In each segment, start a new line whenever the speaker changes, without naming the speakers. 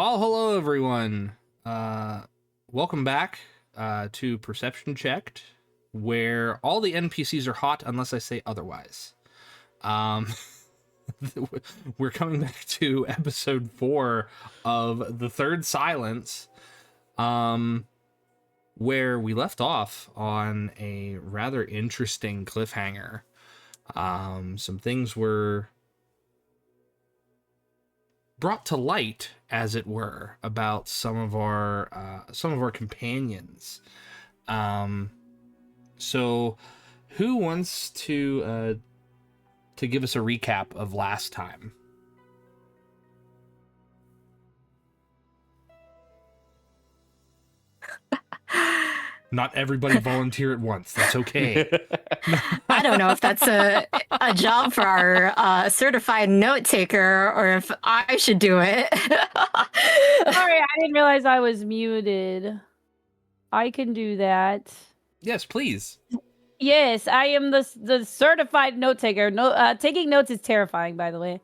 Well, hello everyone. Welcome back to Perception Checked, where all the NPCs are hot unless I say otherwise. We're coming back to episode 4 of The Third Silence, where we left off on a rather interesting cliffhanger. Some things were brought to light, as it were, about some of our companions. So who wants to give us a recap of last time? Not everybody volunteer at once. That's okay.
I don't know if that's a job for our certified note taker or if I should do it.
Sorry, I didn't realize I was muted. I can do that.
Yes, please.
Yes, I am the certified note taker. No, taking notes is terrifying, by the way,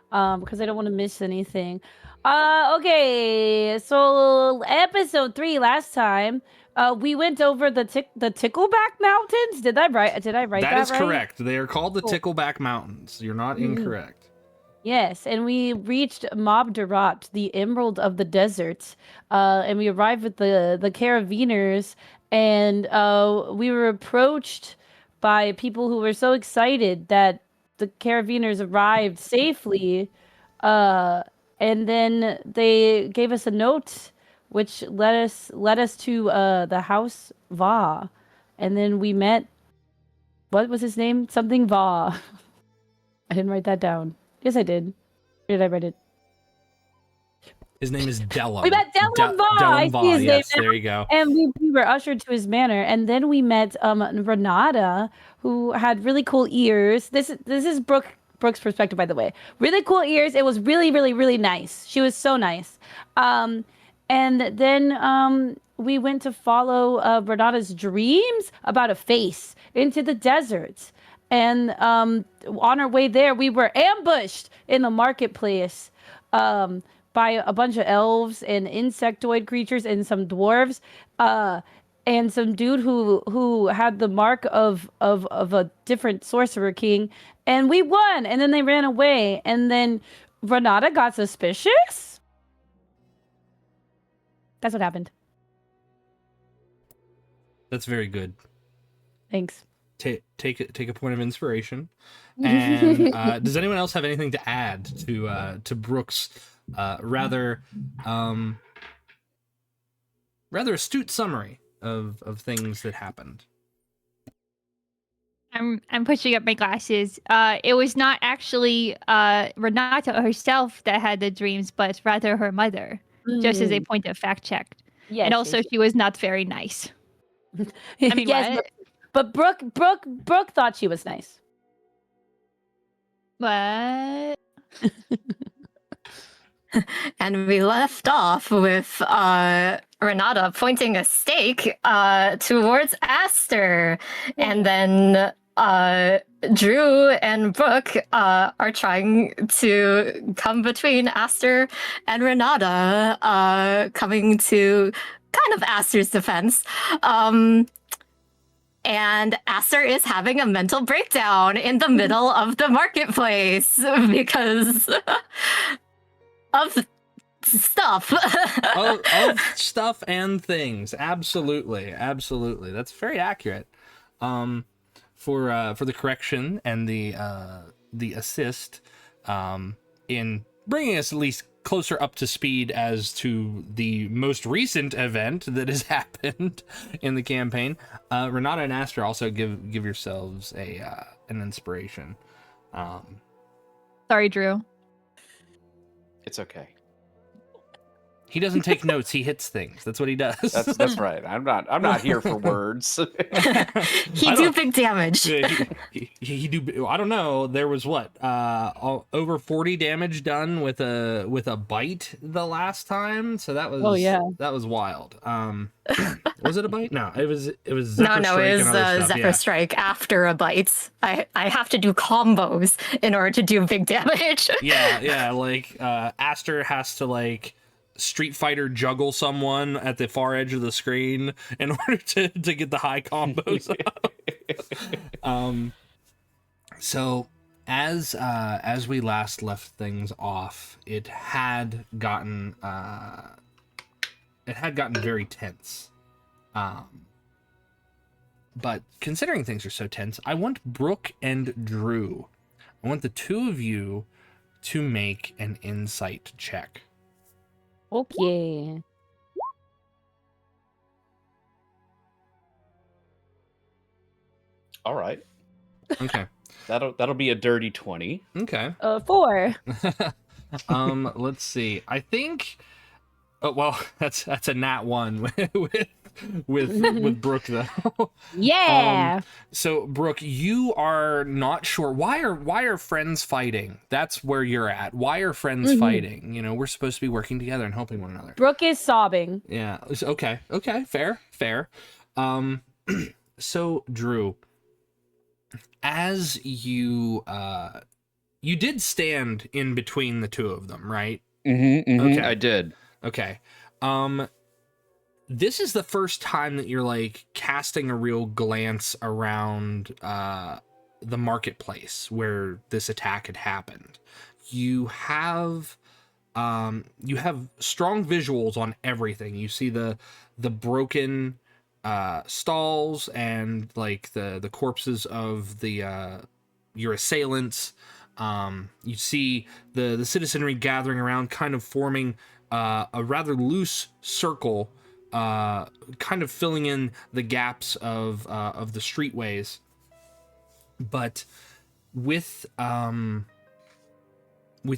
because I don't want to miss anything. Okay, so episode 3 last time. We went over the Tickleback Mountains. Did I write that right?
That is correct. They are called the Tickleback Mountains. You're not incorrect.
Yes, and we reached Mobdarat, the Emerald of the Desert, and we arrived with the Caraviners, and we were approached by people who were so excited that the Caraviners arrived safely, and then they gave us a note which led us to the House Va, and then we met. What was his name? Something Va. I didn't write that down. Yes, I did. Where did I write it?
His name is Dellum.
We met Dellum Va. I see his
yes,
name.
There you go.
And we were ushered to his manor, and then we met Renata, who had really cool ears. This is Brooke's perspective, by the way. Really cool ears. It was really, really, really nice. She was so nice. And then we went to follow Renata's dreams about a face into the desert. And on our way there, we were ambushed in the marketplace by a bunch of elves and insectoid creatures and some dwarves and some dude who had the mark of a different sorcerer king. And we won. And then they ran away. And then Renata got suspicious. That's what happened.
That's very good.
Thanks.
Take a point of inspiration. And does anyone else have anything to add to Brooke's rather astute summary of things that happened?
I'm pushing up my glasses. It was not actually Renata herself that had the dreams, but rather her mother. Just as a point of fact check.
Yes,
and also she was not very nice. I mean,
yes, but Brooke thought she was nice.
What?
And we left off with Renata pointing a stake towards Aster. And then Drew and Brooke are trying to come between Aster and Renata, coming to kind of Aster's defense. And Aster is having a mental breakdown in the middle of the marketplace because of stuff.
of stuff and things. Absolutely. That's very accurate. For the correction and the assist in bringing us at least closer up to speed as to the most recent event that has happened in the campaign. Renata and Aster also give yourselves an inspiration.
Sorry, Drew.
It's okay.
He doesn't take notes. He hits things. That's what he does.
That's right. I'm not here for words.
He do big damage.
He do. I don't know. There was what over 40 damage done with a bite the last time. So that was that was wild. Was it a bite? No, it was Zephyr
no,
Strike
it was Zephyr Strike after a bite. I have to do combos in order to do big damage.
yeah. Like Aster has to Street Fighter juggle someone at the far edge of the screen in order to get the high combos up. So as we last left things off, it had gotten very tense. But considering things are so tense, I want Brooke and Drew. I want the two of you to make an insight check.
Okay.
All right.
Okay.
That'll be a dirty 20.
Okay.
4.
Let's see. I think. Oh well, that's a nat 1 with Brooke though.
Yeah.
So Brooke, you are not sure why are friends fighting? That's where you're at. Why are friends fighting? You know, we're supposed to be working together and helping one another.
Brooke is sobbing.
Yeah. Okay. Fair. So Drew, as you did stand in between the two of them, right?
Okay. I did.
Okay. This is the first time that you're like casting a real glance around the marketplace where this attack had happened. You have strong visuals on everything. You see the broken stalls and like the corpses of your assailants. You see the citizenry gathering around, kind of forming a rather loose circle, kind of filling in the gaps of the streetways. But with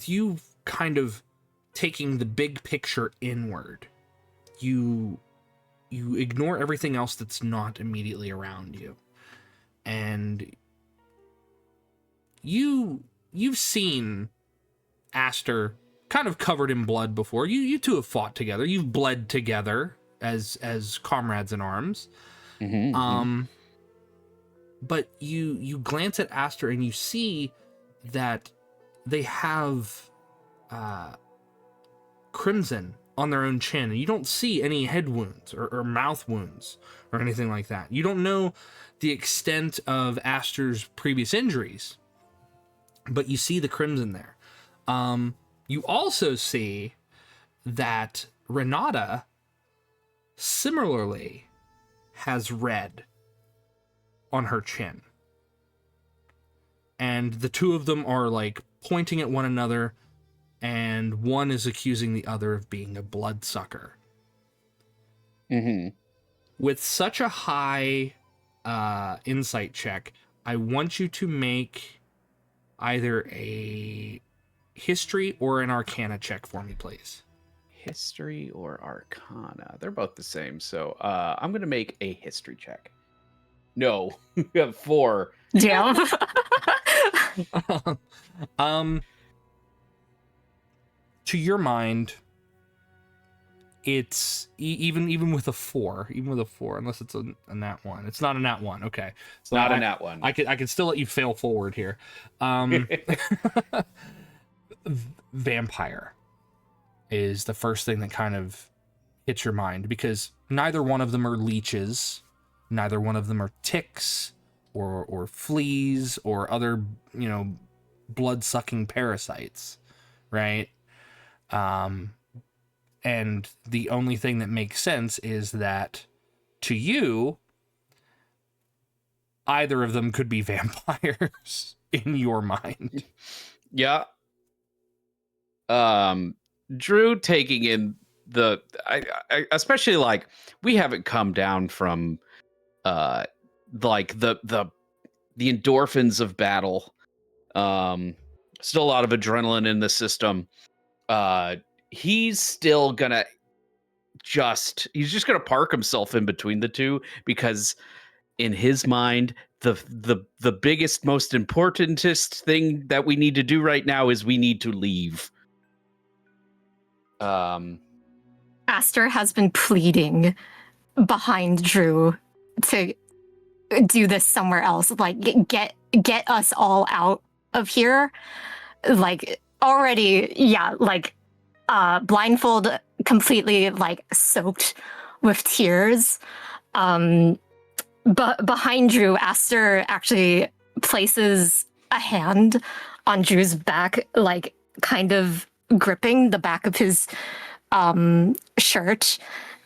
you kind of taking the big picture inward, you ignore everything else that's not immediately around you, and you've seen Aster kind of covered in blood before. You two have fought together. You've bled together as comrades in arms. But you glance at Aster and you see that they have crimson on their own chin, and you don't see any head wounds or mouth wounds or anything like that. You don't know the extent of Aster's previous injuries, but you see the crimson there. You also see that Renata similarly has red on her chin. And the two of them are like pointing at one another, and one is accusing the other of being a bloodsucker. With such a high insight check, I want you to make either a history or an arcana check for me, please.
History or arcana? They're both the same. So I'm going to make a history check. No, we have 4.
Damn.
To your mind, it's even with a 4, unless it's a nat 1. It's not a nat 1. Okay.
It's not a nat 1.
I can still let you fail forward here. Vampire is the first thing that kind of hits your mind, because neither one of them are leeches, neither one of them are ticks or fleas or other, blood-sucking parasites, right? And the only thing that makes sense is that to you, either of them could be vampires in your mind.
Yeah. Drew taking in I especially like, we haven't come down from like the endorphins of battle. Still a lot of adrenaline in the system. He's still gonna he's just gonna park himself in between the two, because in his mind, the biggest, most importantest thing that we need to do right now is we need to leave.
Aster has been pleading behind Drew to do this somewhere else. Like, get us all out of here. Like, already, yeah, like, blindfold completely like soaked with tears. But behind Drew, Aster actually places a hand on Drew's back, like kind of gripping the back of his shirt.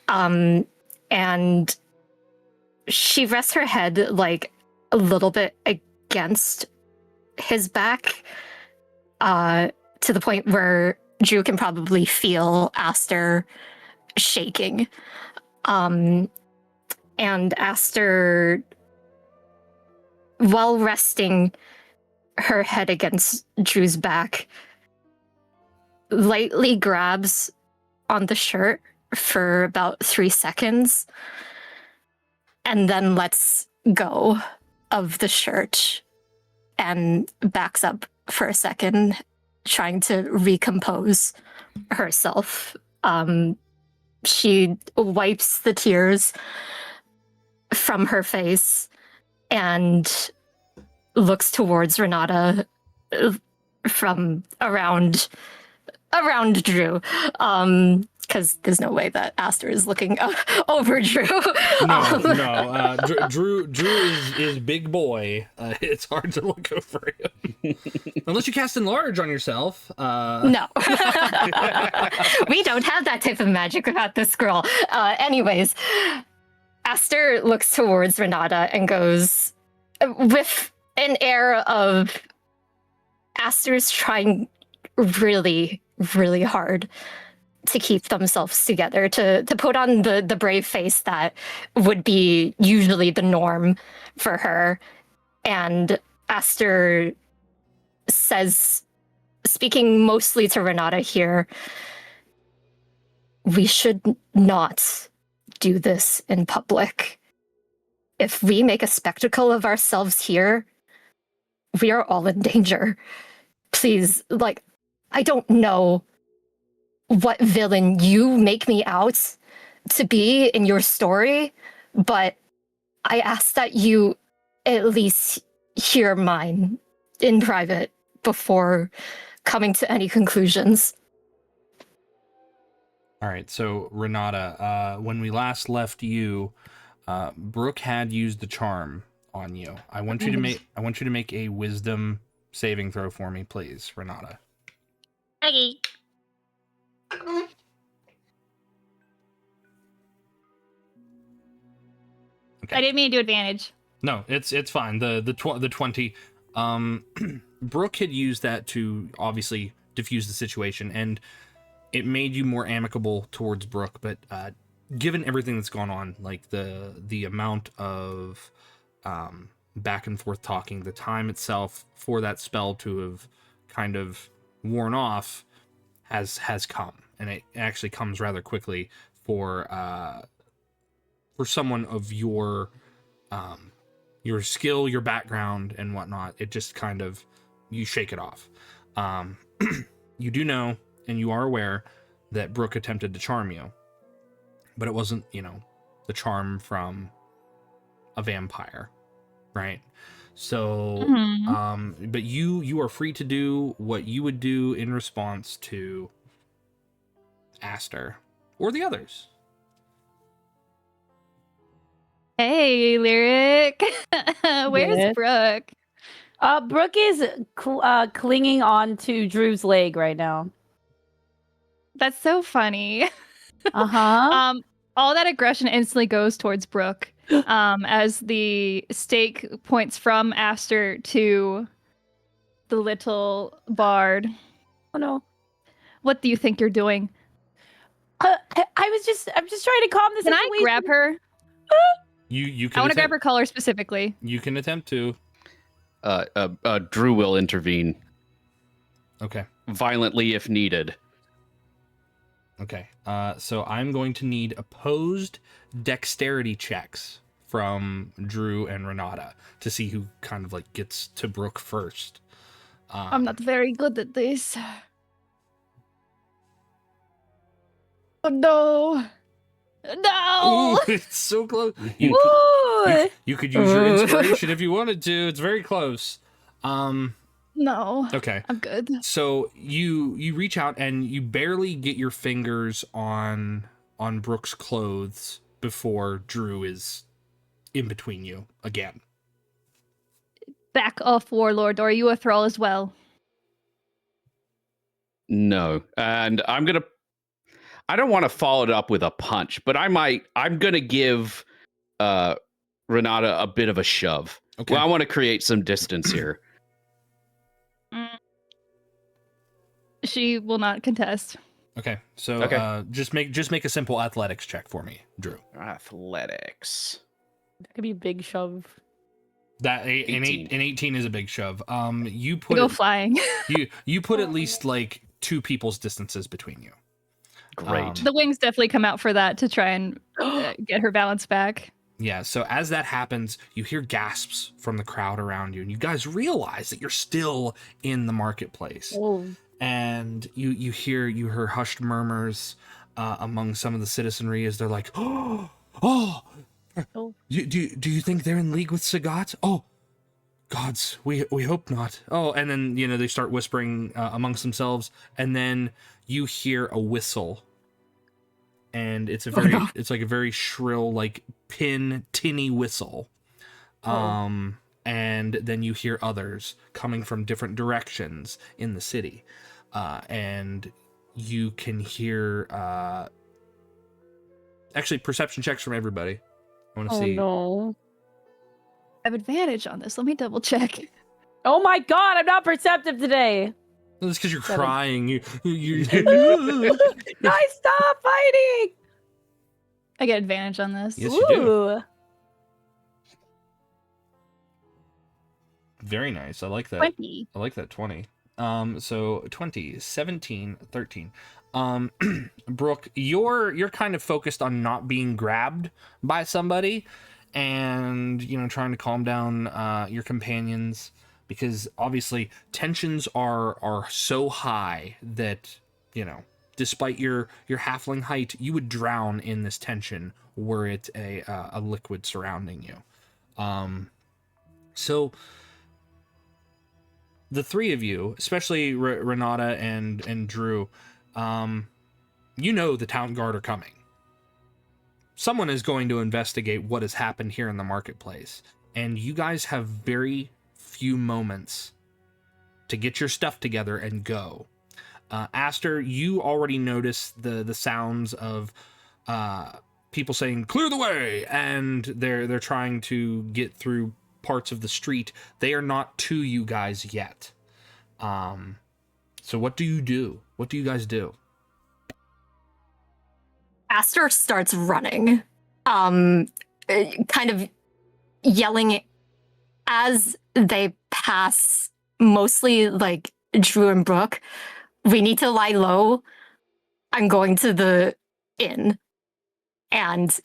And she rests her head like a little bit against his back, to the point where Drew can probably feel Aster shaking. And Aster, while resting her head against Drew's back, lightly grabs on the shirt for about 3 seconds and then lets go of the shirt and backs up for a second, trying to recompose herself. She wipes the tears from her face and looks towards Renata from around Drew, because there's no way that Aster is looking over Drew.
No. Drew is big boy. It's hard to look over him unless you cast enlarge on yourself.
No, we don't have that type of magic without this scroll. Anyways, Aster looks towards Renata and goes with an air of Aster's trying really, really hard to keep themselves together, to put on the brave face that would be usually the norm for her. And Aster says, speaking mostly to Renata here, we should not do this in public. If we make a spectacle of ourselves here, we are all in danger. Please, like, I don't know what villain you make me out to be in your story, but I ask that you at least hear mine in private before coming to any conclusions.
All right, so Renata, when we last left you, Brooke had used the charm on you. I want you to make a wisdom saving throw for me, please, Renata.
Okay.
Okay.
I didn't mean to do advantage.
No, it's fine. The 20. Brooke had used that to obviously diffuse the situation, and it made you more amicable towards Brooke. But given everything that's gone on, like the amount of back and forth talking, the time itself for that spell to have kind of worn off has come, and it actually comes rather quickly for someone of your skill, your background, and whatnot. It just kind of, you shake it off. You do know, and you are aware that Brooke attempted to charm you, but it wasn't, the charm from a vampire, right? So, but you are free to do what you would do in response to Aster or the others.
Hey, Lyric. Where's
Yes.
Brooke?
Brooke is clinging on to Drew's leg right now.
That's so funny.
Uh-huh.
All that aggression instantly goes towards Brooke. As the stake points from Aster to the little bard.
Oh no.
What do you think you're doing?
I'm just trying to calm the
Can
situation.
I grab her?
You can
I want to grab her collar specifically.
You can attempt to.
Drew will intervene
Okay.
violently if needed.
Okay. So I'm going to need opposed dexterity checks from Drew and Renata to see who kind of like gets to Brooke first.
I'm not very good at this. Oh no. No.
Ooh, it's so close.
Woo!
You could use your inspiration if you wanted to. It's very close.
No.
Okay.
I'm good.
So you reach out and you barely get your fingers on Brooke's clothes before Drew is in between you again.
Back off, Warlord, or are you a thrall as well?
No. And I don't want to follow it up with a punch, but I'm gonna give Renata a bit of a shove.
Okay.
Well, I want to create some distance here.
She will not contest.
Okay. So
Okay.
just make a simple athletics check for me, Drew.
Athletics.
That could be a big shove.
That an
18.
18 is a big shove. You
We
put
go
it,
flying.
you put at least like 2 people's distances between you.
Great.
The wings definitely come out for that to try and get her balance back.
Yeah, so as that happens, you hear gasps from the crowd around you, and you guys realize that you're still in the marketplace.
Oh.
And you hear hushed murmurs among some of the citizenry as they're like, oh,
Oh.
do you think they're in league with Sagat? Oh, gods, we hope not. Oh, and then they start whispering amongst themselves, and then you hear a whistle, and it's like a very shrill, like tinny whistle. And then you hear others coming from different directions in the city, and you can hear actually perception checks from everybody. I want to
Oh
see.
no.
I have advantage on this. Let me double check.
Oh my god, I'm not perceptive today.
It's because you're
7.
crying. You
Guys, stop fighting!
I get advantage on this.
Yes, you do.
Ooh.
Very nice. I like that.
20.
I like that 20. So 20, 17, 13. Brooke, you're kind of focused on not being grabbed by somebody and, trying to calm down your companions, because obviously tensions are so high that, despite your halfling height, you would drown in this tension were it a liquid surrounding you. So the 3 of you, especially Renata and Drew, the town guard are coming. Someone is going to investigate what has happened here in the marketplace, and you guys have very few moments to get your stuff together and go. Aster, you already noticed the sounds of people saying "clear the way," and they're trying to get through parts of the street. They are not to you guys yet. So what do you do? What do you guys do?
Aster starts running, kind of yelling as they pass, mostly like Drew and Brooke. We need to lie low. I'm going to the inn. And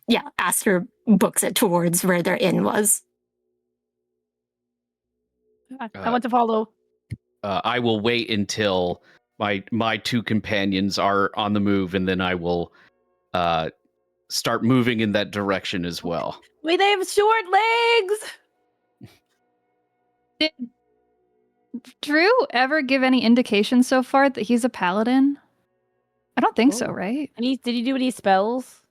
yeah, Aster books it towards where their inn was.
I want to follow.
I will wait until my 2 companions are on the move, and then I will start moving in that direction as well.
Wait, they have short legs!
Did Drew ever give any indication so far that he's a paladin? I don't think so,
Oh.
right?
And did you do any spells?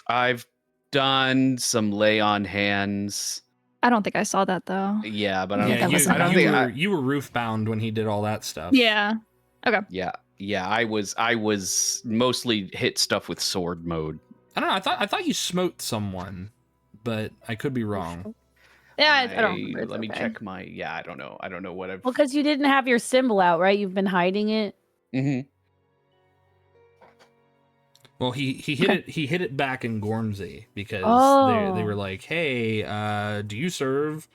I've done some lay on hands.
I don't think I saw that though.
Yeah, but I
Yeah,
don't,
that
think,
was
I don't
not-
think
you were roof bound when he did all that stuff.
Yeah.
Yeah, I was mostly hit stuff with sword mode.
I don't know. I thought you smote someone, but I could be wrong.
Yeah, I don't remember. It's
Let me
okay.
check my. Yeah, I don't know. I don't know what I've.
Well, because you didn't have your symbol out, right? You've been hiding it.
Mhm.
Well, he hit it back in Gormsey because they were like, "Hey, do you serve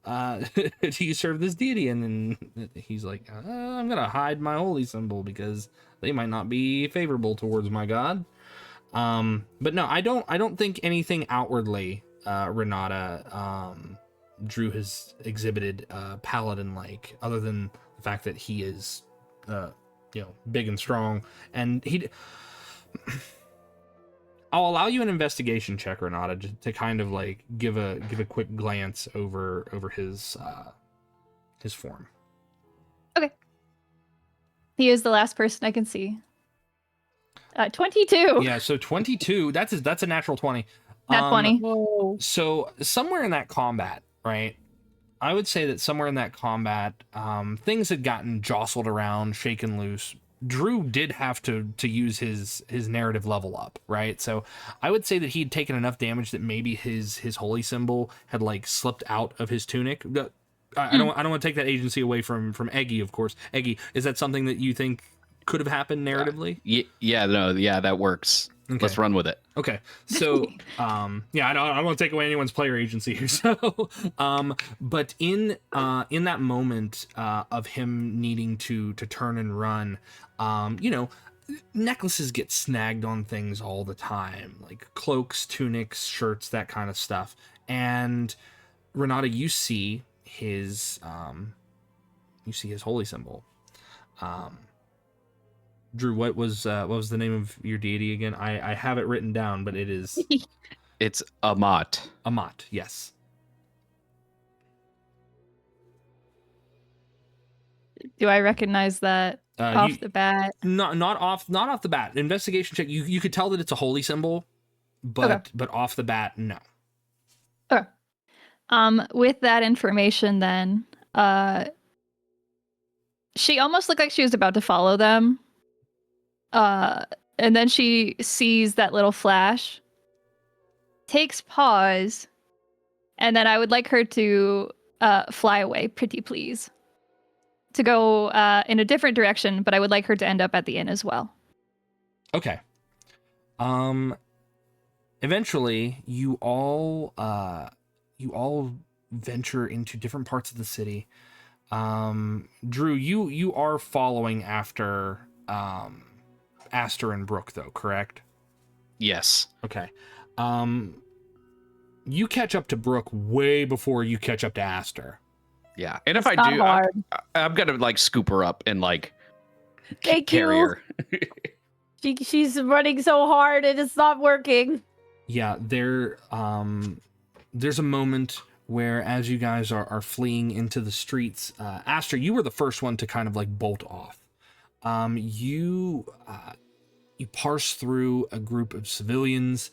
this deity?" And then he's like, "I'm gonna hide my holy symbol because they might not be favorable towards my god." But no, I don't think anything outwardly, Renata, Drew has exhibited paladin like, other than the fact that he is big and strong, and I'll allow you an investigation check, Renata, to kind of like give a quick glance over his form.
He is the last person I can see. 22.
Yeah, so 22. That's a natural 20.
Not 20.
Whoa.
So somewhere in that combat, right? I would say that somewhere in that combat, things had gotten jostled around, shaken loose. Drew did have to use his narrative level up, right? So I would say that he'd taken enough damage that maybe his holy symbol had like slipped out of his tunic. I don't want to take that agency away from Eggy, of course. Eggy, is that something that you think could have happened narratively?
Yeah, that works.
Okay.
Let's run with it.
Okay, so I don't want to take away anyone's player agency here. So, but in that moment of him needing to turn and run, necklaces get snagged on things all the time, like cloaks, tunics, shirts, that kind of stuff. And Renata, you see his holy symbol. Drew, what was the name of your deity again? I have it written down, but it is
It's Amat.
Amat. Yes.
Do I recognize that off the bat?
Not off the bat. Investigation check. You could tell that it's a holy symbol, but off the bat, no.
Okay. With that information, then, she almost looked like she was about to follow them. And then she sees that little flash, takes pause, and then I would like her to fly away, pretty please. To go in a different direction, but I would like her to end up at the inn as well.
Okay. Eventually, you all venture into different parts of the city. Drew, you are following after Aster and Brooke, though, correct?
Yes.
Okay. You catch up to Brooke way before you catch up to Aster.
Yeah, and if
It's
I
not
do,
hard.
I'm gonna like scoop her up and like
Thank
carry
you.
her.
She's running so hard and it's not working.
Yeah, there's a moment where, as you guys are fleeing into the streets, Aster, you were the first one to kind of like bolt off. You parse through a group of civilians,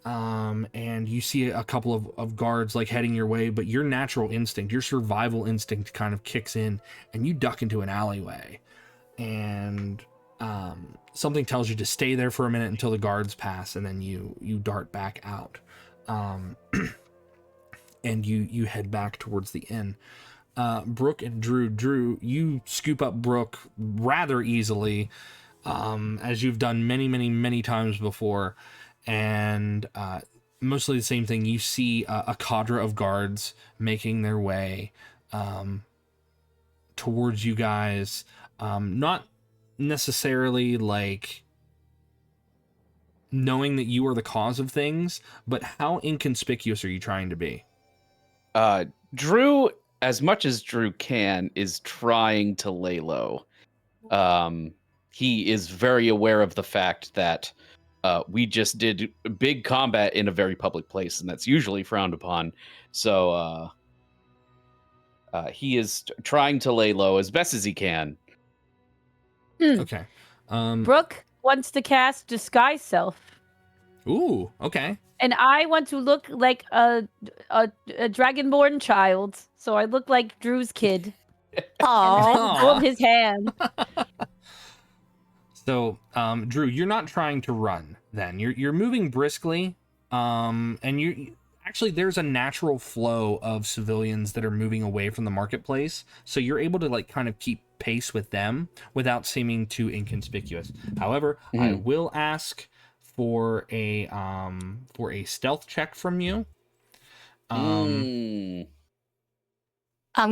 and you see a couple of guards like heading your way, but your natural instinct, your survival instinct kind of kicks in, and you duck into an alleyway, and something tells you to stay there for a minute until the guards pass, and then you dart back out, and you head back towards the inn. Brooke and Drew, you scoop up Brooke rather easily, as you've done many times before, and mostly the same thing. You see a cadre of guards making their way towards you guys, not necessarily like knowing that you are the cause of things, but how inconspicuous are you trying to be?
Drew, as much as Drew can, is trying to lay low. He is very aware of the fact that we just did big combat in a very public place, and that's usually frowned upon. So he is trying to lay low as best as he can.
Okay.
Brooke wants to cast Disguise Self.
Ooh, okay.
And I want to look like a dragonborn child. So I look like Drew's kid.
Oh,
Hold his hand.
So, Drew, you're not trying to run then. You're moving briskly, and you actually, there's a natural flow of civilians that are moving away from the marketplace, so you're able to like kind of keep pace with them without seeming too inconspicuous. However, I will ask for a stealth check from you.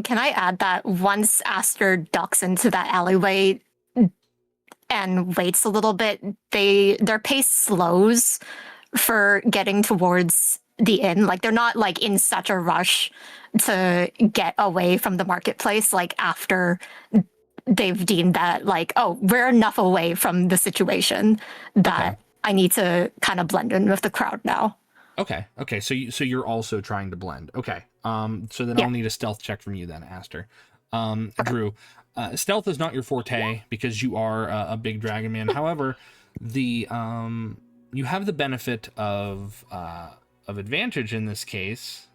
can I add that once Aster ducks into that alleyway and waits a little bit, their pace slows for getting towards the inn. Like they're not like in such a rush to get away from the marketplace, like after they've deemed that like, oh, we're enough away from the situation that I need to kind of blend in with the crowd now.
Okay. So you're also trying to blend. Okay. So then
Yeah.
I'll need a stealth check from you then, Aster. Drew, Stealth is not your forte because you are a big dragon man. However, the you have the benefit of advantage in this case.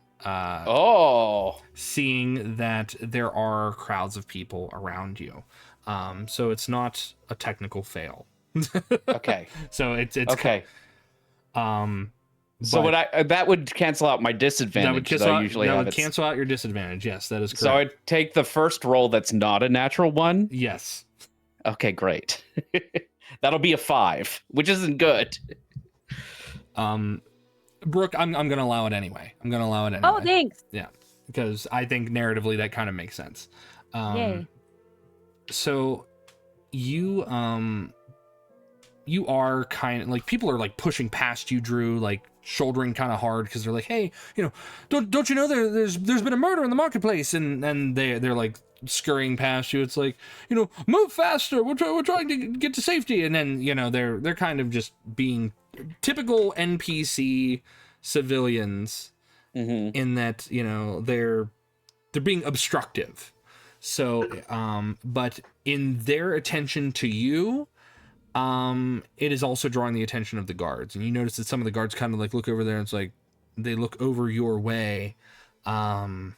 Seeing that there are crowds of people around you, so it's not a technical fail.
Okay.
So it's
okay. So would that would cancel out my disadvantage that I usually have?
That would cancel out your disadvantage. Yes, that is correct.
So I'd take the first roll that's not a natural one?
Yes.
Okay, great. That'll be a 5, which isn't good.
Brooke, I'm going to allow it anyway.
Oh, thanks.
Yeah, because I think narratively that kind of makes sense.
Yay.
So you are kind of like, people are like pushing past you, Drew, like shouldering kind of hard because they're like, hey, don't you know there's been a murder in the marketplace, and they're like scurrying past you. It's like, move faster, we're trying to get to safety, and then they're kind of just being typical NPC civilians in that they're being obstructive. So but in their attention to you, it is also drawing the attention of the guards, and you notice that some of the guards kind of like look over there, and it's like they look over your way, and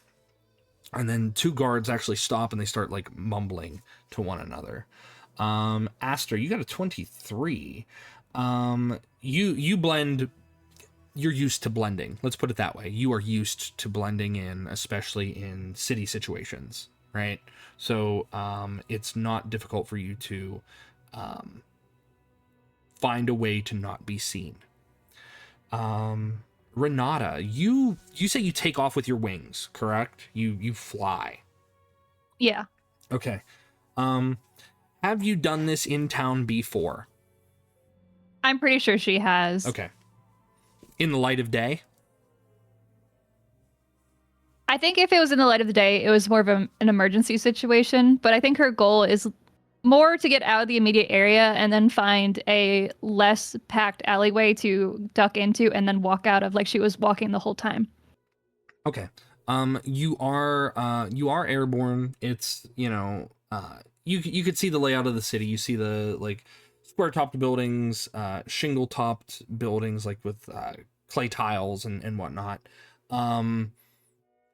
then 2 guards actually stop and they start like mumbling to one another. Aster, you got a 23. You blend. You're used to blending. Let's put it that way. You are used to blending in, especially in city situations, right? So it's not difficult for you to find a way to not be seen. Renata, you say you take off with your wings, correct? You fly.
Yeah.
Okay. Have you done this in town before?
I'm pretty sure she has.
Okay. In the light of day?
I think if it was in the light of the day, it was more of an emergency situation. But I think her goal is more to get out of the immediate area and then find a less packed alleyway to duck into and then walk out of, like she was walking the whole time.
Okay. You are airborne. It's, you could see the layout of the city. You see the like square topped buildings, shingle topped buildings, like with clay tiles and whatnot.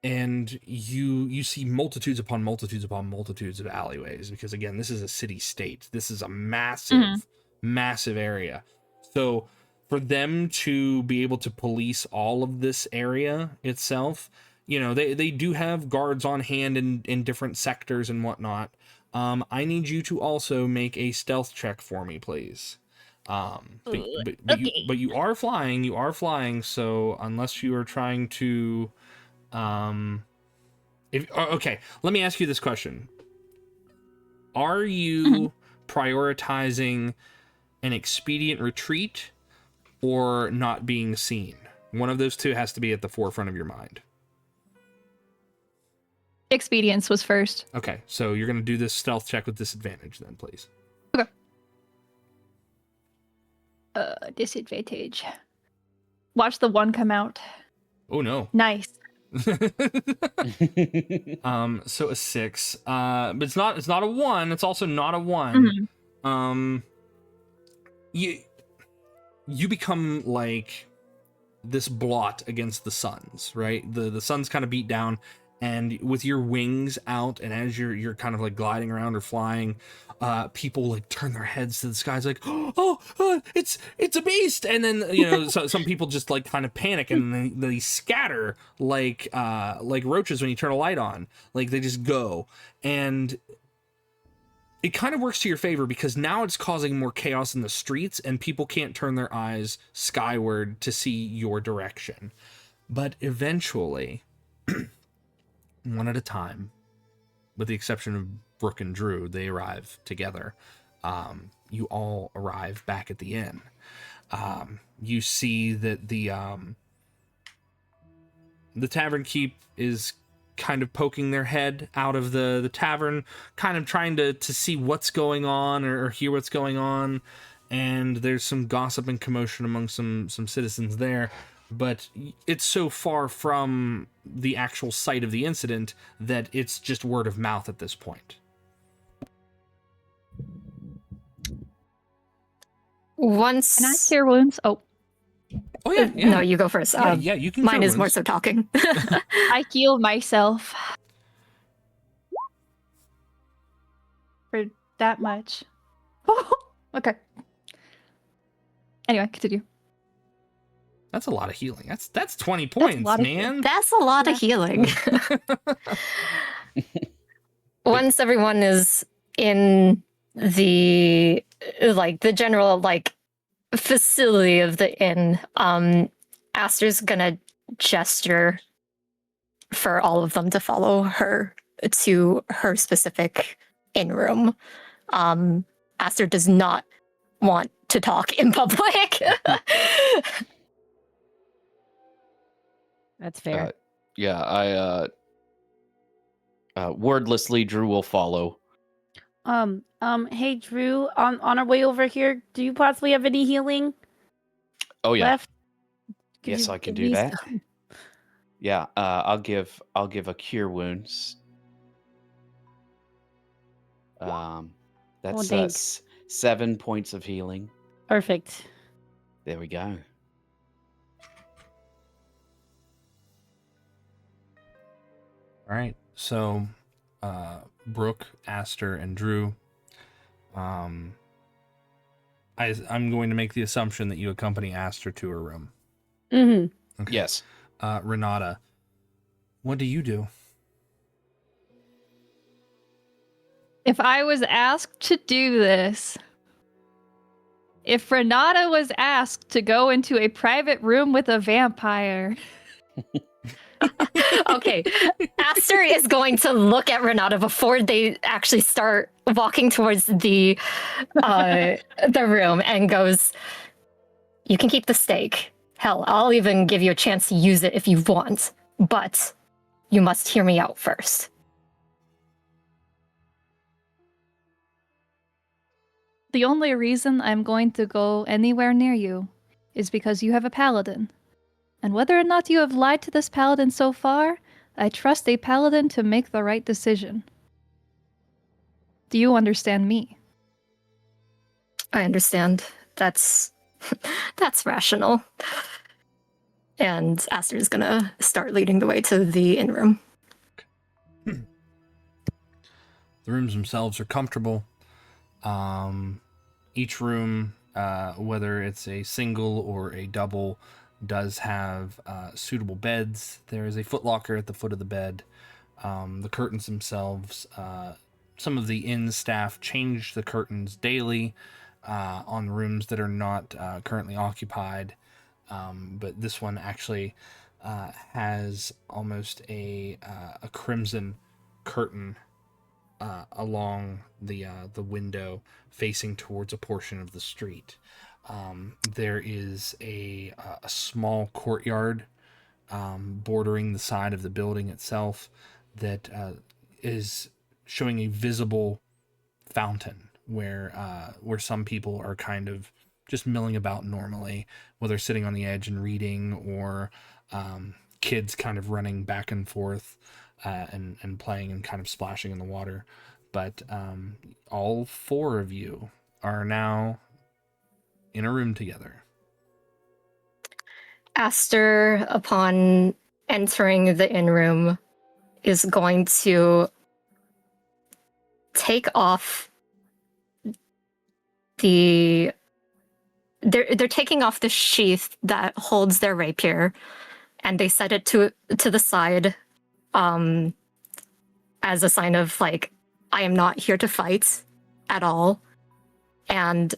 And you see multitudes upon multitudes upon multitudes of alleyways, because again, this is a city state. This is a massive area. So for them to be able to police all of this area itself, they do have guards on hand in different sectors and whatnot. I need you to also make a stealth check for me, please. But you are flying. So unless you are trying to, okay, let me ask you this question. Are you prioritizing an expedient retreat or not being seen? One of those two has to be at the forefront of your mind.
Expedience was first.
Okay, so you're going to do this stealth check with disadvantage then, please.
Okay. Disadvantage. Watch the 1 come out.
Oh no.
Nice.
So a 6. But it's not a 1. It's also not a 1. You become like this blot against the suns, right? The sun's kind of beat down, and with your wings out, and as you're kind of like gliding around or flying, people like turn their heads to the skies like, it's a beast, and then so some people just like kind of panic, and they scatter like roaches when you turn a light on. Like they just go, and it kind of works to your favor because now it's causing more chaos in the streets, and people can't turn their eyes skyward to see your direction. But eventually, one at a time, with the exception of Brooke and Drew, they arrive together. You all arrive back at the inn. You see that the tavern keep is kind of poking their head out of the tavern, kind of trying to see what's going on or hear what's going on. And there's some gossip and commotion among some citizens there. But it's so far from the actual site of the incident that it's just word of mouth at this point.
Once.
Can I cure wounds? Oh,
Oh yeah, yeah.
No, you go first.
Yeah, you can.
Mine
cure
is more
wounds.
so talking.
I heal myself for that much. Okay. Anyway, continue.
That's a lot of healing. That's 20
a
points,
lot of
man.
That's a lot of healing. Once everyone is in the general facility of the inn, Aster's gonna gesture for all of them to follow her to her specific inn room. Aster does not want to talk in public.
That's fair.
Yeah, wordlessly, Drew will follow.
Hey Drew, on our way over here, do you possibly have any healing
Oh yeah,
left? Could
yes,
you
I can
give
do
me
that.
some?
Yeah, I'll give a cure wounds. That's
thanks.
7 points of healing.
Perfect.
There we go.
All right. So, Brooke, Aster, and Drew. I'm going to make the assumption that you accompany Aster to her room.
Mm-hmm.
Okay.
Yes.
Renata, what do you do?
If I was asked to do this, if Renata was asked to go into a private room with a vampire,
Okay, Aster is going to look at Renata before they actually start walking towards the room and goes, "You can keep the steak. Hell, I'll even give you a chance to use it if you want, but you must hear me out first."
the only reason I'm going to go anywhere near you is because you have a paladin. And whether or not you have lied to this paladin so far, I trust a paladin to make the right decision. Do you understand me?
I understand. That's rational. And Aster is gonna start leading the way to the inn room.
The rooms themselves are comfortable. Each room, whether it's a single or a double, does have suitable beds. There is a footlocker at the foot of the bed. The curtains themselves, some of the inn staff change the curtains daily on rooms that are not currently occupied. But this one actually has almost a crimson curtain along the window facing towards a portion of the street. There is a small courtyard bordering the side of the building itself that is showing a visible fountain where some people are kind of just milling about normally, whether sitting on the edge and reading, or kids kind of running back and forth and playing and kind of splashing in the water. But all four of you are now in a room together.
Aster, upon entering the inn room, is going to take off they're taking off the sheath that holds their rapier, and they set it to the side as a sign of I am not here to fight at all. And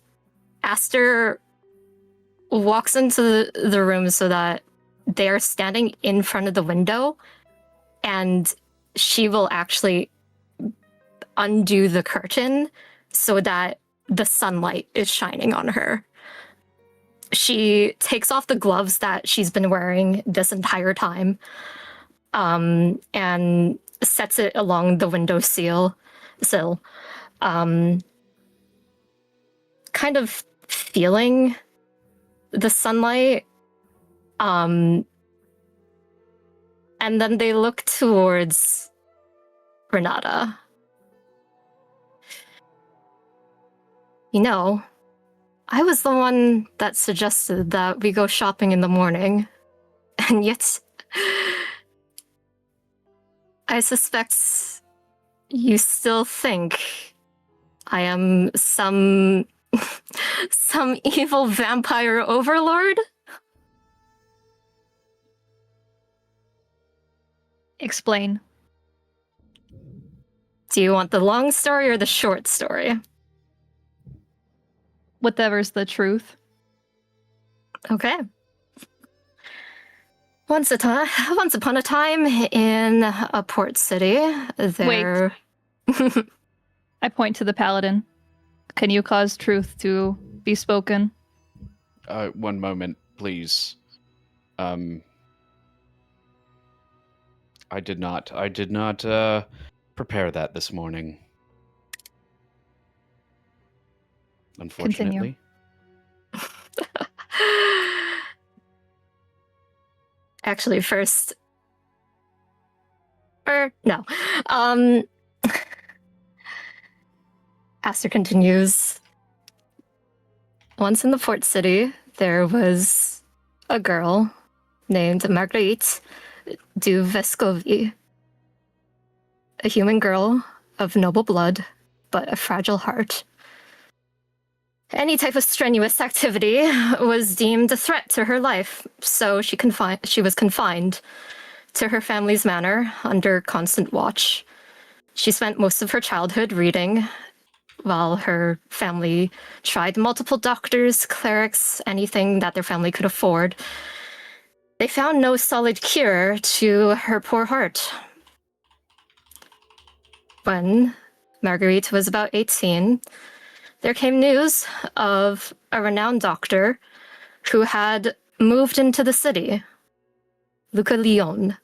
Aster walks into the room so that they're standing in front of the window, and she will actually undo the curtain so that the sunlight is shining on her. She takes off the gloves that she's been wearing this entire time, and sets it along the window sill, kind of feeling the sunlight. And then they look towards Renata. You know, I was the one that suggested that we go shopping in the morning. And yet, I suspect you still think I am some evil vampire overlord?
Explain.
Do you want the long story or the short story?
Whatever's the truth.
Okay. Once upon a time in a port city, there...
I point to the paladin. Can you cause truth to be spoken?
One moment, please. I did not prepare that this morning. Unfortunately.
Continue.
Actually, first... no. Aster continues. Once in the port city, there was a girl named Marguerite du Vescovi. A human girl of noble blood, but a fragile heart. Any type of strenuous activity was deemed a threat to her life, so she was confined to her family's manor under constant watch. She spent most of her childhood reading, while her family tried multiple doctors, clerics, anything that their family could afford. They found no solid cure to her poor heart. When Marguerite was about 18, there came news of a renowned doctor who had moved into the city, Luca Leon.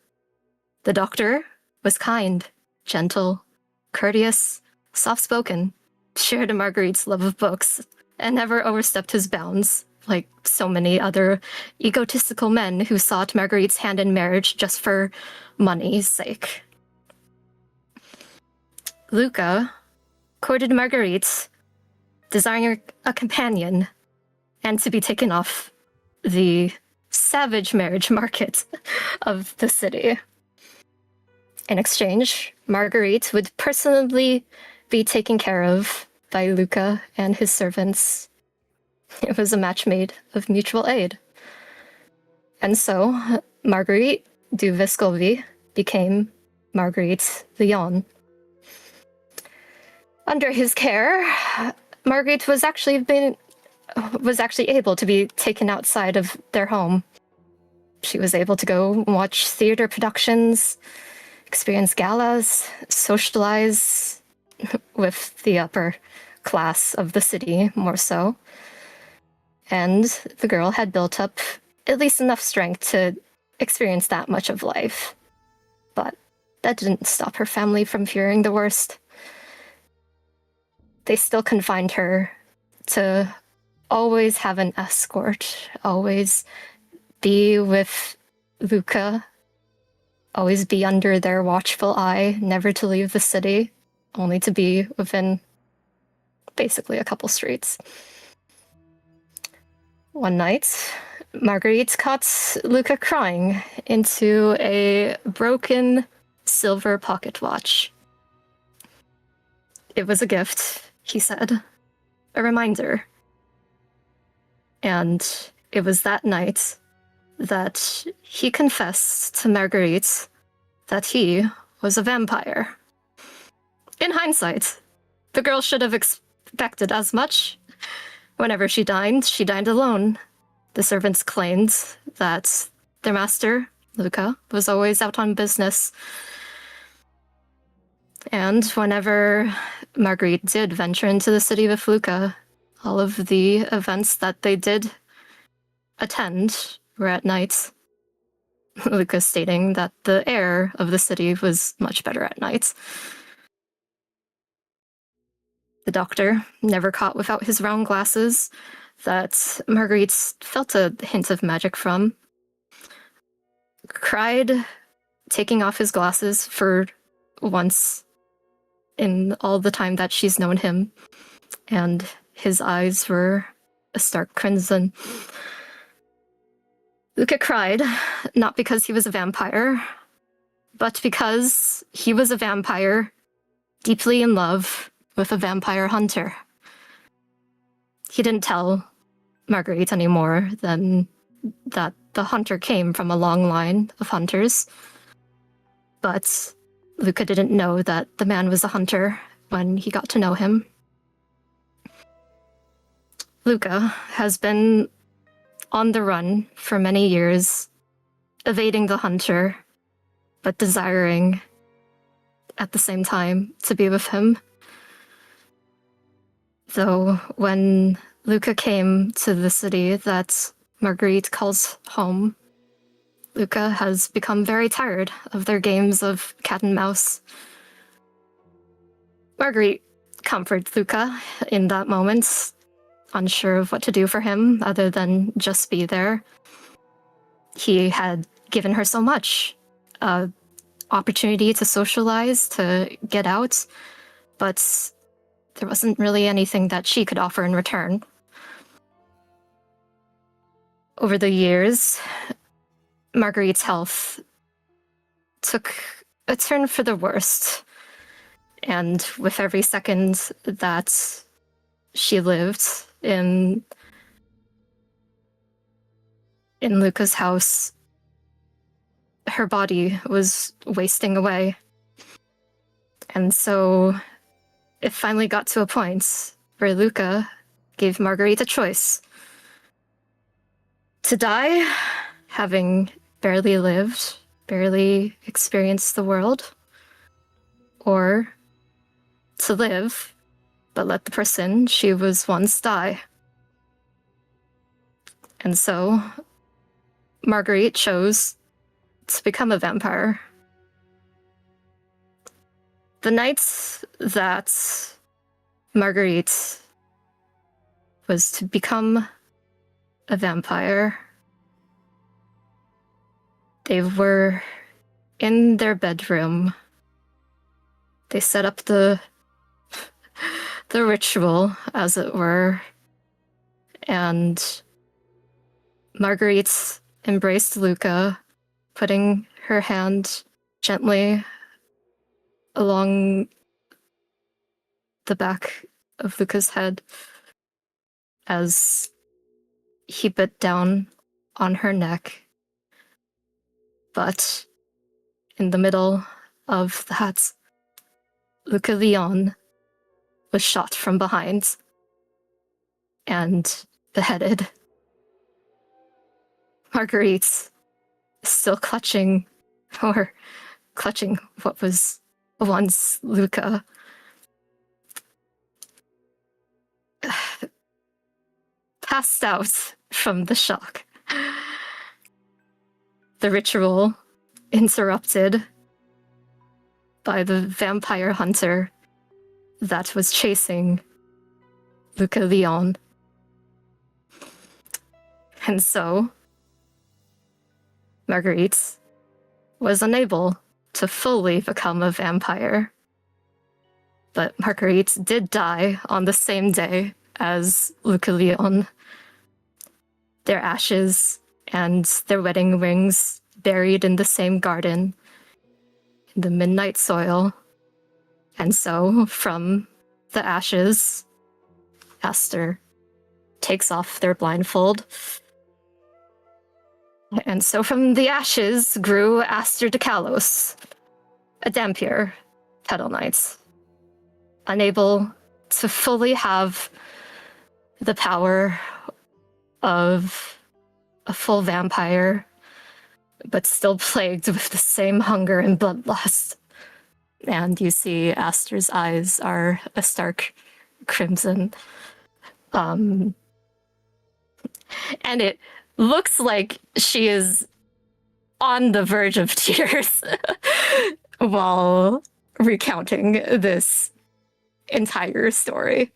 The doctor was kind, gentle, courteous, soft-spoken, shared Marguerite's love of books, and never overstepped his bounds, like so many other egotistical men who sought Marguerite's hand in marriage just for money's sake. Luca courted Marguerite, desiring a companion, and to be taken off the savage marriage market of the city. In exchange, Marguerite would personally be taken care of by Luca and his servants. It was a match made of mutual aid. And so, Marguerite du Vescovi became Marguerite Leon. Under his care, Marguerite was actually able to be taken outside of their home. She was able to go watch theater productions, experience galas, socialize with the upper class of the city, more so. And the girl had built up at least enough strength to experience that much of life. But that didn't stop her family from fearing the worst. They still confined her to always have an escort, always be with Luca, always be under their watchful eye, never to leave the city, only to be within basically a couple streets. One night, Marguerite caught Luca crying into a broken silver pocket watch. It was a gift, he said, a reminder. And it was that night that he confessed to Marguerite that he was a vampire. In hindsight, the girl should have expected as much. Whenever she dined alone. The servants claimed that their master, Luca, was always out on business. And whenever Marguerite did venture into the city with Luca, all of the events that they did attend were at night. Luca stating that the air of the city was much better at night. The doctor, never caught without his round glasses, that Marguerite felt a hint of magic from, cried, taking off his glasses for once in all the time that she's known him, and his eyes were a stark crimson. Luca cried, not because he was a vampire, but because he was a vampire deeply in love with a vampire hunter. He didn't tell Marguerite any more than that the hunter came from a long line of hunters. But Luca didn't know that the man was a hunter when he got to know him. Luca has been on the run for many years, evading the hunter, but desiring at the same time to be with him. Though when Luca came to the city that Marguerite calls home, Luca has become very tired of their games of cat and mouse. Marguerite comforts Luca in that moment, unsure of what to do for him other than just be there. He had given her so much, opportunity to socialize, to get out, but there wasn't really anything that she could offer in return. Over the years, Marguerite's health took a turn for the worst, and with every second that she lived in Luca's house, her body was wasting away. And so it finally got to a point where Luca gave Marguerite a choice: to die, having barely lived, barely experienced the world, or to live, but let the person she was once die. And so Marguerite chose to become a vampire. The night that Marguerite was to become a vampire, they were in their bedroom. They set up the ritual, as it were, and Marguerite embraced Luca, putting her hand gently along the back of Luca's head as he bit down on her neck. But in the middle of that, Luca Leon was shot from behind and beheaded. Marguerite, still clutching what was once Luca, passed out from the shock. The ritual interrupted by the vampire hunter that was chasing Luca Leon. And so Marguerite was unable to fully become a vampire. But Marguerite did die on the same day as Luca Leon. Their ashes and their wedding rings buried in the same garden, in the midnight soil. And so, from the ashes, Aster takes off their blindfold. And so from the ashes grew Aster de Kalos, a Dampier Petal Knight, unable to fully have the power of a full vampire, but still plagued with the same hunger and bloodlust. And you see Aster's eyes are a stark crimson. And it looks like she is on the verge of tears while recounting this entire story.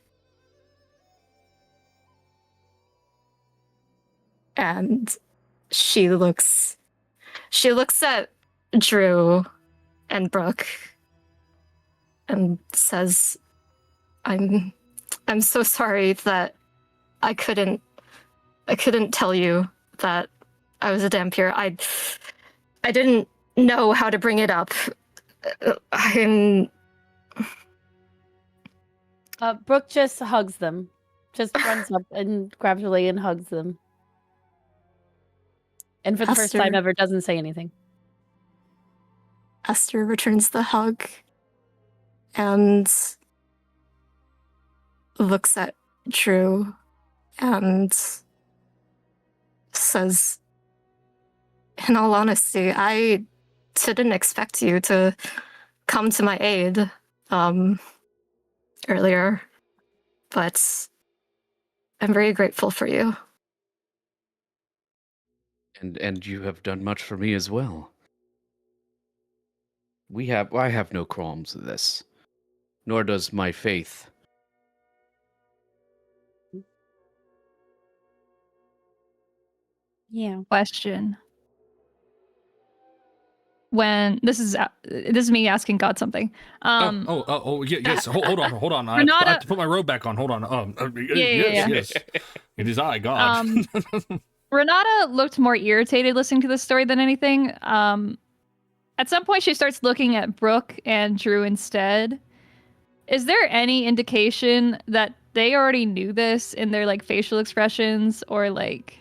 And she looks at Drew and Brooke and says, I'm so sorry that I couldn't I couldn't tell you that I was a Dhampir. I didn't know how to bring it up. I'm...
Brooke just hugs them. Just runs up and grabs her leg and hugs them. And for the first
Aster.
time ever, doesn't say anything.
Aster returns the hug and looks at Drew and says, in all honesty, I didn't expect you to come to my aid earlier, but I'm very grateful for you.
And you have done much for me as well. I have no qualms with this, nor does my faith.
Yeah.
Question. When this is me asking God something.
Yes. Hold on. I
Renata-
have to put my robe back on. Hold on.
Yeah.
Yes. It is I, God.
Renata looked more irritated listening to this story than anything. At some point, she starts looking at Brooke and Drew instead. Is there any indication that they already knew this in their like facial expressions, or like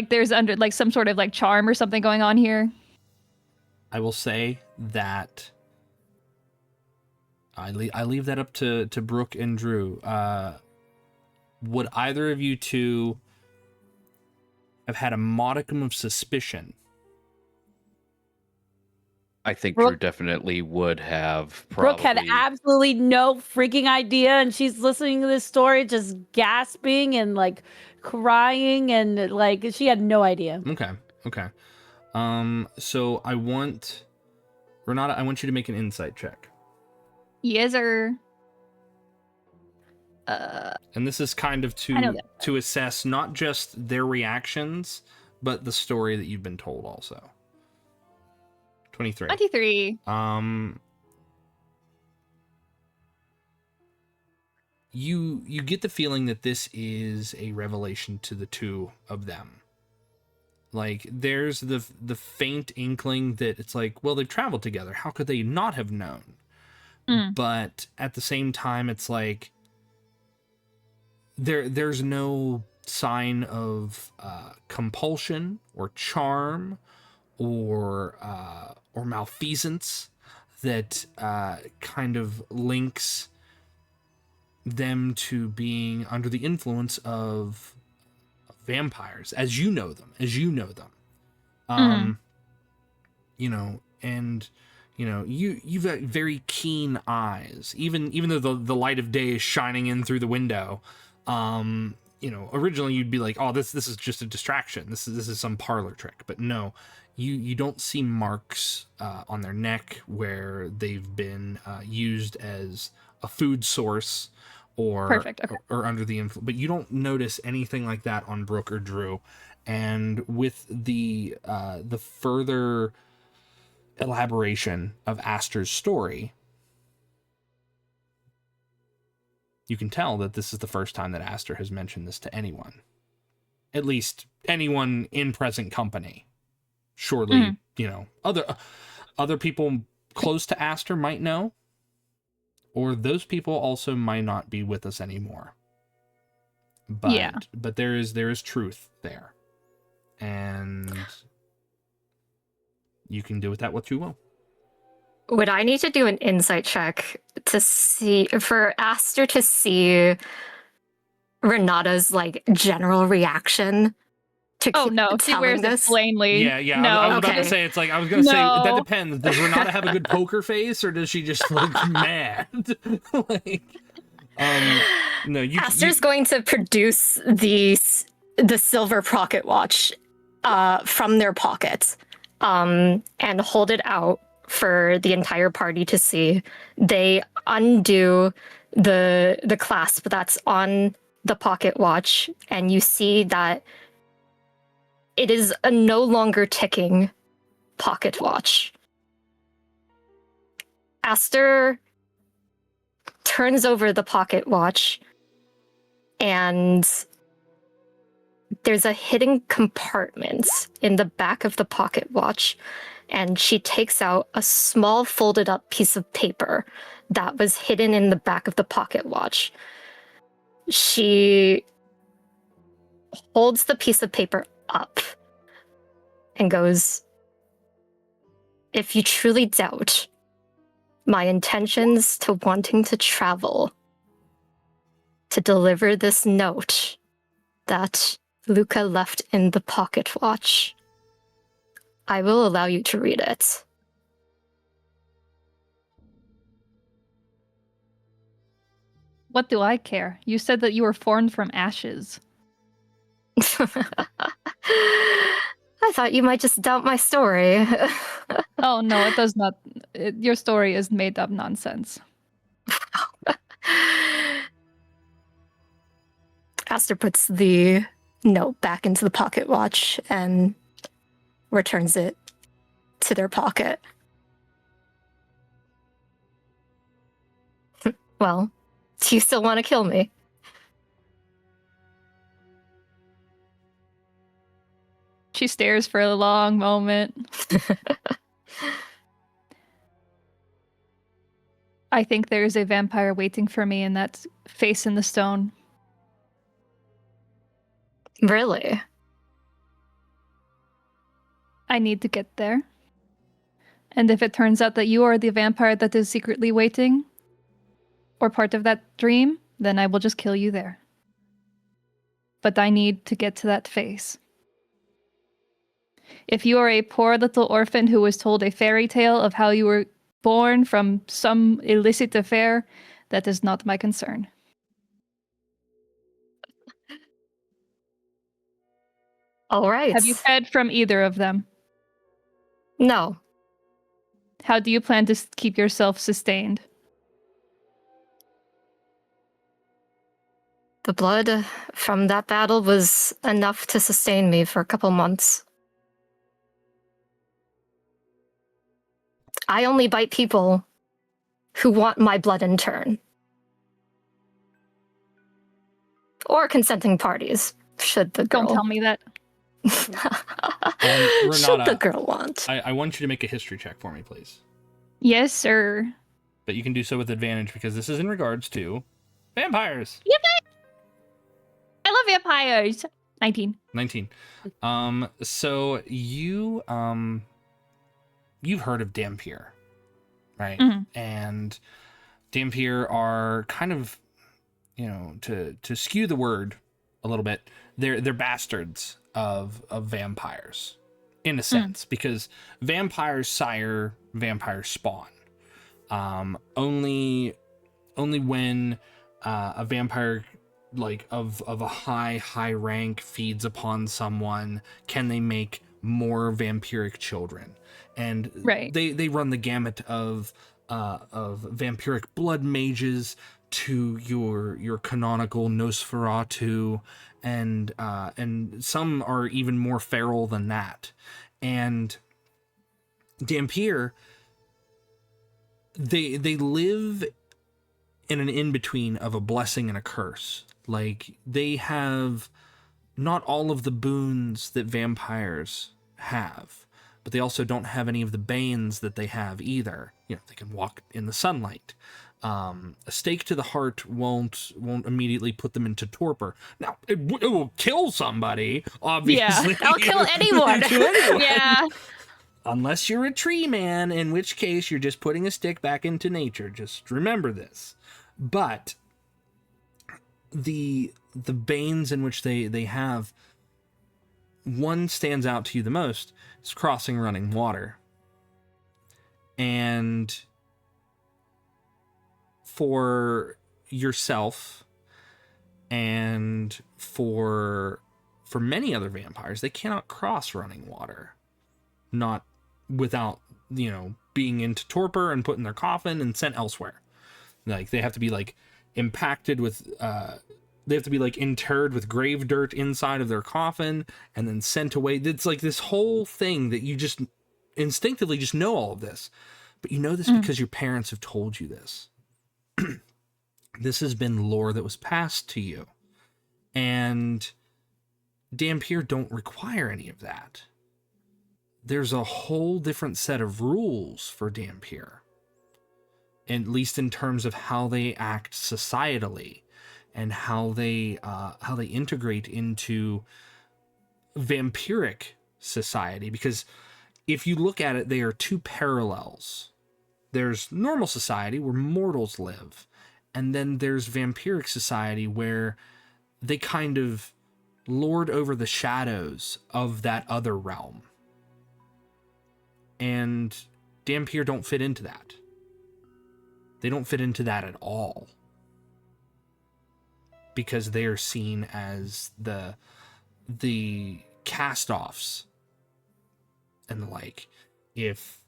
there's under like some sort of like charm or something going on here?
I will say that I leave that up to Brooke and Drew. Would either of you two have had a modicum of suspicion?
I think
Brooke-
Drew definitely would have. Probably.
Brooke had absolutely no freaking idea, and she's listening to this story just gasping and like crying, and like she had no idea.
Okay. So I want Renata, I want you to make an insight check.
Yes, sir.
And this is kind of
I know that.
to assess not just their reactions, but the story that you've been told also. 23.
23.
You get the feeling that this is a revelation to the two of them. Like there's the faint inkling that it's like, well, they've traveled together. How could they not have known? But at the same time, it's like there's no sign of compulsion or charm or malfeasance that kind of links them to being under the influence of vampires as you know them. You've got very keen eyes, even though the light of day is shining in through the window. Originally you'd be like, oh, this is just a distraction. This is some parlor trick. But no, you don't see marks on their neck where they've been used as a food source or
Perfect. Okay.
or under the influence. But you don't notice anything like that on Brooke or Drew. And with the further elaboration of Aster's story, you can tell that this is the first time that Aster has mentioned this to anyone. At least anyone in present company. Surely, other people close to Aster might know, or those people also might not be with us anymore. But there is truth there. And you can do with that what you will.
Would I need to do an insight check to see for Aster to see Renata's like general reaction to
Oh no, she
telling
wears
this?
it plainly.
Yeah.
No.
I was about to
Okay.
say, it's like, I was going to say,
No.
that depends. Does Renata have a good poker face, or does she just look mad? No,
Aster's going to produce the silver pocket watch from their pocket and hold it out for the entire party to see. They undo the clasp that's on the pocket watch, and you see that it is a no longer ticking pocket watch. Aster turns over the pocket watch and there's a hidden compartment in the back of the pocket watch, and she takes out a small folded up piece of paper that was hidden in the back of the pocket watch. She holds the piece of paper up and goes, "If you truly doubt my intentions to wanting to travel to deliver this note that Luca left in the pocket watch, I will allow you to read it."
What do I care? You said that you were formed from ashes.
I thought you might just doubt my story.
Oh, no, it does not. Your story is made up nonsense.
Aster puts the note back into the pocket watch and returns it to their pocket. Well, do you still want to kill me?
She stares for a long moment. I think there is a vampire waiting for me in that face in the stone.
Really?
I need to get there. And if it turns out that you are the vampire that is secretly waiting, or part of that dream, then I will just kill you there. But I need to get to that face. If you are a poor little orphan who was told a fairy tale of how you were born from some illicit affair, that is not my concern.
All right.
Have you fed from either of them?
No.
How do you plan to keep yourself sustained?
The blood from that battle was enough to sustain me for a couple months. I only bite people who want my blood in turn. Or consenting parties, should the girl...
Don't tell me that.
Renata,
should the girl want.
I want you to make a history check for me, please.
Yes, sir.
But you can do so with advantage because this is in regards to vampires.
I love vampires. 19.
19. So you've heard of Dhampir, right?
Mhm.
And Dhampir are kind of, to skew the word a little bit, they're bastards of vampires in a sense, because vampires sire vampires spawn. Only when a vampire like of a high rank feeds upon someone can they make more vampiric children, and
Right.
they run the gamut of vampiric blood mages to your canonical Nosferatu, and some are even more feral than that. And Dhampir, they live in an in-between of a blessing and a curse. Like, they have not all of the boons that vampires have, but they also don't have any of the banes that they have either. They can walk in the sunlight. A stake to the heart won't immediately put them into torpor. Now, it will kill somebody, obviously.
Yeah, I'll kill anyone.
Yeah.
Unless you're a tree man, in which case you're just putting a stick back into nature. Just remember this. But the banes in which they have, one stands out to you the most is crossing running water. And for yourself and for many other vampires, they cannot cross running water. Not without, being into torpor and put in their coffin and sent elsewhere. Like, they have to be like impacted with they have to be like interred with grave dirt inside of their coffin and then sent away. It's like this whole thing that you just instinctively just know all of this. But you know this because your parents have told you this. This has been lore that was passed to you. And Dampier don't require any of that. There's a whole different set of rules for Dampier, at least in terms of how they act societally and how they integrate into vampiric society. Because if you look at it, they are two parallels. There's normal society where mortals live, and then there's vampiric society where they kind of lord over the shadows of that other realm. And Dampier don't fit into that. They don't fit into that at all. Because they are seen as the cast-offs and the like. If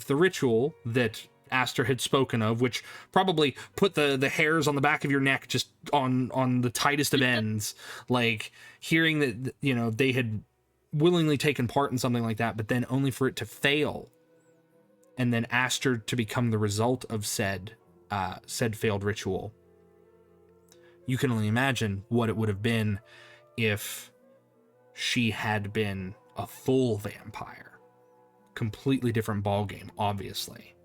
the ritual that Aster had spoken of, which probably put the hairs on the back of your neck just on the tightest of ends, like hearing that, you know, they had willingly taken part in something like that, but then only for it to fail, and then Aster to become the result of said failed ritual. You can only imagine what it would have been if she had been a full vampire. Completely different ballgame, obviously.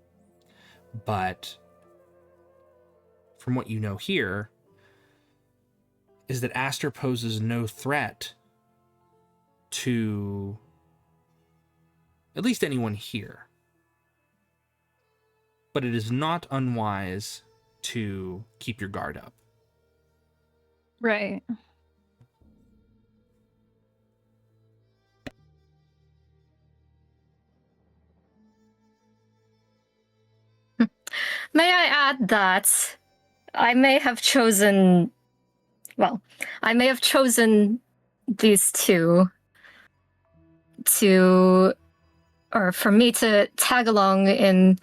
But from what you know here, is that Aster poses no threat to at least anyone here. But it is not unwise to keep your guard up.
Right.
May I add that I may have chosen these two for me to tag along in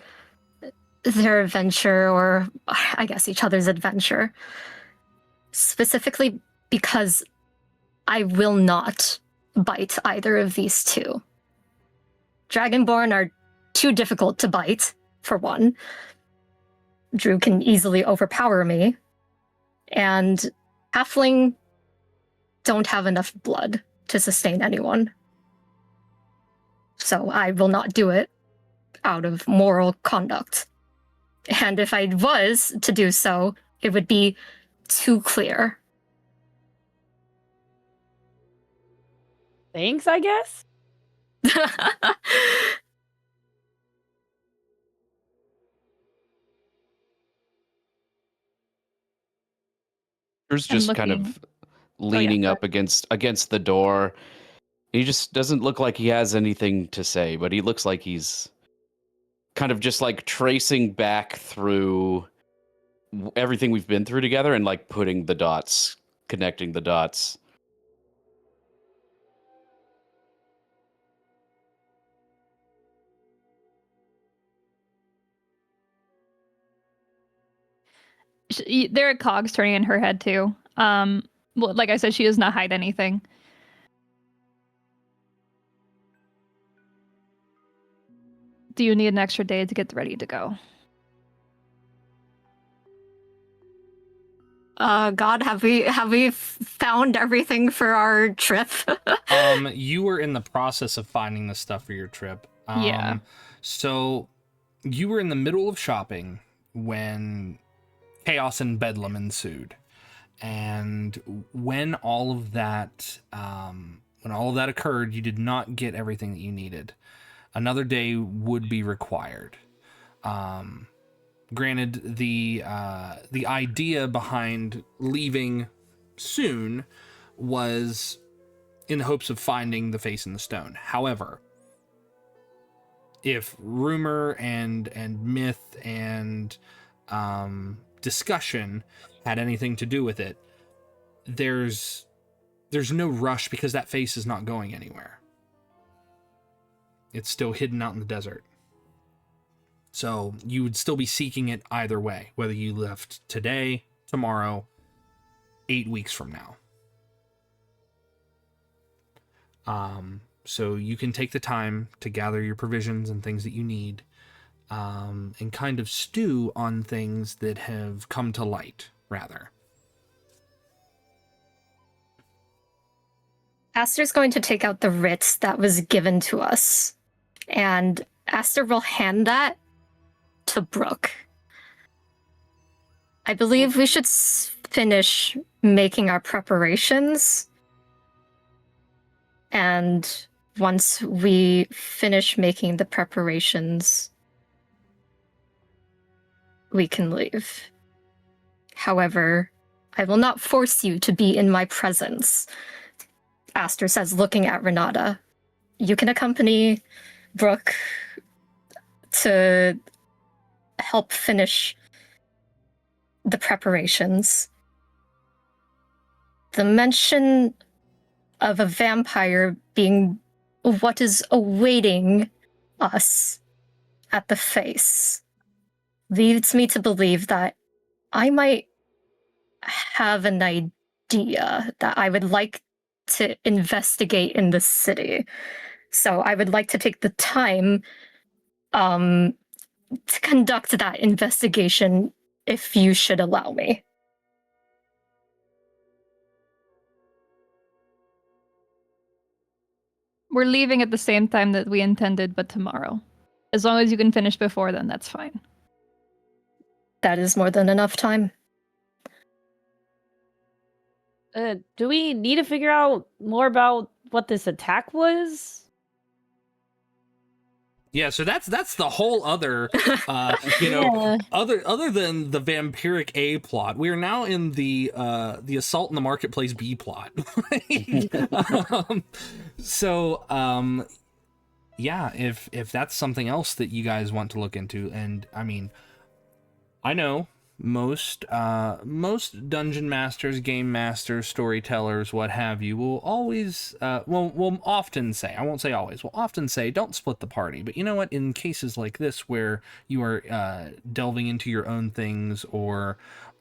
their adventure, or I guess each other's adventure, specifically because I will not bite either of these two. Dragonborn are too difficult to bite, for one. Drew can easily overpower me, and halfling don't have enough blood to sustain anyone. So I will not do it out of moral conduct. And if I was to do so, it would be too clear.
Thanks, I guess.
Drew's
I'm
just kind
looking-
of leaning
go
up against the door. He just doesn't look like he has anything to say, but he looks like he's kind of just like tracing back through everything we've been through together and like putting the dots, connecting the dots.
There are cogs turning in her head too. Well, like I said, she does not hide anything. Do you need an extra day to get ready to go?
God, have we found everything for our trip?
You were in the process of finding the stuff for your trip.
Yeah.
So you were in the middle of shopping when chaos and bedlam ensued. And when all of that occurred, you did not get everything that you needed. Another day would be required. Granted, the idea behind leaving soon was in the hopes of finding the face in the stone. However, if rumor and myth and discussion had anything to do with it, there's no rush because that face is not going anywhere. It's still hidden out in the desert. So you would still be seeking it either way, whether you left today, tomorrow, 8 weeks from now. So you can take the time to gather your provisions and things that you need, and kind of stew on things that have come to light, rather.
Aster's going to take out the writ that was given to us, and Aster will hand that to Brooke. I believe we should finish making our preparations, and once we finish making the preparations, we can leave. However, I will not force you to be in my presence, Aster says, looking at Renata. You can accompany Brooke to help finish the preparations. The mention of a vampire being what is awaiting us at the face leads me to believe that I might have an idea that I would like to investigate in the city. So I would like to take the time to conduct that investigation if you should allow me.
We're leaving at the same time that we intended, but tomorrow. As long as you can finish before then, that's fine.
That is more than enough time.
Do we need to figure out more about what this attack was?
Yeah, so that's the whole other, other than the vampiric A plot. We are now in the assault in the marketplace B plot. Yeah, if that's something else that you guys want to look into, and I mean, I know most dungeon masters, game masters, storytellers, what have you, will always will often say, I won't say always, will often say, don't split the party. But you know what, in cases like this where you are delving into your own things or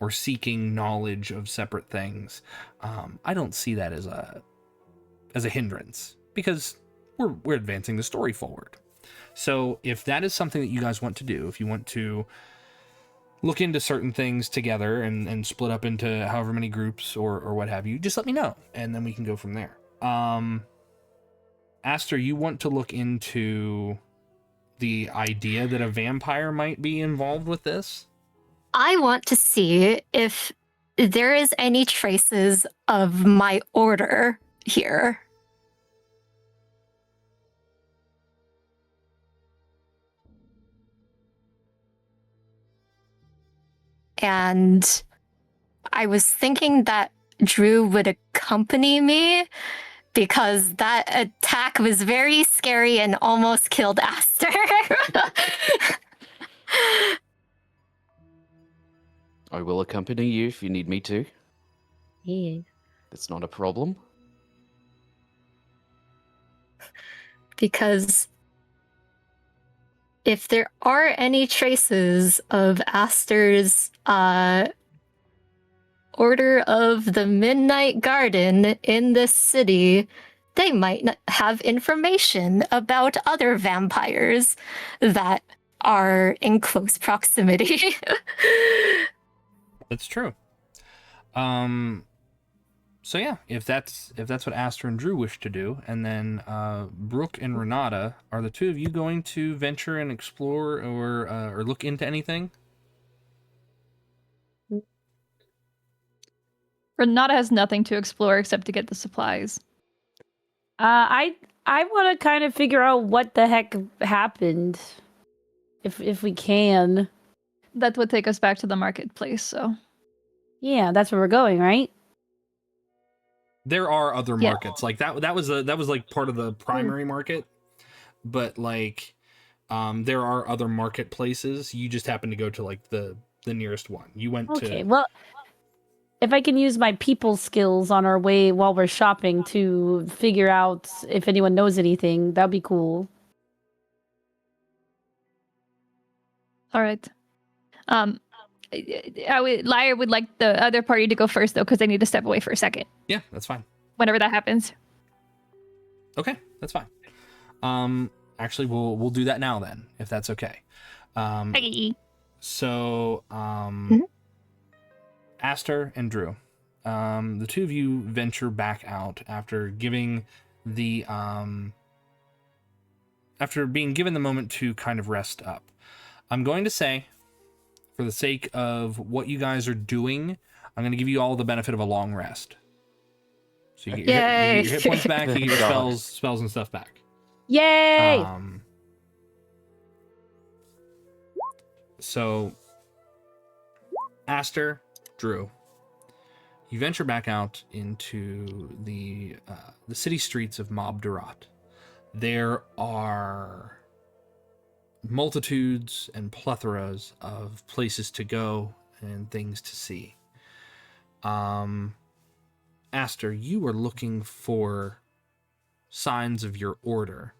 seeking knowledge of separate things, I don't see that as a hindrance, because we're advancing the story forward. So if that is something that you guys want to do, if you want to look into certain things together and split up into however many groups or what have you, just let me know, and then we can go from there. Aster, you want to look into the idea that a vampire might be involved with this?
I want to see if there is any traces of my order here. And I was thinking that Drew would accompany me because that attack was very scary and almost killed Aster.
I will accompany you if you need me to.
Yeah.
It's not a problem.
Because if there are any traces of Aster's Order of the Midnight Garden in this city, they might have information about other vampires that are in close proximity.
That's true. So yeah, if that's what Aster and Drew wish to do, and then Brooke and Renata, are the two of you going to venture and explore or look into anything?
Renata has nothing to explore except to get the supplies.
I want to kind of figure out what the heck happened, if we can.
That would take us back to the marketplace, so.
Yeah, that's where we're going, right?
There are other
Yeah.
markets like that. That was like part of the primary market, but like, there are other marketplaces. You just happen to go to like the nearest one. You went
Okay,
to.
well, if I can use my people skills on our way while we're shopping to figure out if anyone knows anything, that'd be cool.
All right. Lyre would like the other party to go first, though, because they need to step away for a second.
Yeah, that's fine.
Whenever that happens.
Okay, that's fine. Actually, we'll do that now then, if that's okay.
Hey.
So,
Mhm.
Aster and Drew, the two of you venture back out after giving the after being given the moment to kind of rest up. I'm going to say, for the sake of what you guys are doing, I'm going to give you all the benefit of a long rest. So you get your hit points back, you get your spells and stuff back.
Yay!
So, Aster, Drew, you venture back out into the city streets of Mobdurat. There are multitudes and plethoras of places to go and things to see. Aster, you are looking for signs of your order.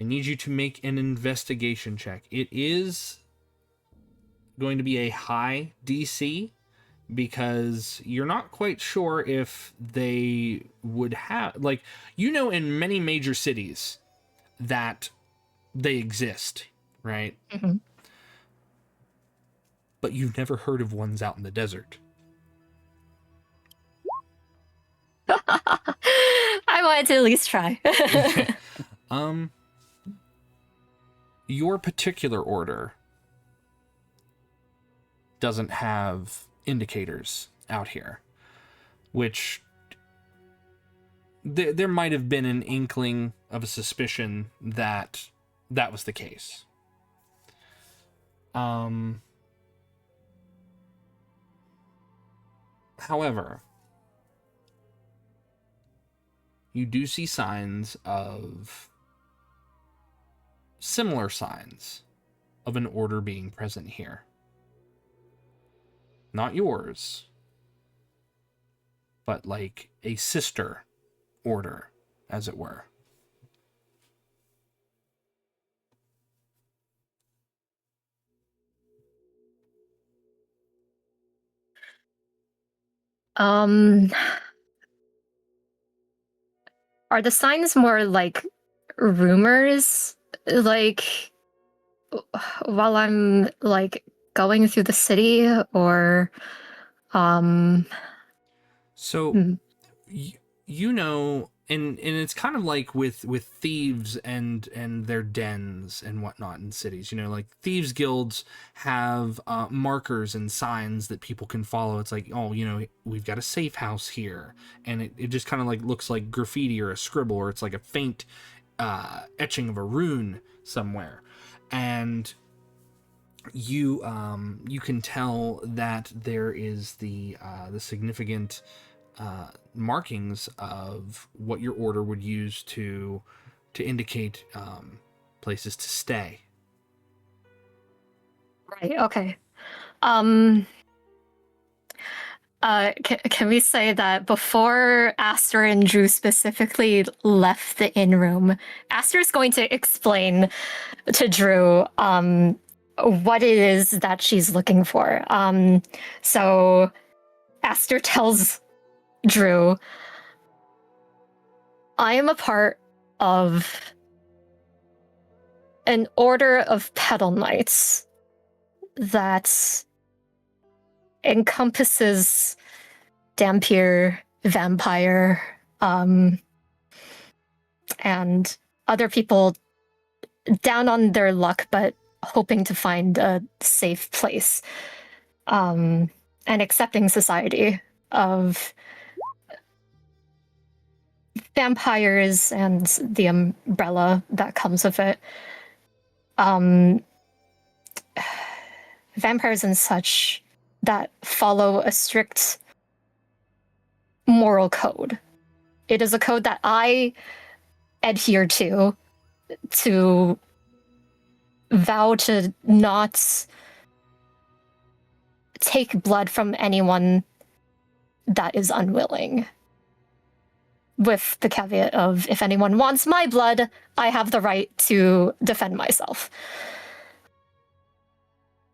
I need you to make an investigation check. It is going to be a high DC because you're not quite sure if they would have, like, you know, in many major cities that they exist, right?
Mhm.
But you've never heard of ones out in the desert.
I wanted to at least try.
Your particular order doesn't have indicators out here, which there might have been an inkling of a suspicion that that was the case. However, you do see similar signs of an order being present here. Not yours, but like a sister order, as it were.
Are the signs more like rumors? Like while I'm like going through the city, or
So
Hmm.
you know, and it's kind of like with thieves and their dens and whatnot in cities. You know, like thieves guilds have markers and signs that people can follow. It's like, oh, you know, we've got a safe house here, and it just kind of like looks like graffiti or a scribble, or it's like a faint etching of a rune somewhere, and you can tell that there is the significant markings of what your order would use to indicate places to stay.
Right, okay. Can we say that before Aster and Drew specifically left the inn room, Aster's going to explain to Drew what it is that she's looking for. So Aster tells Drew, I am a part of an order of pedal knights that encompasses Dampier, vampire, and other people down on their luck but hoping to find a safe place, an accepting society of vampires and the umbrella that comes with it. Vampires and such that follow a strict moral code. It is a code that I adhere to vow to not take blood from anyone that is unwilling. With the caveat of, if anyone wants my blood, I have the right to defend myself.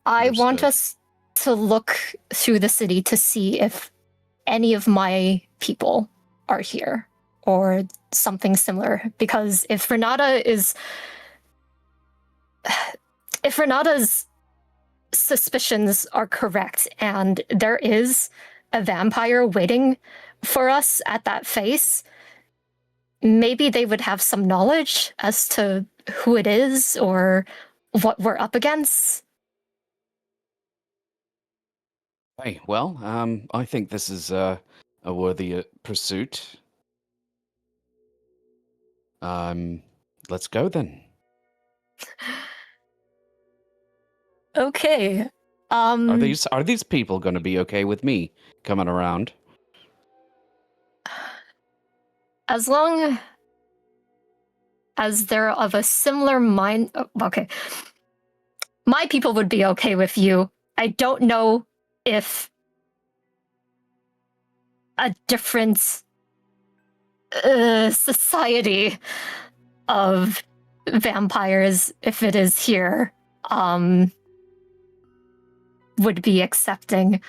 I want us to look through the city to see if any of my people are here or something similar. Because if Renata's suspicions are correct and there is a vampire waiting for us at that face, maybe they would have some knowledge as to who it is or what we're up against.
Hey, well, I think this is a worthy pursuit. Let's go then.
Okay.
Are these people going to be okay with me coming around?
As long as they're of a similar mind. Oh, okay. My people would be okay with you. I don't know if a different society of vampires, if it is here, would be accepting.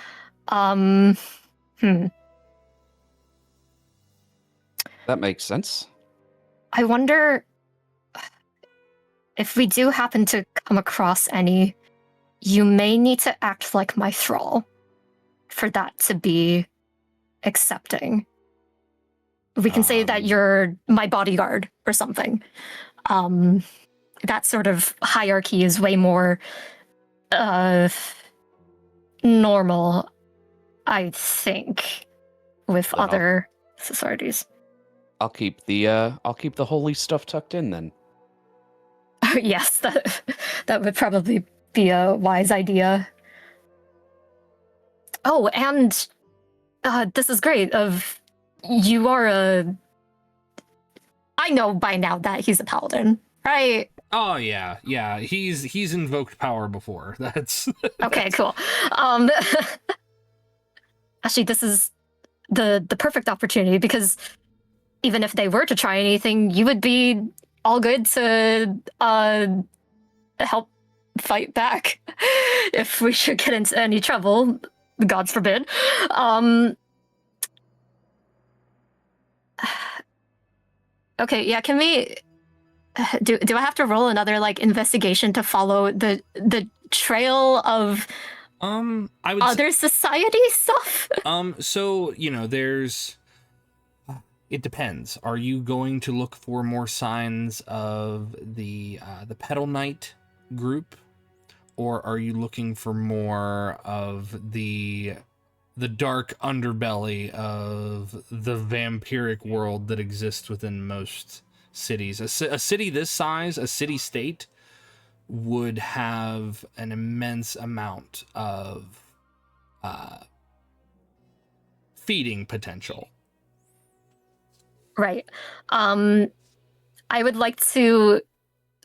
That makes sense.
I wonder if we do happen to come across any, you may need to act like my thrall for that to be accepting. We can say that you're my bodyguard or something. That sort of hierarchy is way more normal, I think, with
Well,
other societies.
I'll keep the holy stuff tucked in then.
Yes, that would probably be a wise idea. Oh, and this is great. You are I know by now that he's a paladin, right?
Oh yeah, yeah. He's invoked power before. That's
Okay, cool. Actually, this is the perfect opportunity because even if they were to try anything, you would be all good to help fight back if we should get into any trouble. Gods forbid. Okay, yeah, can we do I have to roll another like investigation to follow the trail of
I would
other society stuff?
So, there's it depends. Are you going to look for more signs of the Petal Knight group, or are you looking for more of the dark underbelly of the vampiric world that exists within most cities? A city this size, a city-state, would have an immense amount of feeding potential.
Right. I would like to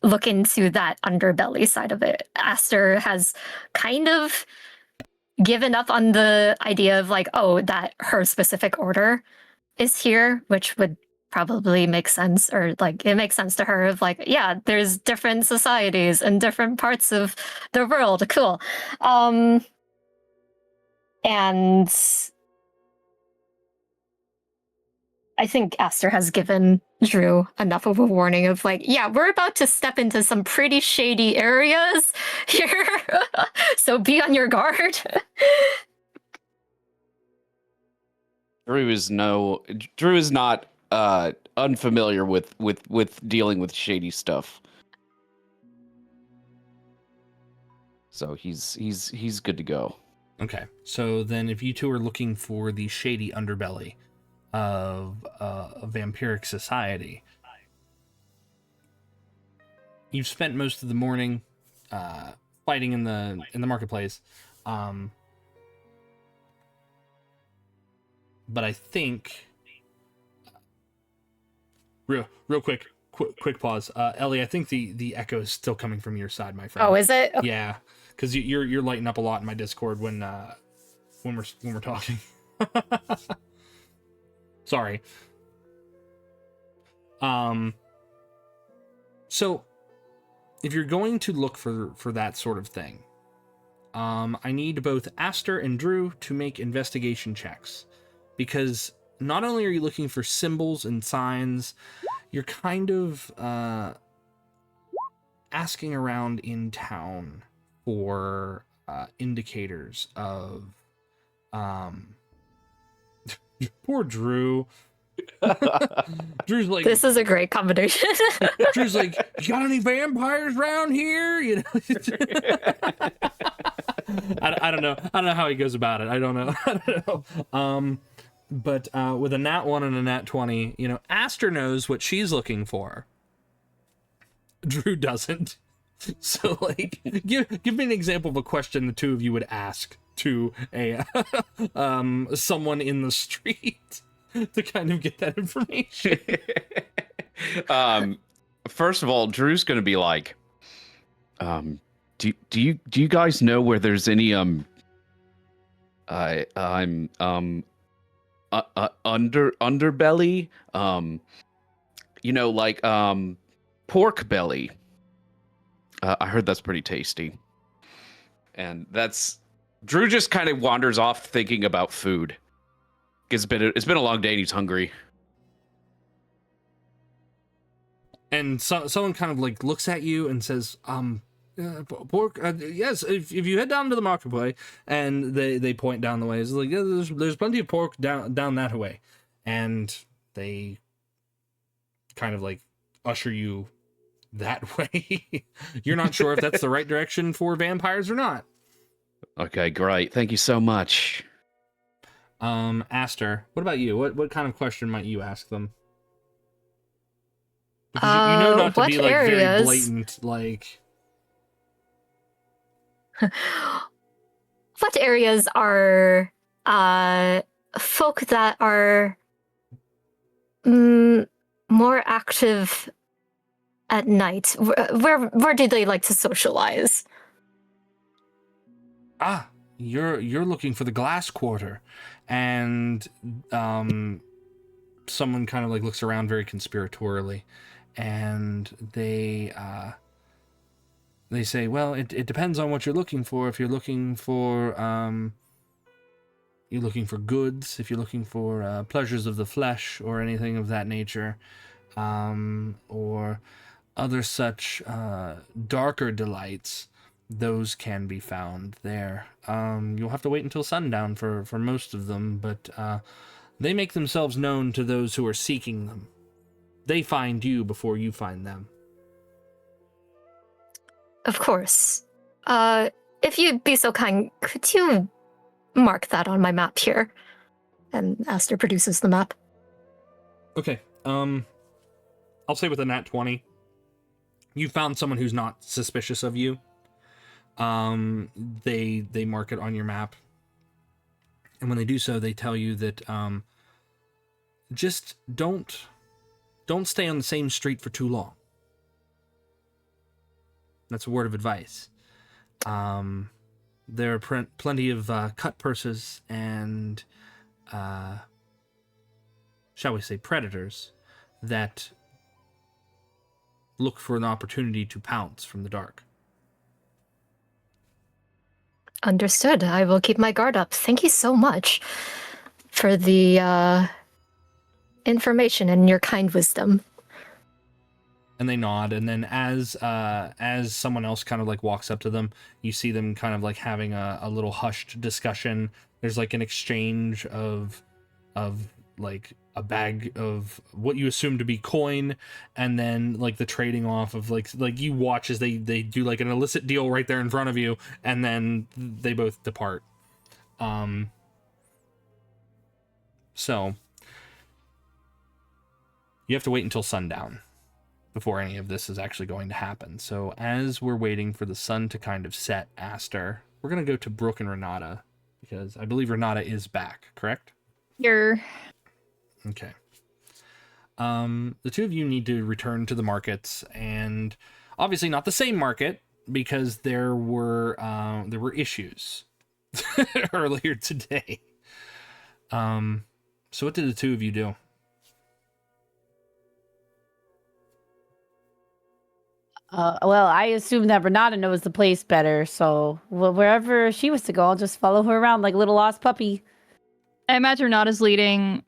look into that underbelly side of it. Aster has kind of given up on the idea of like, oh, that her specific order is here, which would probably make sense, or like it makes sense to her of like, yeah, there's different societies in different parts of the world. Cool. And I think Aster has given Drew enough of a warning of like, yeah, we're about to step into some pretty shady areas here. So be on your guard.
Drew is not unfamiliar with dealing with shady stuff. So he's good to go.
Okay, so then if you two are looking for the shady underbelly of a vampiric society, you've spent most of the morning fighting in the marketplace, but I think real quick pause, Elly, I think the echo is still coming from your side, my friend.
Oh, is it? Okay.
Yeah, because you're lighting up a lot in my Discord when we're talking. Sorry. So if you're going to look for that sort of thing, I need both Aster and Drew to make investigation checks, because not only are you looking for symbols and signs, you're kind of asking around in town for indicators of Poor Drew. Drew's like,
This is a great combination.
Drew's like, you got any vampires around here? You know. I don't know. I don't know how he goes about it. I don't know. But with a nat 1 and a nat 20, you know, Aster knows what she's looking for. Drew doesn't. So, like, give me an example of a question the two of you would ask to a someone in the street to kind of get that information.
First of all, Drew's gonna be like, do you guys know where there's any underbelly, you know, like pork belly? I heard that's pretty tasty. And that's Drew just kind of wanders off thinking about food. It's been a long day and he's hungry.
And someone kind of like looks at you and says, pork, yes, if you head down to the marketplace, and they point down the way, it's like, yeah, there's plenty of pork down that way. And they kind of like usher you that way. You're not sure if that's the right direction for vampires or not.
Okay, great. Thank you so much.
Aster, what about you? What kind of question might you ask them? Because you know not to
what
be like
areas?
very blatant, like.
What areas are folk that are more active at night? Where do they like to socialize?
You're looking for the glass quarter, and someone kind of like looks around very conspiratorially, and they say, well, it depends on what you're looking for. If you're looking for goods, if you're looking for pleasures of the flesh or anything of that nature, or other such darker delights, those can be found there. You'll have to wait until sundown for most of them, but they make themselves known to those who are seeking them. They find you before you find them.
Of course. If you'd be so kind, could you mark that on my map here? And Aster produces the map.
Okay. I'll say with a nat 20, you found someone who's not suspicious of you. They mark it on your map. And when they do so, they tell you that just don't stay on the same street for too long. That's a word of advice. There are plenty of cut purses and, shall we say, predators that look for an opportunity to pounce from the dark.
Understood. I will keep my guard up. Thank you so much for the information and your kind wisdom.
And they nod, and then as someone else kind of like walks up to them, you see them kind of like having a little hushed discussion. There's like an exchange of like a bag of what you assume to be coin, and then like the trading off of like you watch as they do like an illicit deal right there in front of you, and then they both depart. So you have to wait until sundown before any of this is actually going to happen. So as we're waiting for the sun to kind of set, Aster, we're going to go to Brooke and Renata, because I believe Renata is back, correct?
You're...
Okay. The two of you need to return to the markets, and obviously not the same market, because there were issues earlier today. So what did the two of you do?
Well, I assume that Renata knows the place better, so wherever she was to go, I'll just follow her around like a little lost puppy.
I imagine Renata's leading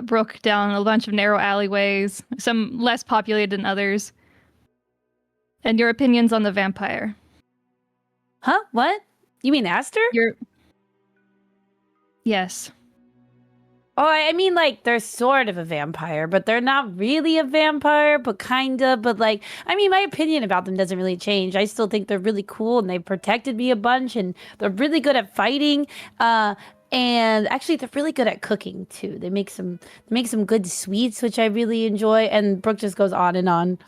Brooke down a bunch of narrow alleyways, some less populated than others. And your opinions on the vampire?
Huh? What? You mean Aster?
Yes.
Oh, I mean, like, they're sort of a vampire, but they're not really a vampire, but kind of. But, like, I mean, my opinion about them doesn't really change. I still think they're really cool and they've protected me a bunch and they're really good at fighting. And actually, they're really good at cooking, too. They make some good sweets, which I really enjoy. And Brooke just goes on and on.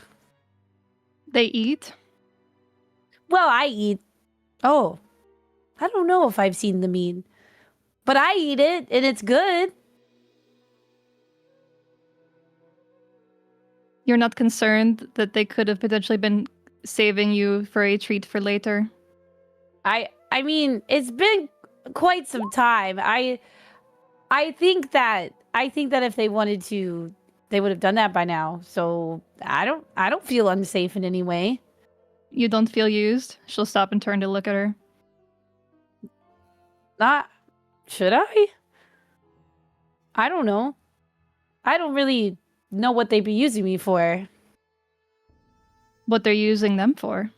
They eat.
Well, I eat. Oh, I don't know if I've seen the meat, but I eat it and it's good.
You're not concerned that they could have potentially been saving you for a treat for later?
I mean, it's been quite some time. I think that if they wanted to, they would have done that by now. So I don't feel unsafe in any way.
You don't feel used? She'll stop and turn to look at her.
Not should I? I don't know. I don't really know what they'd be using me for.
What they're using them for?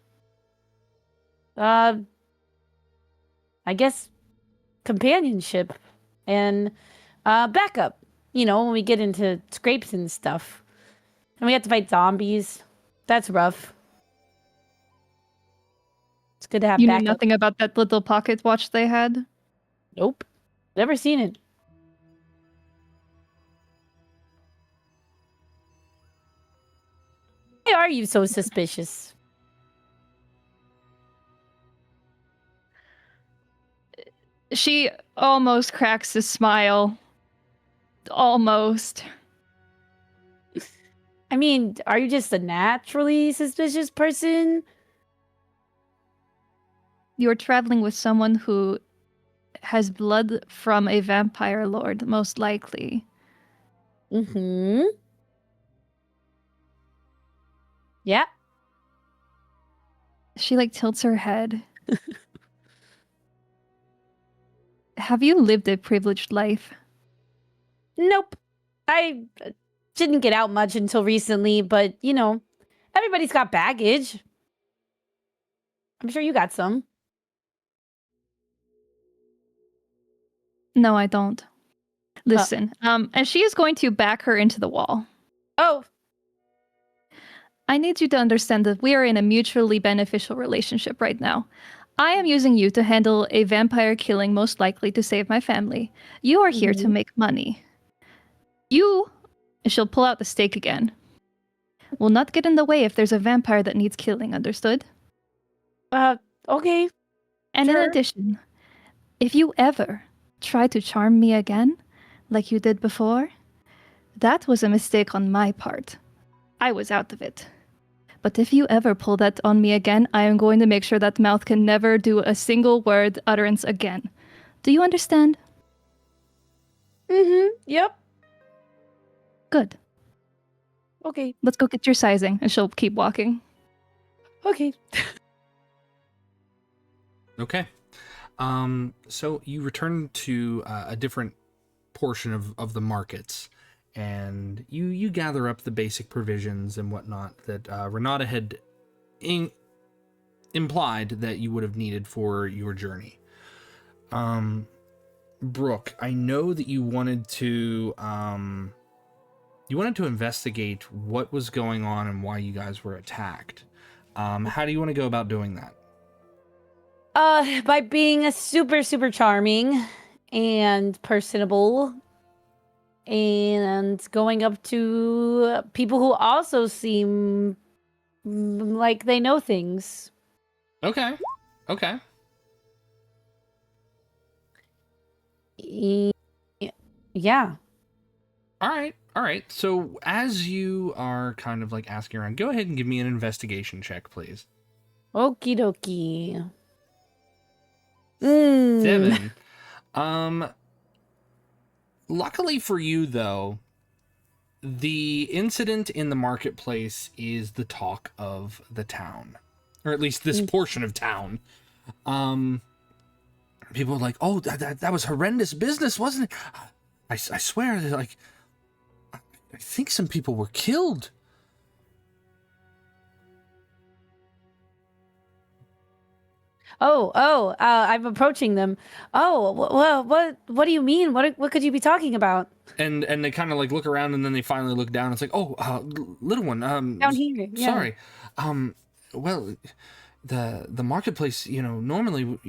I guess companionship and backup. You know, when we get into scrapes and stuff. And we have to fight zombies. That's rough. It's good to have
You knew
backup.
nothing about that little pocket watch they had?
Nope. Never seen it. Why are you so suspicious?
She almost cracks a smile. Almost.
I mean, are you just a naturally suspicious person?
You're traveling with someone who has blood from a vampire lord, most likely.
Mm-hmm. Yeah.
She like tilts her head. Have you lived a privileged life?
Nope. I didn't get out much until recently, but you know, everybody's got baggage. I'm sure you got some.
No, I don't. Listen, and she is going to back her into the wall.
Oh,
I need you to understand that we are in a mutually beneficial relationship right now. I am using you to handle a vampire killing, most likely to save my family. You are here to make money. You, she'll pull out the stake again, will not get in the way if there's a vampire that needs killing, understood?
okay.
And in
Sure.
addition, if you ever try to charm me again, like you did before, that was a mistake on my part. I was out of it. But if you ever pull that on me again, I am going to make sure that mouth can never do a single word utterance again. Do you understand?
Mm-hmm. Yep.
Good.
Okay.
Let's go get your sizing, and she'll keep walking.
Okay.
Okay. So you return to a different portion of the markets, and you gather up the basic provisions and whatnot that Renata had implied that you would have needed for your journey. Brooke, I know that you wanted to investigate what was going on and why you guys were attacked. How do you want to go about doing that?
By being a super, super charming and personable and going up to people who also seem like they know things.
Okay.
Yeah.
All right. So as you are kind of like asking around, go ahead and give me an investigation check, please.
Okie dokie.
7. Luckily for you, though, the incident in the marketplace is the talk of the town, or at least this portion of town. People are like, "Oh, that was horrendous business, wasn't it? I swear, like, I think some people were killed."
I'm approaching them. Oh, well, what do you mean? What could you be talking about?
And they kind of like look around, and then they finally look down. It's like, oh, little one,
Down here, yeah.
sorry, well, the marketplace, normally,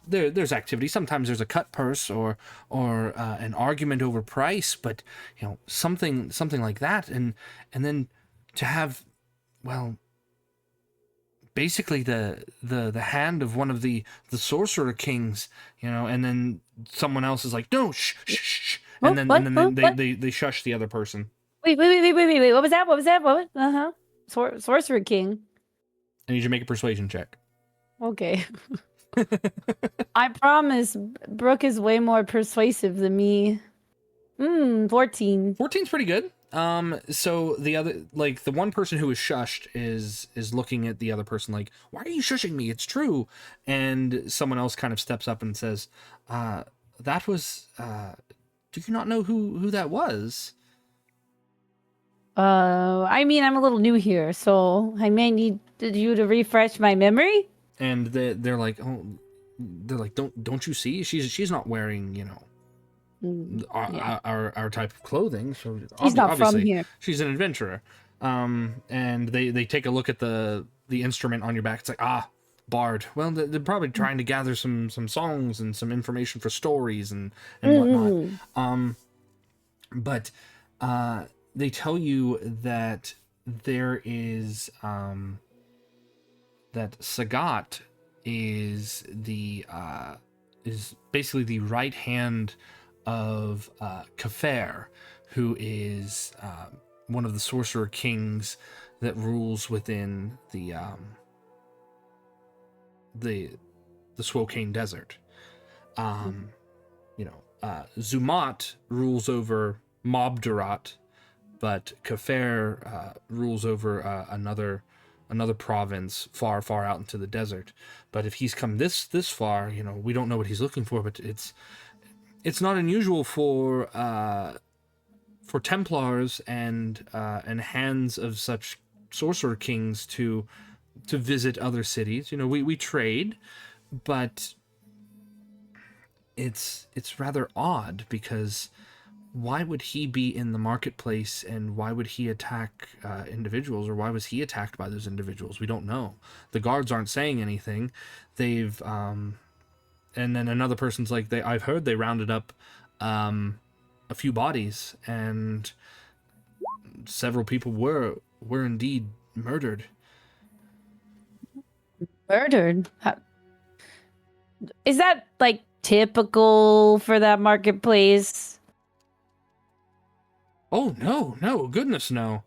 there's activity. Sometimes there's a cut purse or an argument over price, but something like that, and then to have, well, basically the hand of one of the sorcerer kings, and then someone else is like, no, shh, shh, shh, and then they shush the other person.
Wait. What was that? What? Sorcerer King.
I need you to make a persuasion check.
Okay. I promise Brooke is way more persuasive than me. 14.
14's pretty good. So the other, like, the one person who is shushed is looking at the other person like, why are you shushing me? It's true. And someone else kind of steps up and says, that was, do you not know who that was?
I mean, I'm a little new here, so I may need you to refresh my memory.
And they're like, don't you see? She's not wearing, our type of clothing. So
She's not from
obviously
here.
she's an adventurer. And they take a look at the instrument on your back. It's like, bard. Well, they're probably trying to gather some songs and some information for stories and whatnot. But they tell you that there is that Sagat is is basically the right hand of Kafer, who is one of the sorcerer kings that rules within the Swokane Desert. Zumat rules over Mobdurat, but Kafer rules over another province far out into the desert. But if he's come this far, we don't know what he's looking for. But it's not unusual for Templars and hands of such sorcerer kings to visit other cities. We trade, but it's rather odd, because why would he be in the marketplace, and why would he attack individuals, or why was he attacked by those individuals? We don't know. The guards aren't saying anything. They've and then another person's like, I've heard they rounded up a few bodies, and several people were indeed murdered.
Murdered? Is that like typical for that marketplace?
Oh, no, goodness, no.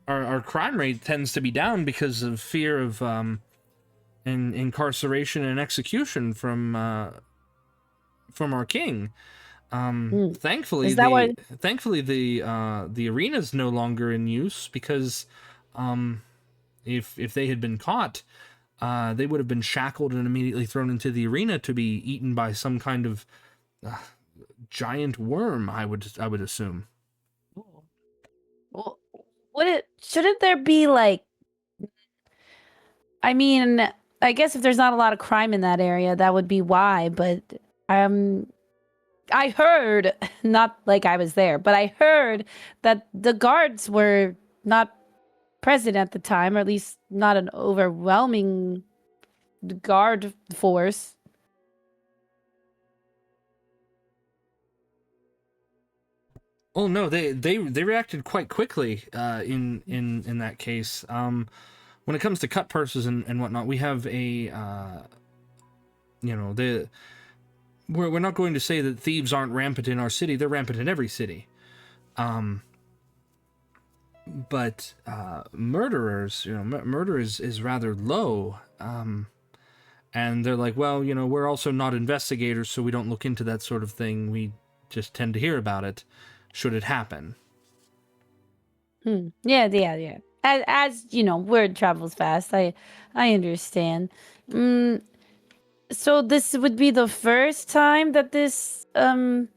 Our crime rate tends to be down because of fear of incarceration and execution from our king. Thankfully,
Is that
thankfully the arena is no longer in use, because if they had been caught, they would have been shackled and immediately thrown into the arena to be eaten by some kind of giant worm, I would assume.
Well, shouldn't there be like, I mean, I guess if there's not a lot of crime in that area, that would be why, but I heard, not like I was there, but I heard that the guards were not present at the time, or at least not an overwhelming guard force.
Oh no, they reacted quite quickly in that case. When it comes to cut purses and whatnot, we have we're not going to say that thieves aren't rampant in our city. They're rampant in every city. But murderers, murder is rather low. And they're like, well, we're also not investigators, so we don't look into that sort of thing. We just tend to hear about it, should it happen.
Yeah. As word travels fast. I understand. So this would be the first time that this that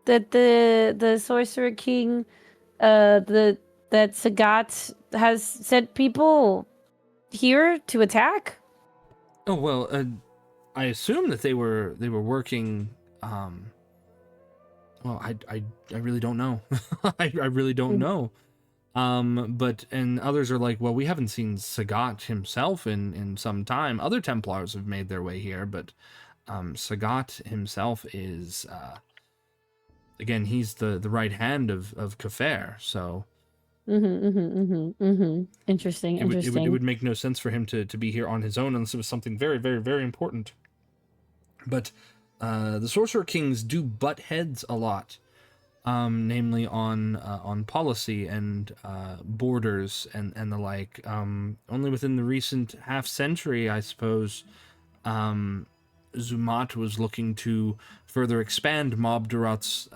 the Sorcerer King that Sagat has sent people here to attack?
Oh well, I assume that they were working. Well, I really don't know. I really don't know. But and others are like, well, we haven't seen Sagat himself in some time. Other Templars have made their way here, but Sagat himself is again, he's the right hand of Kafir, so
Interesting.
it would make no sense for him to be here on his own unless it was something very, very, very important. But the Sorcerer Kings do butt heads a lot, namely on policy and borders and the like. Only within the recent half century, I suppose, Zumat was looking to further expand Mob Durat's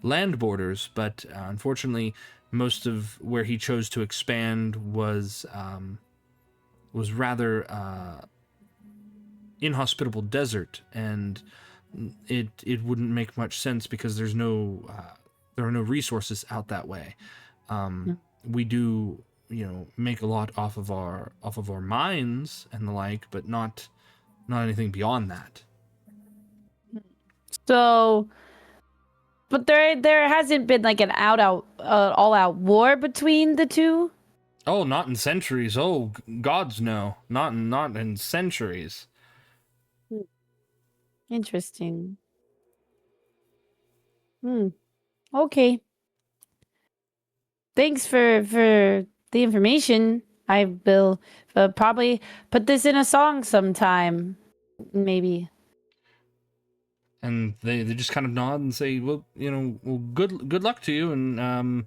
land borders, but unfortunately, most of where he chose to expand was rather inhospitable desert, and it wouldn't make much sense because there are no resources out that way. We do make a lot off of our mines and the like, but not anything beyond that.
So, but there hasn't been like an all out war between the two.
Oh, not in centuries. Oh, gods no, not in centuries.
Interesting. Okay. Thanks for the information. I will probably put this in a song sometime. Maybe.
And they just kind of nod and say, well, good luck to you, and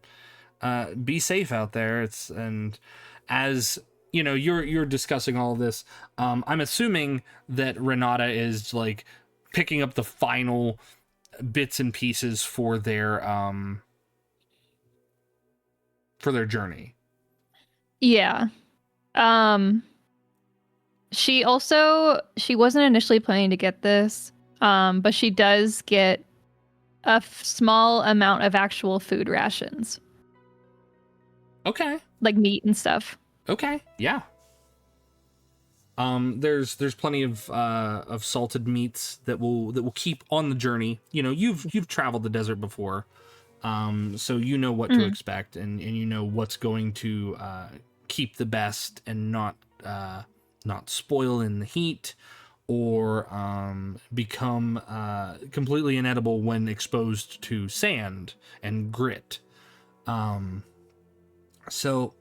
be safe out there. And as you're discussing all of this, I'm assuming that Renata is like picking up the final bits and pieces for their journey.
Yeah. She wasn't initially planning to get this, but she does get a small amount of actual food rations.
Okay.
Like meat and stuff.
Okay. Yeah. There's plenty of salted meats that will keep on the journey. You've traveled the desert before, so you know what to expect, and you know what's going to keep the best and not spoil in the heat or become completely inedible when exposed to sand and grit. So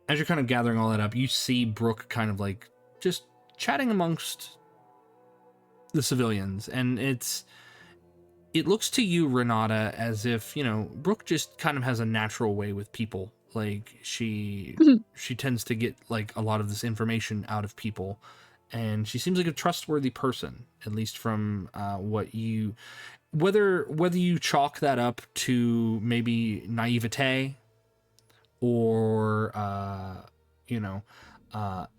as you're kind of gathering all that up, you see Brooke kind of like just chatting amongst the civilians, and it looks to you, Renata, as if Brooke just kind of has a natural way with people. Like she tends to get like a lot of this information out of people, and she seems like a trustworthy person, at least from what you, whether you chalk that up to maybe naivete or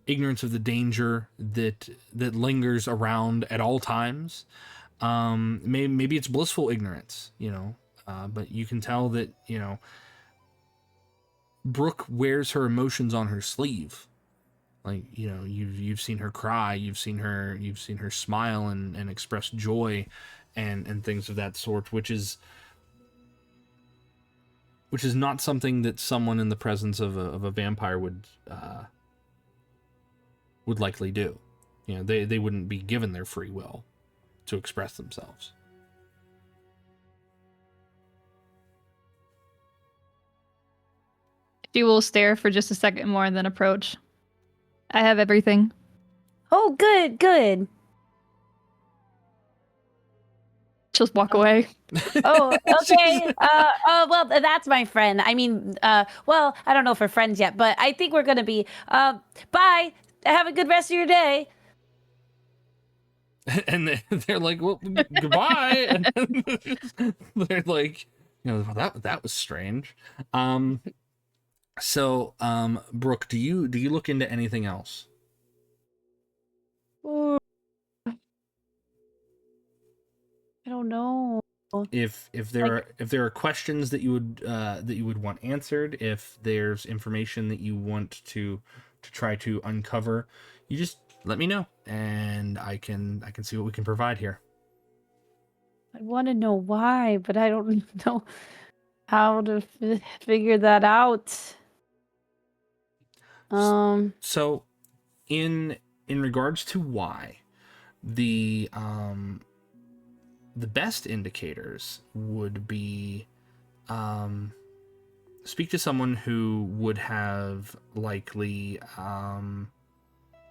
ignorance of the danger that lingers around at all times. Maybe it's blissful ignorance, but you can tell that Brooke wears her emotions on her sleeve. Like, you've seen her cry, you've seen her smile and express joy and things of that sort, which is not something that someone in the presence of a vampire would likely do. They wouldn't be given their free will to express themselves.
She will stare for just a second more and then approach. I have everything.
Oh, good.
She'll just walk away.
Oh, okay. Well, that's my friend. I mean, well, I don't know if we're friends yet, but I think we're gonna be. Bye. Have a good rest of your day.
And they're like, well, goodbye. And they're like, that was strange. So, Brooke, do you look into anything else?
I don't know.
If there are questions that you would want answered, if there's information that you want to to try to uncover, you just let me know, and I can see what we can provide here.
I want to know why, but I don't know how to figure that out.
So, in regards to why, the best indicators would be speak to someone who would have likely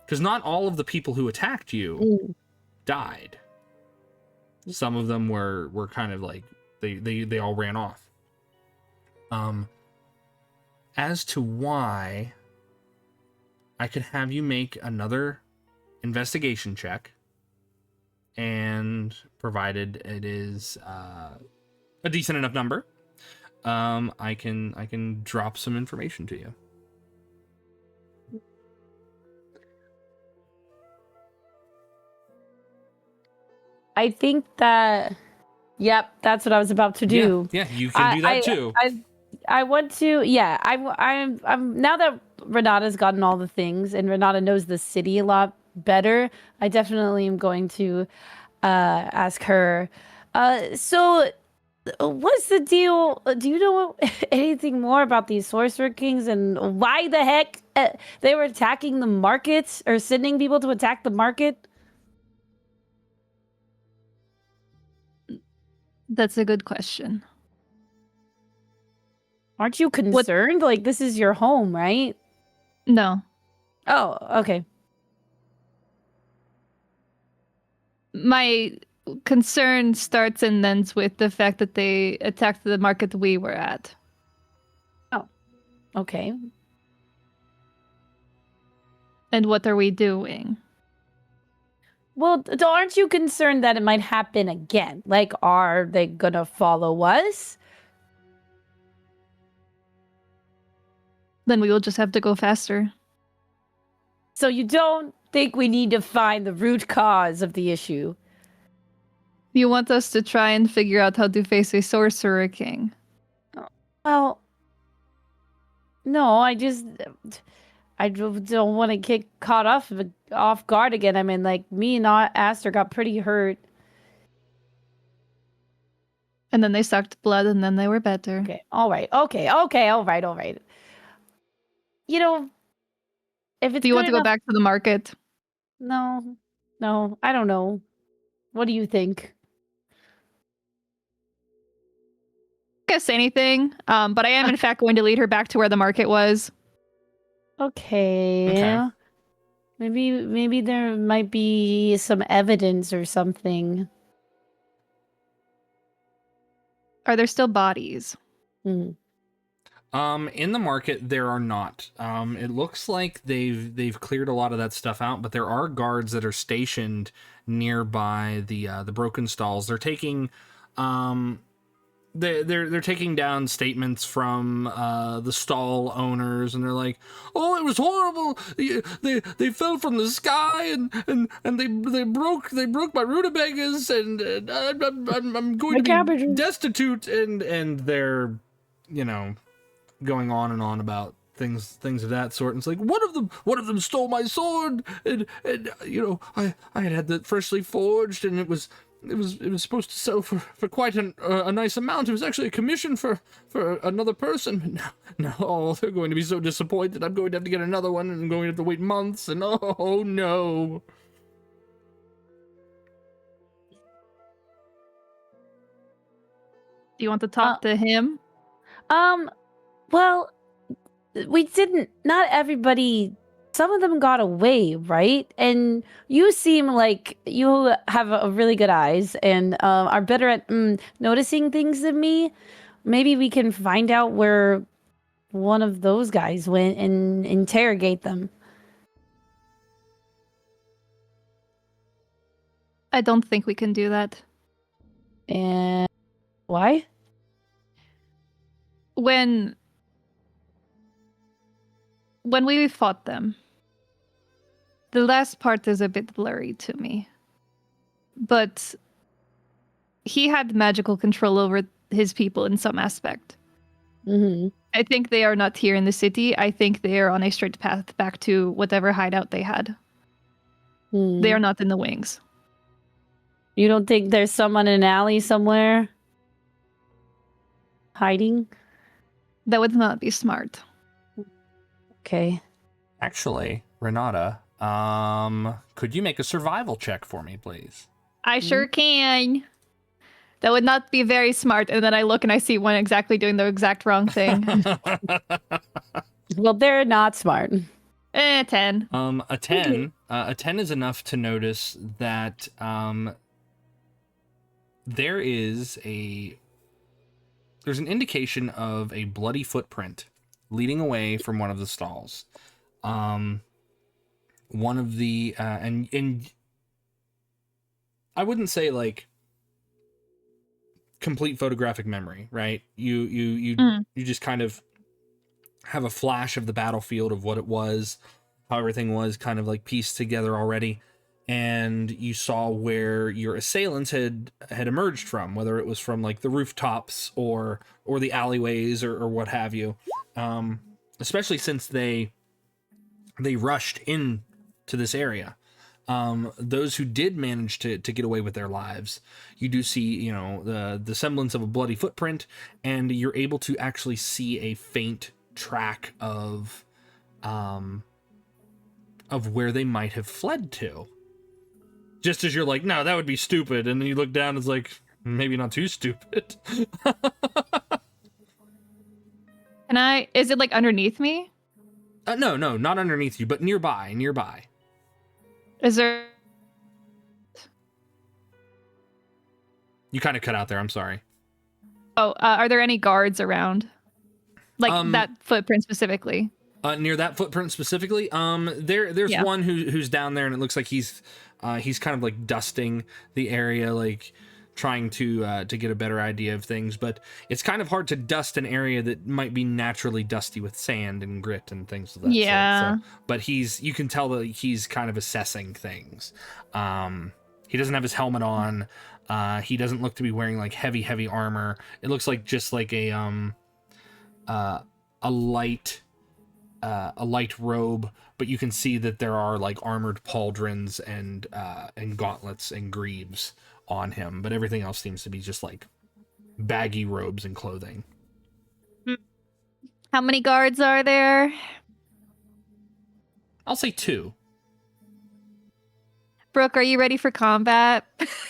because not all of the people who attacked you died. Some of them were kind of like they all ran off. As to why, I could have you make another investigation check, and provided it is a decent enough number, I can drop some information to you.
I think that, yep, that's what I was about to do.
Yeah, you can do that too.
I want to, yeah. I'm now that Renata's gotten all the things and Renata knows the city a lot better. I definitely am going to ask her. So, what's the deal? Do you know anything more about these sorcerer kings and why the heck they were attacking the markets or sending people to attack the market?
That's a good question.
Aren't you concerned? Like, this is your home, right?
No.
Oh, okay.
My concern starts and ends with the fact that they attacked the market we were at.
Oh, okay.
And what are we doing?
Well, aren't you concerned that it might happen again? Like, are they gonna follow us?
Then we will just have to go faster.
So you don't think we need to find the root cause of the issue?
You want us to try and figure out how to face a sorcerer king?
Well, no, I don't want to get caught off guard again. I mean, like, me and Aster got pretty hurt.
And then they sucked blood, and then they were better.
Okay, all right. Okay, all right. You know, if it's
Do you want to go back to the market?
No, I don't know. What do you think?
I can't say anything, but I am in fact going to lead her back to where the market was.
Okay. Maybe there might be some evidence or something.
Are there still bodies?
Hmm.
In the market there are not. It looks like they've cleared a lot of that stuff out, but there are guards that are stationed nearby the broken stalls. They're taking they're taking down statements from the stall owners, and they're like, "Oh, it was horrible. They fell from the sky and they broke my rutabagas, and I'm going to be destitute." And they're, you know, going on and on about things of that sort. And it's like, one of them stole my sword, and you know, I had that freshly forged, and it was supposed to sell for quite a nice amount. It was actually a commission for another person. No, they're going to be so disappointed. I'm going to have to get another one, and I'm going to have to wait months, and oh no.
Do you want to talk to him?
Well, we didn't. Not everybody. Some of them got away, right? And you seem like you have a really good eyes and are better at noticing things than me. Maybe we can find out where one of those guys went and interrogate them.
I don't think we can do that.
And why?
When we fought them, the last part is a bit blurry to me. But he had magical control over his people in some aspect.
Mm-hmm.
I think they are not here in the city. I think they are on a straight path back to whatever hideout they had. They are not in the wings.
You don't think there's someone in an alley somewhere hiding?
That would not be smart.
Okay.
Actually, Renata, could you make a survival check for me, please?
I sure can. That would not be very smart. And then I look and I see one exactly doing the exact wrong thing.
Well, they're not smart.
10.
A 10. A 10 is enough to notice that there's an indication of a bloody footprint leading away from one of the stalls. One of the and I wouldn't say like complete photographic memory, right? You just kind of have a flash of the battlefield of what it was, how everything was kind of like pieced together already, and you saw where your assailants had emerged from, whether it was from like the rooftops or the alleyways or what have you. Especially since they rushed in to this area. Those who did manage to get away with their lives, you do see, the semblance of a bloody footprint, and you're able to actually see a faint track of where they might have fled to. Just as you're like, no, that would be stupid, and then you look down, it's like, maybe not too stupid.
Is it like underneath me?
No, not underneath you, but nearby.
Is there?
You kind of cut out there, I'm sorry.
Oh, are there any guards around? Like that footprint specifically?
Near that footprint specifically, there's one who's down there, and it looks like he's kind of like dusting the area, like trying to get a better idea of things. But it's kind of hard to dust an area that might be naturally dusty with sand and grit and things of that sort. So, but you can tell that he's kind of assessing things. He doesn't have his helmet on. He doesn't look to be wearing like heavy armor. It looks like just like a light robe, but you can see that there are like armored pauldrons and gauntlets and greaves on him, but everything else seems to be just like baggy robes and clothing.
How many guards are there?
I'll say 2.
Brooke, are you ready for combat?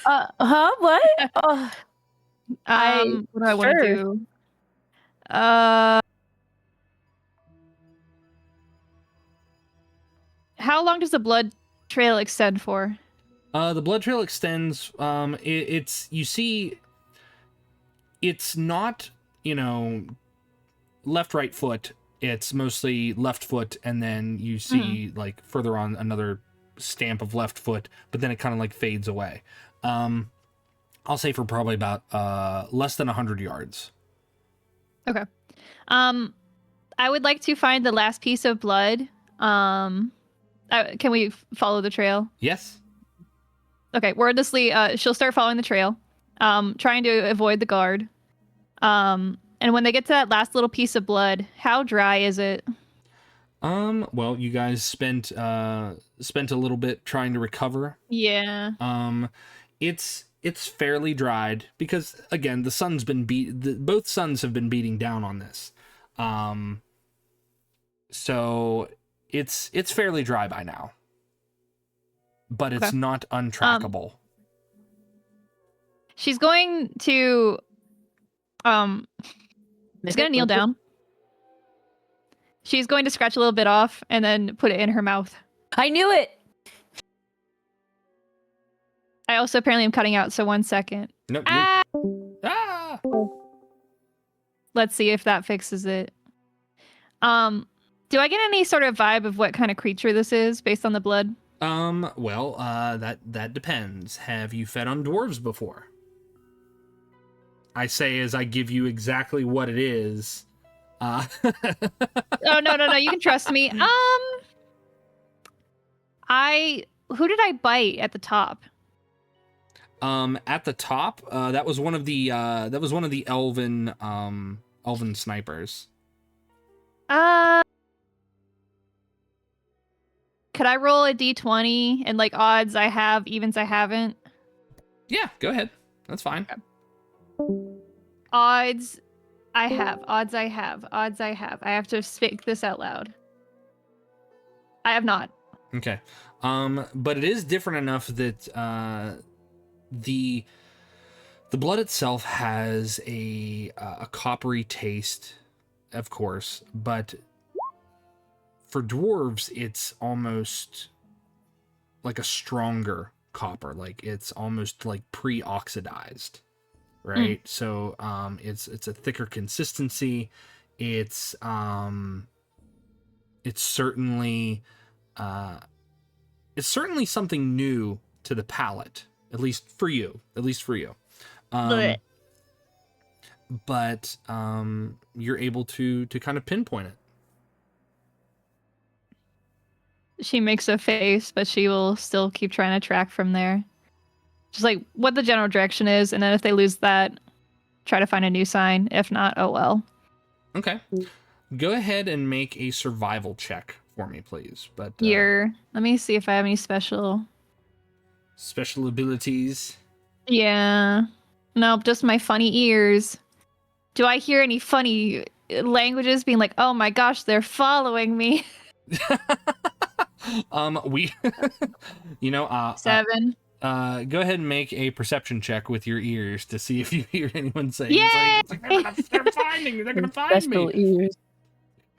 Huh? What? Oh,
What do I want to do? How long does the blood trail extend for?
The blood trail extends. It's not, left, right foot. It's mostly left foot, and then you see like further on another stamp of left foot, but then it kind of like fades away. I'll say for probably about less than 100 yards.
Okay. I would like to find the last piece of blood. Can we follow the trail?
Yes.
Okay, wordlessly, she'll start following the trail, trying to avoid the guard. And when they get to that last little piece of blood, how dry is it?
Well, you guys spent a little bit trying to recover.
Yeah.
It's fairly dried because again, the sun's been both suns have been beating down on this. So it's fairly dry by now. But it's not untrackable.
She's going to she's gonna kneel down. She's going to scratch a little bit off and then put it in her mouth.
I knew it.
I also apparently am cutting out, so 1 second.
No,
Ah!
ah!
Let's see if that fixes it. Do I get any sort of vibe of what kind of creature this is based on the blood?
Well, that depends. Have you fed on dwarves before? I say as I give you exactly what it is.
Oh, no, you can trust me. Who did I bite at the top?
At the top, that was one of the elven elven snipers.
Could I roll a d20 and like odds I have, evens I haven't?
Yeah, go ahead. That's fine.
Odds I have, odds I have, odds I have. I have to speak this out loud. I have not.
Okay. But it is different enough that the blood itself has a coppery taste, of course, but for dwarves, it's almost like a stronger copper, like it's almost like pre-oxidized, right? So it's a thicker consistency. It's certainly something new to the palate, at least for you. But you're able to kind of pinpoint it.
She makes a face, but she will still keep trying to track from there. Just like what the general direction is, and then if they lose that, try to find a new sign. If not, oh well.
Okay. Go ahead and make a survival check for me, please. But
Let me see if I have any special
abilities.
Yeah. Nope, just my funny ears. Do I hear any funny languages being like, oh my gosh, they're following me?
We,
7.
Go ahead and make a perception check with your ears to see if you hear anyone saying.
Yay!
They're gonna find me.
Ears.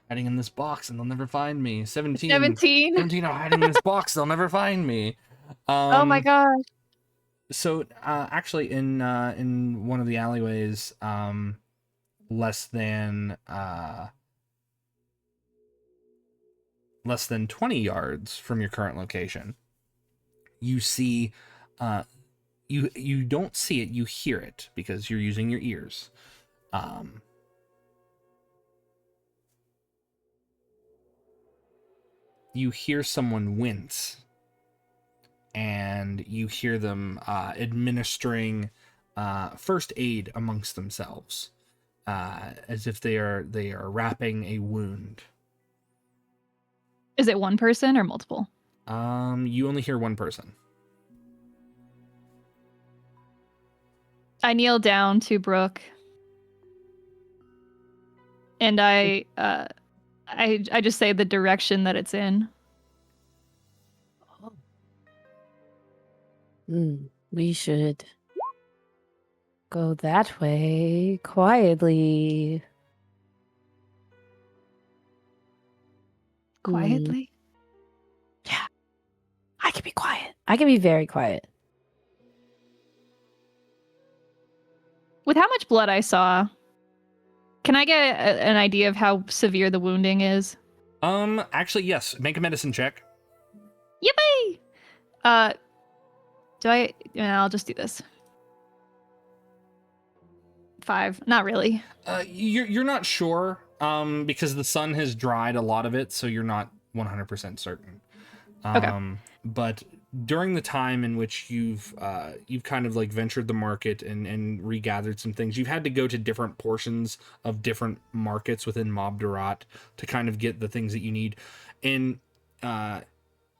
Hiding in this box and they'll never find me. 17.
17.
17 are hiding in this box. They'll never find me.
Oh my gosh.
So actually, in one of the alleyways, less than 20 yards from your current location, you see, you don't see it, you hear it because you're using your ears. You hear someone wince, and you hear them administering first aid amongst themselves, as if they are wrapping a wound.
Is it one person or multiple?
You only hear one person.
I kneel down to Brooke, and I just say the direction that it's in.
We should go that way quietly.
Quietly?
Yeah. I can be quiet. I can be very quiet.
With how much blood I saw, can I get an idea of how severe the wounding is?
Actually, yes. Make a medicine check.
Yippee! I'll just do this. 5. Not really.
You're not sure, because the sun has dried a lot of it, so you're not 100% certain.
Okay.
But during the time in which you've kind of like ventured the market and regathered some things, you've had to go to different portions of different markets within Mobdurat to kind of get the things that you need. In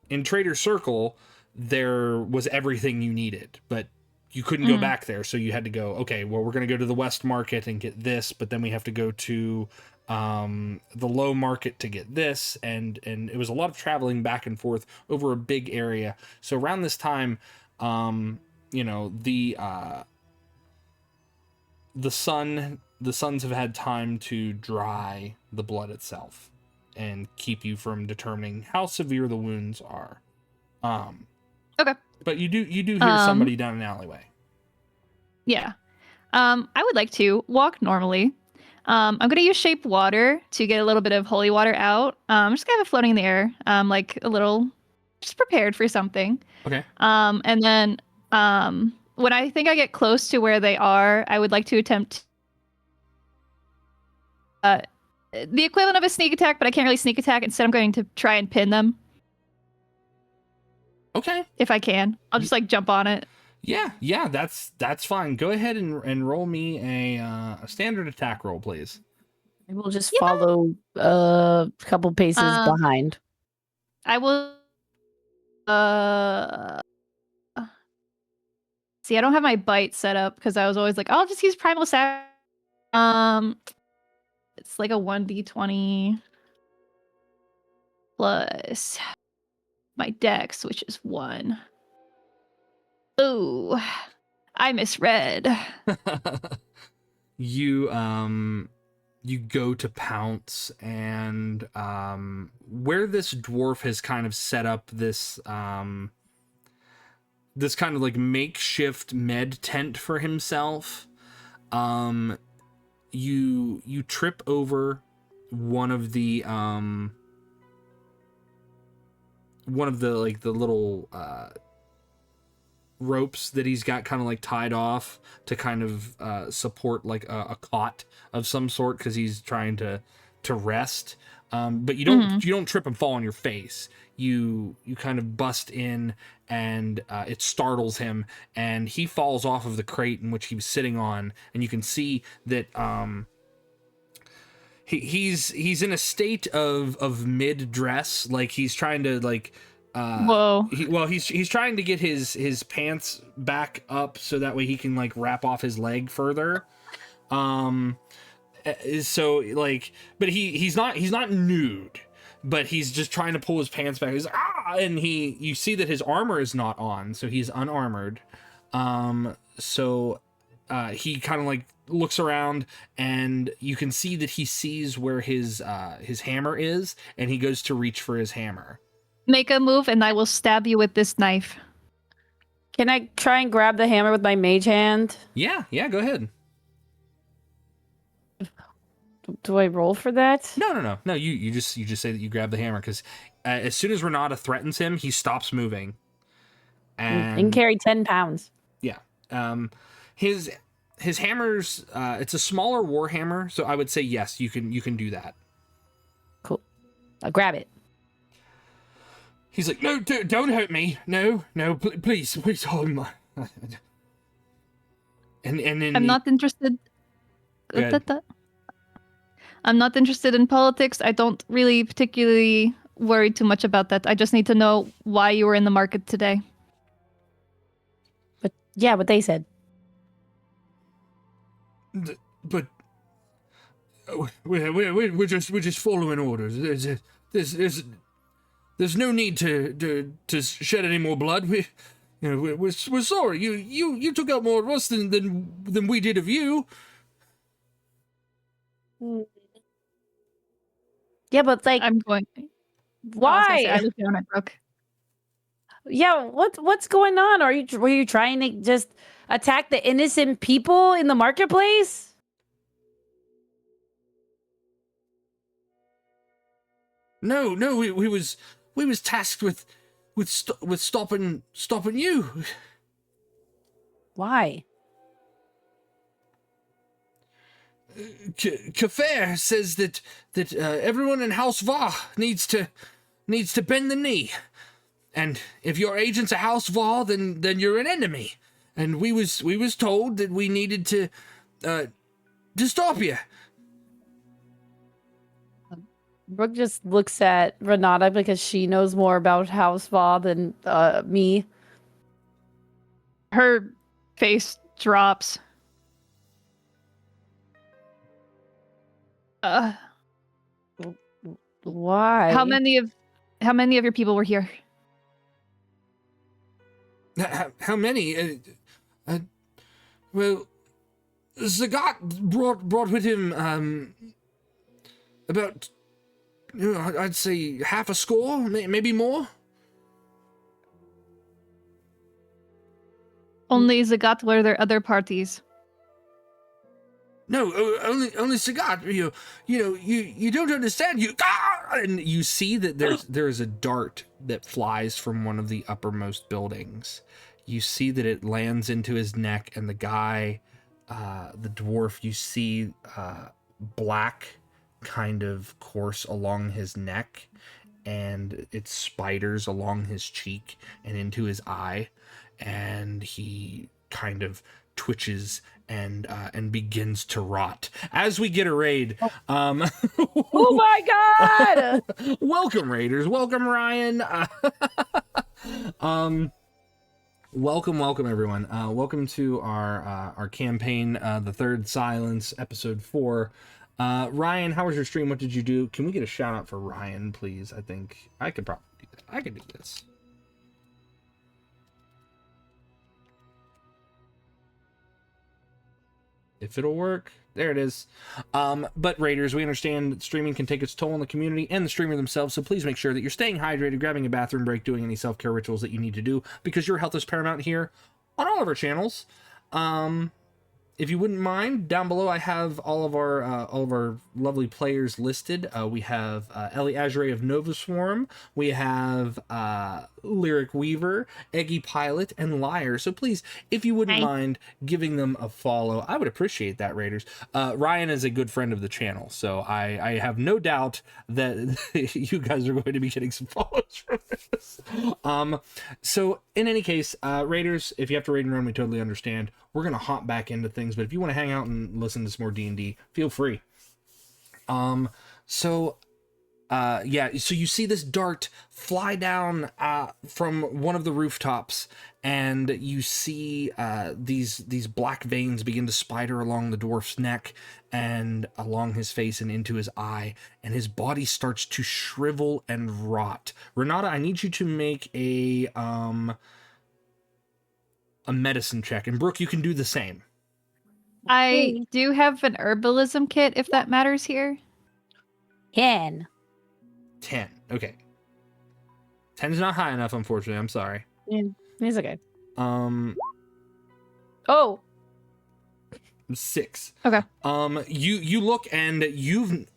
Trader Circle, there was everything you needed, but you couldn't go back there, so you had to go, okay, well, we're going to go to the West Market and get this, but then we have to go to the Low Market to get this, and it was a lot of traveling back and forth over a big area. So around this time, the suns have had time to dry the blood itself and keep you from determining how severe the wounds are.
Okay.
But you do hear somebody down an alleyway.
Yeah. I would like to walk normally. I'm going to use shape water to get a little bit of holy water out. I'm just going to have it floating in the air, like a little, just prepared for something.
Okay.
And then when I think I get close to where they are, I would like to attempt the equivalent of a sneak attack, but I can't really sneak attack. Instead, I'm going to try and pin them.
Okay.
If I can. I'll just like jump on it.
Yeah, that's fine. Go ahead and roll me a standard attack roll, please.
We'll just
Yeah.
follow a couple paces behind.
I will. See, I don't have my bite set up because I was always like, I'll just use primal savage. It's like a 1d20 plus my dex, which is 1. Ooh, I misread.
You you go to pounce, and where this dwarf has kind of set up this this kind of like makeshift med tent for himself, you trip over one of the like the little ropes that he's got kind of like tied off to kind of support like a cot of some sort, because he's trying to rest, but you don't trip and fall on your face. You kind of bust in, and it startles him, and he falls off of the crate in which he was sitting on, and you can see that he's in a state of mid dress, like he's trying to like
Whoa.
He's trying to get his pants back up so that way he can like wrap off his leg further. So like, but he's not nude, but he's just trying to pull his pants back. He's and you see that his armor is not on, so he's unarmored. So he kind of like looks around, and you can see that he sees where his hammer is, and he goes to reach for his hammer.
Make a move, and I will stab you with this knife.
Can I try and grab the hammer with my mage hand?
Yeah, go ahead.
Do I roll for that?
No. You just say that you grab the hammer, because as soon as Renata threatens him, he stops moving. And
can carry 10 pounds.
Yeah. His hammer's it's a smaller war hammer, so I would say yes, you can do that.
Cool. I'll grab it.
He's like, no, don't hurt me. No, please, hold my. And then
I'm not interested. I'm not interested in politics. I don't really particularly worry too much about that. I just need to know why you were in the market today.
But yeah, what they said.
But we're just following orders. There's no need to shed any more blood. We're sorry. You took out more of us than we did of you.
Yeah, but like,
I'm going.
why?
I look down at Brooke.
Yeah, what's going on? Were you trying to just attack the innocent people in the marketplace?
No, we was tasked with stopping you.
Why?
Kafir says that everyone in House Va needs to bend the knee, and if your agent's a House Va, then you're an enemy, and we was told that we needed to stop you.
Brooke just looks at Renata because she knows more about House Va than me.
Her face drops.
Why?
How many of your people were here?
How many? Well, Zagat brought with him about, I'd say half a score, maybe more.
Only Zagat. Were there other parties?
No, only Sagat. You don't understand. And you see that there is a dart that flies from one of the uppermost buildings. You see that it lands into his neck, and the guy, the dwarf, you see black kind of course along his neck, and it spiders along his cheek and into his eye, and he kind of twitches and begins to rot. As we get a raid,
Oh my god!
welcome raiders, welcome Ryan. Welcome everyone. Welcome to our campaign, the Third Silence, episode 4. Ryan, how was your stream? What did you do? Can we get a shout out for Ryan, please? I think I could probably do that. I could do this. If it'll work. There it is. But Raiders, we understand that streaming can take its toll on the community and the streamer themselves, so please make sure that you're staying hydrated, grabbing a bathroom break, doing any self-care rituals that you need to do, because your health is paramount here on all of our channels. If you wouldn't mind, down below I have all of our lovely players listed. We have Elly Azurea of Nova Swarm. We have Lyric Weaver, Eggy Pilot, and Liar. So please, if you wouldn't mind giving them a follow, I would appreciate that, Raiders. Ryan is a good friend of the channel, so I have no doubt that you guys are going to be getting some follows from this. So in any case, Raiders, if you have to raid and run, we totally understand. We're going to hop back into things, but if you want to hang out and listen to some more D&D, feel free. So you see this dart fly down from one of the rooftops, and you see these black veins begin to spider along the dwarf's neck and along his face and into his eye, and his body starts to shrivel and rot. Renata, I need you to make a medicine check, and Brooke, you can do the same.
I do have an herbalism kit, if that matters here.
10.
10. Okay. 10 is not high enough, unfortunately. I'm sorry.
Yeah, it's okay.
Um,
Oh,
6.
Okay.
You look, and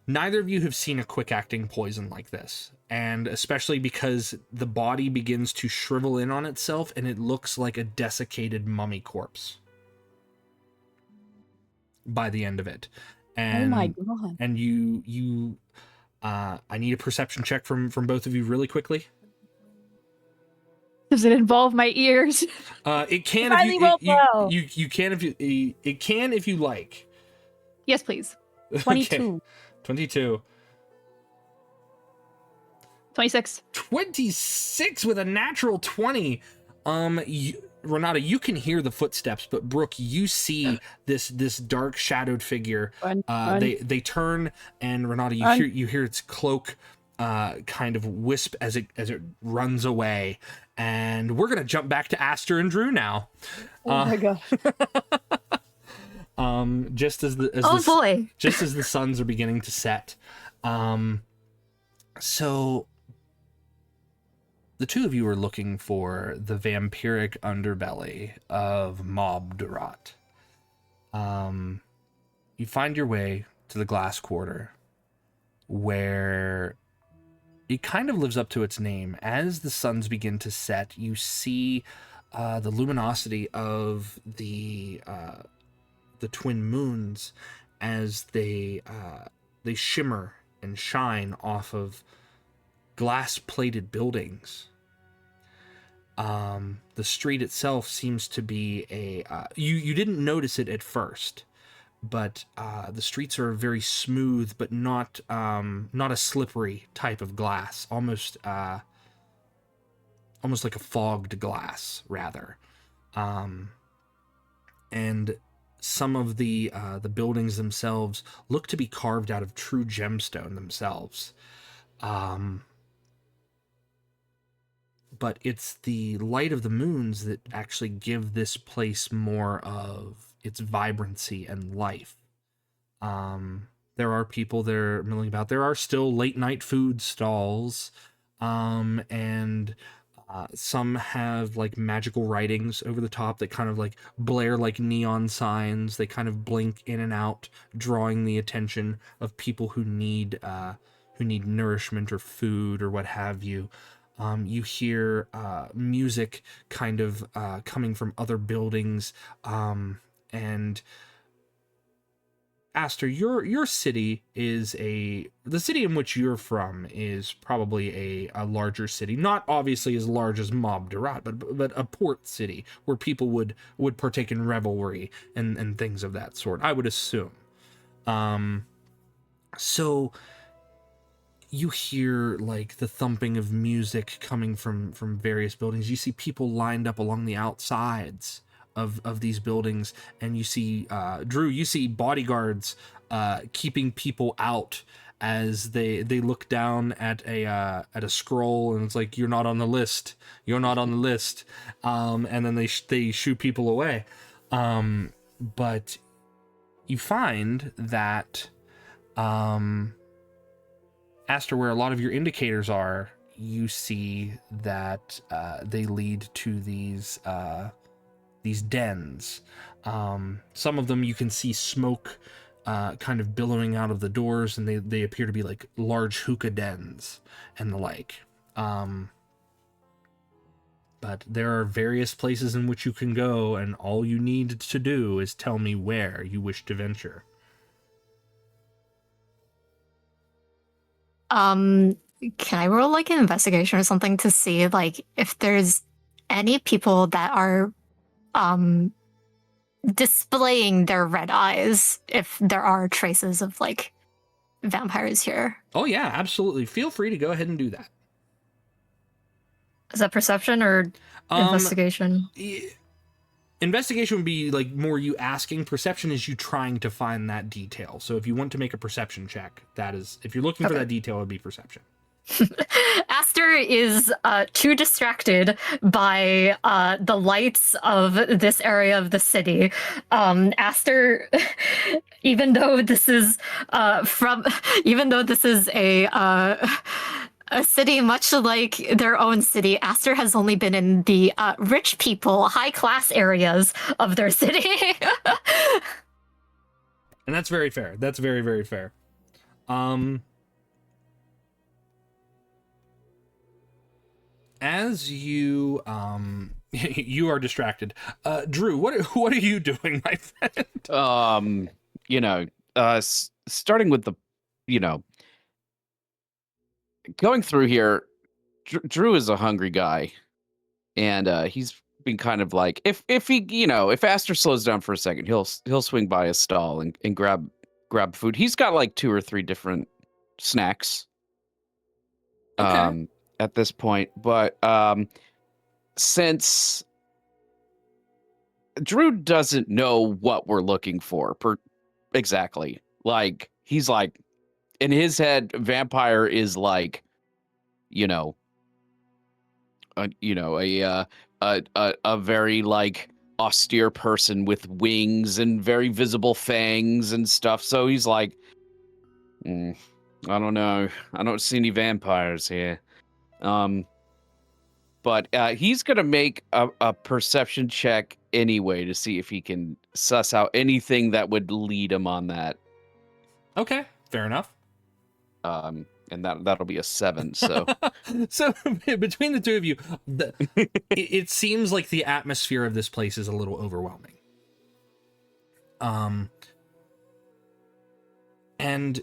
neither of you have seen a quick acting poison like this, and especially because the body begins to shrivel in on itself, and it looks like a desiccated mummy corpse by the end of it. And
oh my god.
and you I need a perception check from both of you really quickly.
Does it involve my ears?
It can
Finally
if
rolled
you,
low.
you can if you it can if you like.
Yes, please.
22.
Okay. 22.
26.
26 with a natural 20. Renata, you can hear the footsteps, but Brooke, you see this dark shadowed figure.
Run.
They turn, and Renata, you hear its cloak kind of wisp as it runs away. And we're gonna jump back to Aster and Drew now.
Oh my god.
Just as the
boy.
just as the suns are beginning to set. So the two of you are looking for the vampiric underbelly of Mobdurat. You find your way to the Glass Quarter, where it kind of lives up to its name. As the suns begin to set, you see the luminosity of the twin moons as they shimmer and shine off of glass-plated buildings. The street itself seems to be you didn't notice it at first, but the streets are very smooth, but not a slippery type of glass, almost like a fogged glass, rather. And some of the buildings themselves look to be carved out of true gemstone themselves. But it's the light of the moons that actually give this place more of its vibrancy and life. There are people there milling about. There are still late night food stalls, and some have like magical writings over the top that kind of like blare like neon signs. They kind of blink in and out, drawing the attention of people who need nourishment or food or what have you. You hear music kind of coming from other buildings, and Aster, your city is the city in which you're from is probably a larger city, not obviously as large as Mob Durat, but a port city where people would partake in revelry and things of that sort, I would assume. So you hear like the thumping of music coming from various buildings. You see people lined up along the outsides of these buildings, and you see Drew, you see bodyguards keeping people out as they look down at a scroll, and it's like, you're not on the list, and then they shoo people away. But you find that Aster, where a lot of your indicators are, you see that they lead to these dens. Some of them you can see smoke kind of billowing out of the doors, and they appear to be like large hookah dens and the like. But there are various places in which you can go, and all you need to do is tell me where you wish to venture.
Can I roll like an investigation or something to see like if there's any people that are displaying their red eyes, if there are traces of like vampires here?
Oh yeah, absolutely. Feel free to go ahead and do that.
Is that perception or investigation?
Investigation would be like more you asking. Perception is you trying to find that detail. So if you want to make a perception check, that is, if you're looking for that detail, it would be perception.
Aster is too distracted by the lights of this area of the city. Aster, even though this is a city much like their own city, Aster has only been in the rich people, high-class areas of their city.
And that's very fair. That's very, very fair. As you you are distracted, Drew, what are you doing, my friend?
Starting with the, going through here, Drew is a hungry guy, and he's been kind of like, if Aster slows down for a second, he'll swing by a stall and grab food. He's got like 2 or 3 different snacks.
Okay.
At this point, but since Drew doesn't know what we're looking for exactly, like he's like, in his head, vampire is like, a very like austere person with wings and very visible fangs and stuff. So he's like, I don't know, I don't see any vampires here. But he's gonna make a perception check anyway to see if he can suss out anything that would lead him on that.
Okay, fair enough.
And that'll be a 7. So,
so between the two of you, it seems like the atmosphere of this place is a little overwhelming. And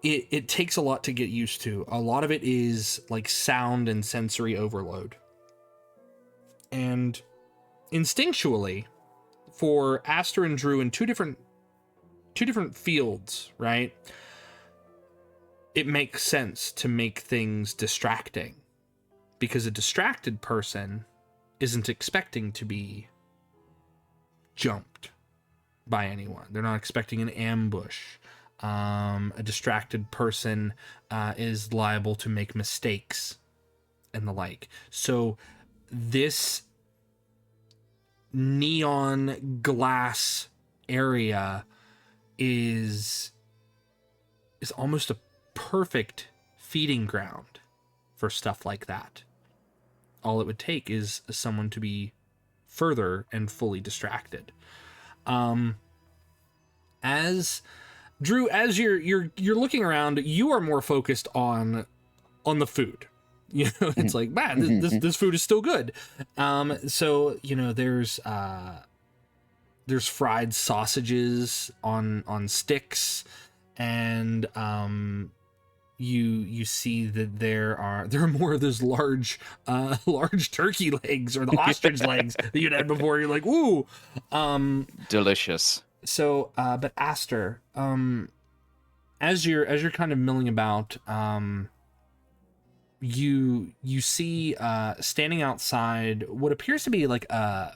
it takes a lot to get used to. A lot of it is like sound and sensory overload. And instinctually, for Aster and Drew in two different fields, right? It makes sense to make things distracting, because a distracted person isn't expecting to be jumped by anyone. They're not expecting an ambush. A distracted person is liable to make mistakes and the like. So this neon glass area is almost a perfect feeding ground for stuff like that. All it would take is someone to be further and fully distracted. As Drew, as you're looking around, you are more focused on the food. It's like, man, this food is still good. So there's there's fried sausages on sticks, and you see that there are more of those large turkey legs, or the ostrich legs that you'd had before. You're like, ooh,
Delicious.
So, but Aster, as you're kind of milling about, you see standing outside what appears to be like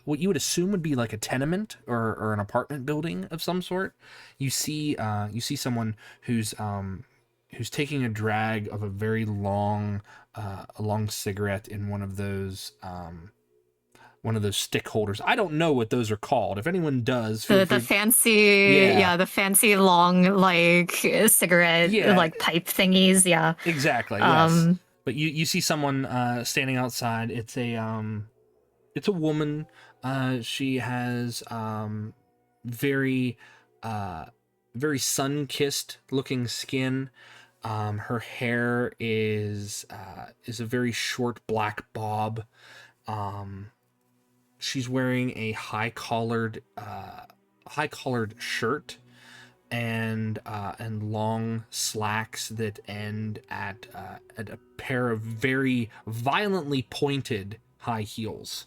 what you would assume would be like a tenement or an apartment building of some sort. You see someone who's taking a drag of a very long cigarette in one of those stick holders. I don't know what those are called. If anyone does,
The fancy, the fancy long like cigarette like pipe thingies, yeah.
Exactly. Yes. But you see someone standing outside. It's a woman. She has very sun-kissed looking skin. Her hair is a very short black bob. She's wearing a high-collared shirt and long slacks that end at a pair of very violently pointed high heels.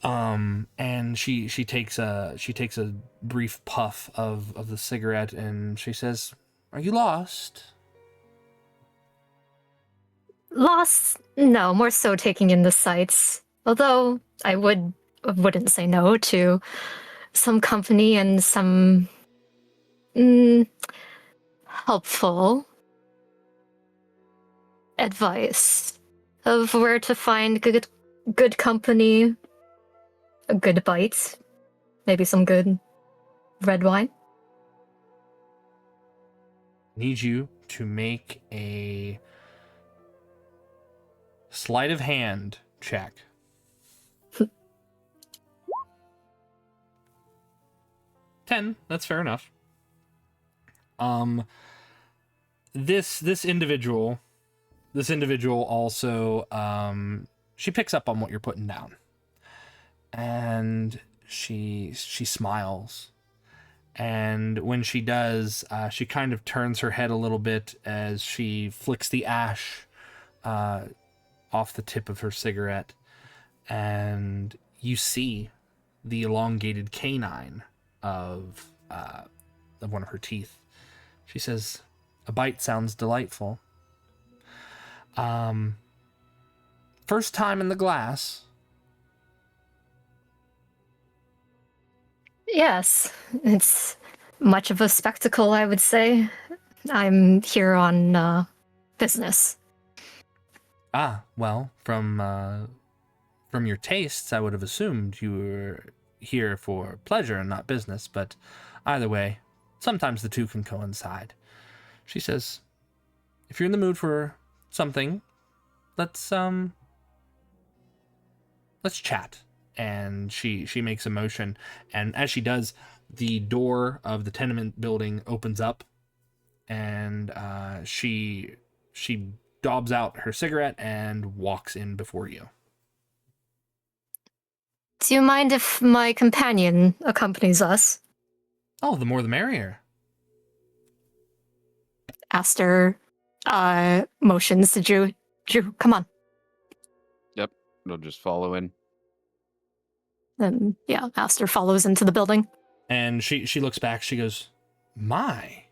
And she takes a brief puff of the cigarette, and she says, "Are you lost?"
Lost? No, more so taking in the sights. Although I wouldn't say no to some company and some helpful advice of where to find good company, a good bite, maybe some good red wine.
Need you to make a sleight of hand check. Ten. That's fair enough. This individual also, she picks up on what you're putting down, and she smiles, and when she does, she kind of turns her head a little bit as she flicks the ash off the tip of her cigarette, and you see the elongated canine of one of her teeth. She says, "A bite sounds delightful. First time in the glass?"
Yes, it's much of a spectacle, I would say. I'm here on business.
Ah, well, from your tastes, I would have assumed you were here for pleasure and not business, but either way, sometimes the two can coincide. She says, "If you're in the mood for something, let's chat." And she makes a motion, and as she does, the door of the tenement building opens up, and she daubs out her cigarette and walks in before you.
Do you mind if my companion accompanies us?
Oh, the more the merrier.
Aster motions to Drew. Drew, come on.
Yep, it'll just follow in.
And yeah, Aster follows into the building.
And she looks back, she goes, "My,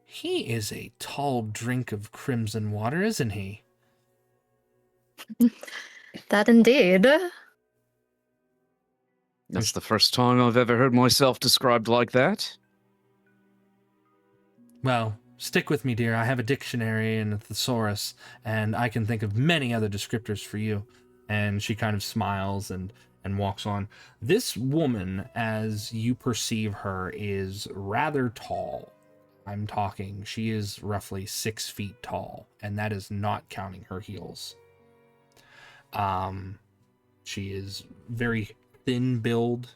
he is a tall drink of crimson water, isn't he?"
That indeed.
That's the first time I've ever heard myself described like that.
Well, stick with me, dear. I have a dictionary and a thesaurus, and I can think of many other descriptors for you. And she kind of smiles and walks on. This woman, as you perceive her, is rather tall. I'm talking, she is roughly 6 feet tall, and that is not counting her heels. She is very thin build.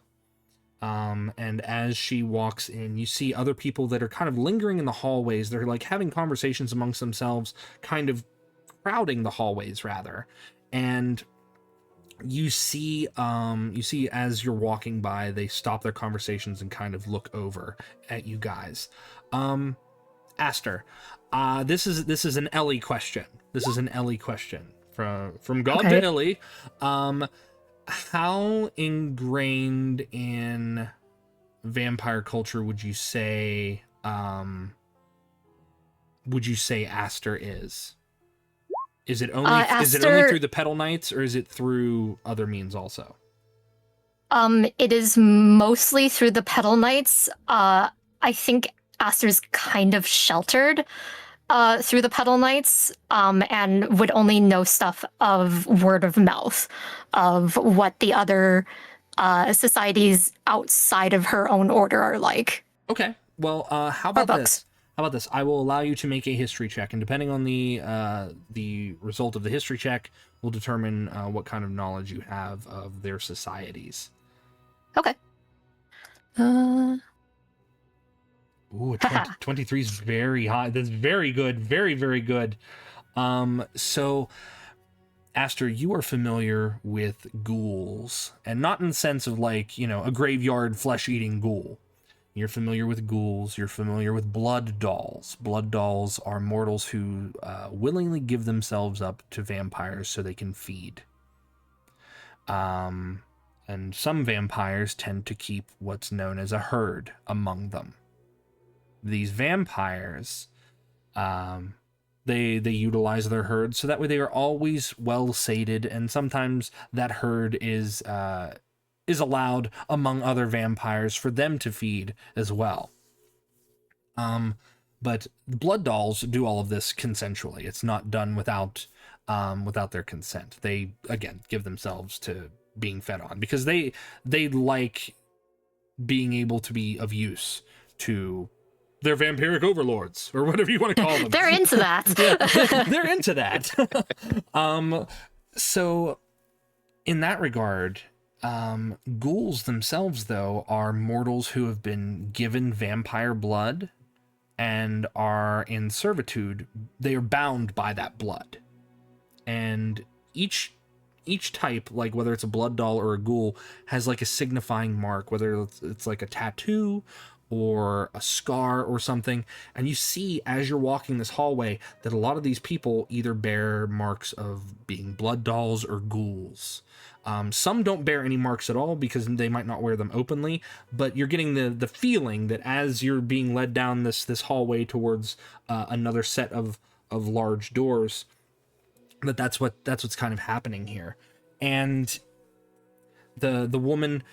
And as she walks in, you see other people that are kind of lingering in the hallways. They're like having conversations amongst themselves, kind of crowding the hallways rather. And you see as you're walking by, they stop their conversations and kind of look over at you guys. Aster, this is an Elly question. This is an Elly question from God
Okay.
to Elly. How ingrained in vampire culture would you say Aster is? Is it only
Aster,
through the Petal Knights, or is it through other means also?
it is mostly through the Petal Knights. I think Aster's kind of sheltered through the Petal Knights, and would only know stuff of word of mouth of what the other societies outside of her own order are like.
Okay. Well, how
Or
about
books.
this? How about this? I will allow you to make a history check, and depending on the result of the history check, will determine what kind of knowledge you have of their societies.
Okay.
Ooh, 23 is very high. That's very good. Very, very good. So, Aster, you are familiar with ghouls, and not in the sense of like, a graveyard flesh-eating ghoul. You're familiar with ghouls. You're familiar with blood dolls. Blood dolls are mortals who willingly give themselves up to vampires so they can feed. And some vampires tend to keep what's known as a herd among them. These vampires, they utilize their herd so that way they are always well sated, and sometimes that herd is allowed among other vampires for them to feed as well. But blood dolls do all of this consensually. It's not done without their consent. They again give themselves to being fed on because they like being able to be of use to their vampiric overlords, or whatever you want to call them.
They're into that.
They're into that. So in that regard, ghouls themselves, though, are mortals who have been given vampire blood and are in servitude. They are bound by that blood. And each type, like whether it's a blood doll or a ghoul, has like a signifying mark, whether it's like a tattoo or a scar or something. And you see as you're walking this hallway that a lot of these people either bear marks of being blood dolls or ghouls. Some don't bear any marks at all because they might not wear them openly, but you're getting the feeling that as you're being led down this hallway towards another set of large doors, that's what's kind of happening here. And the woman,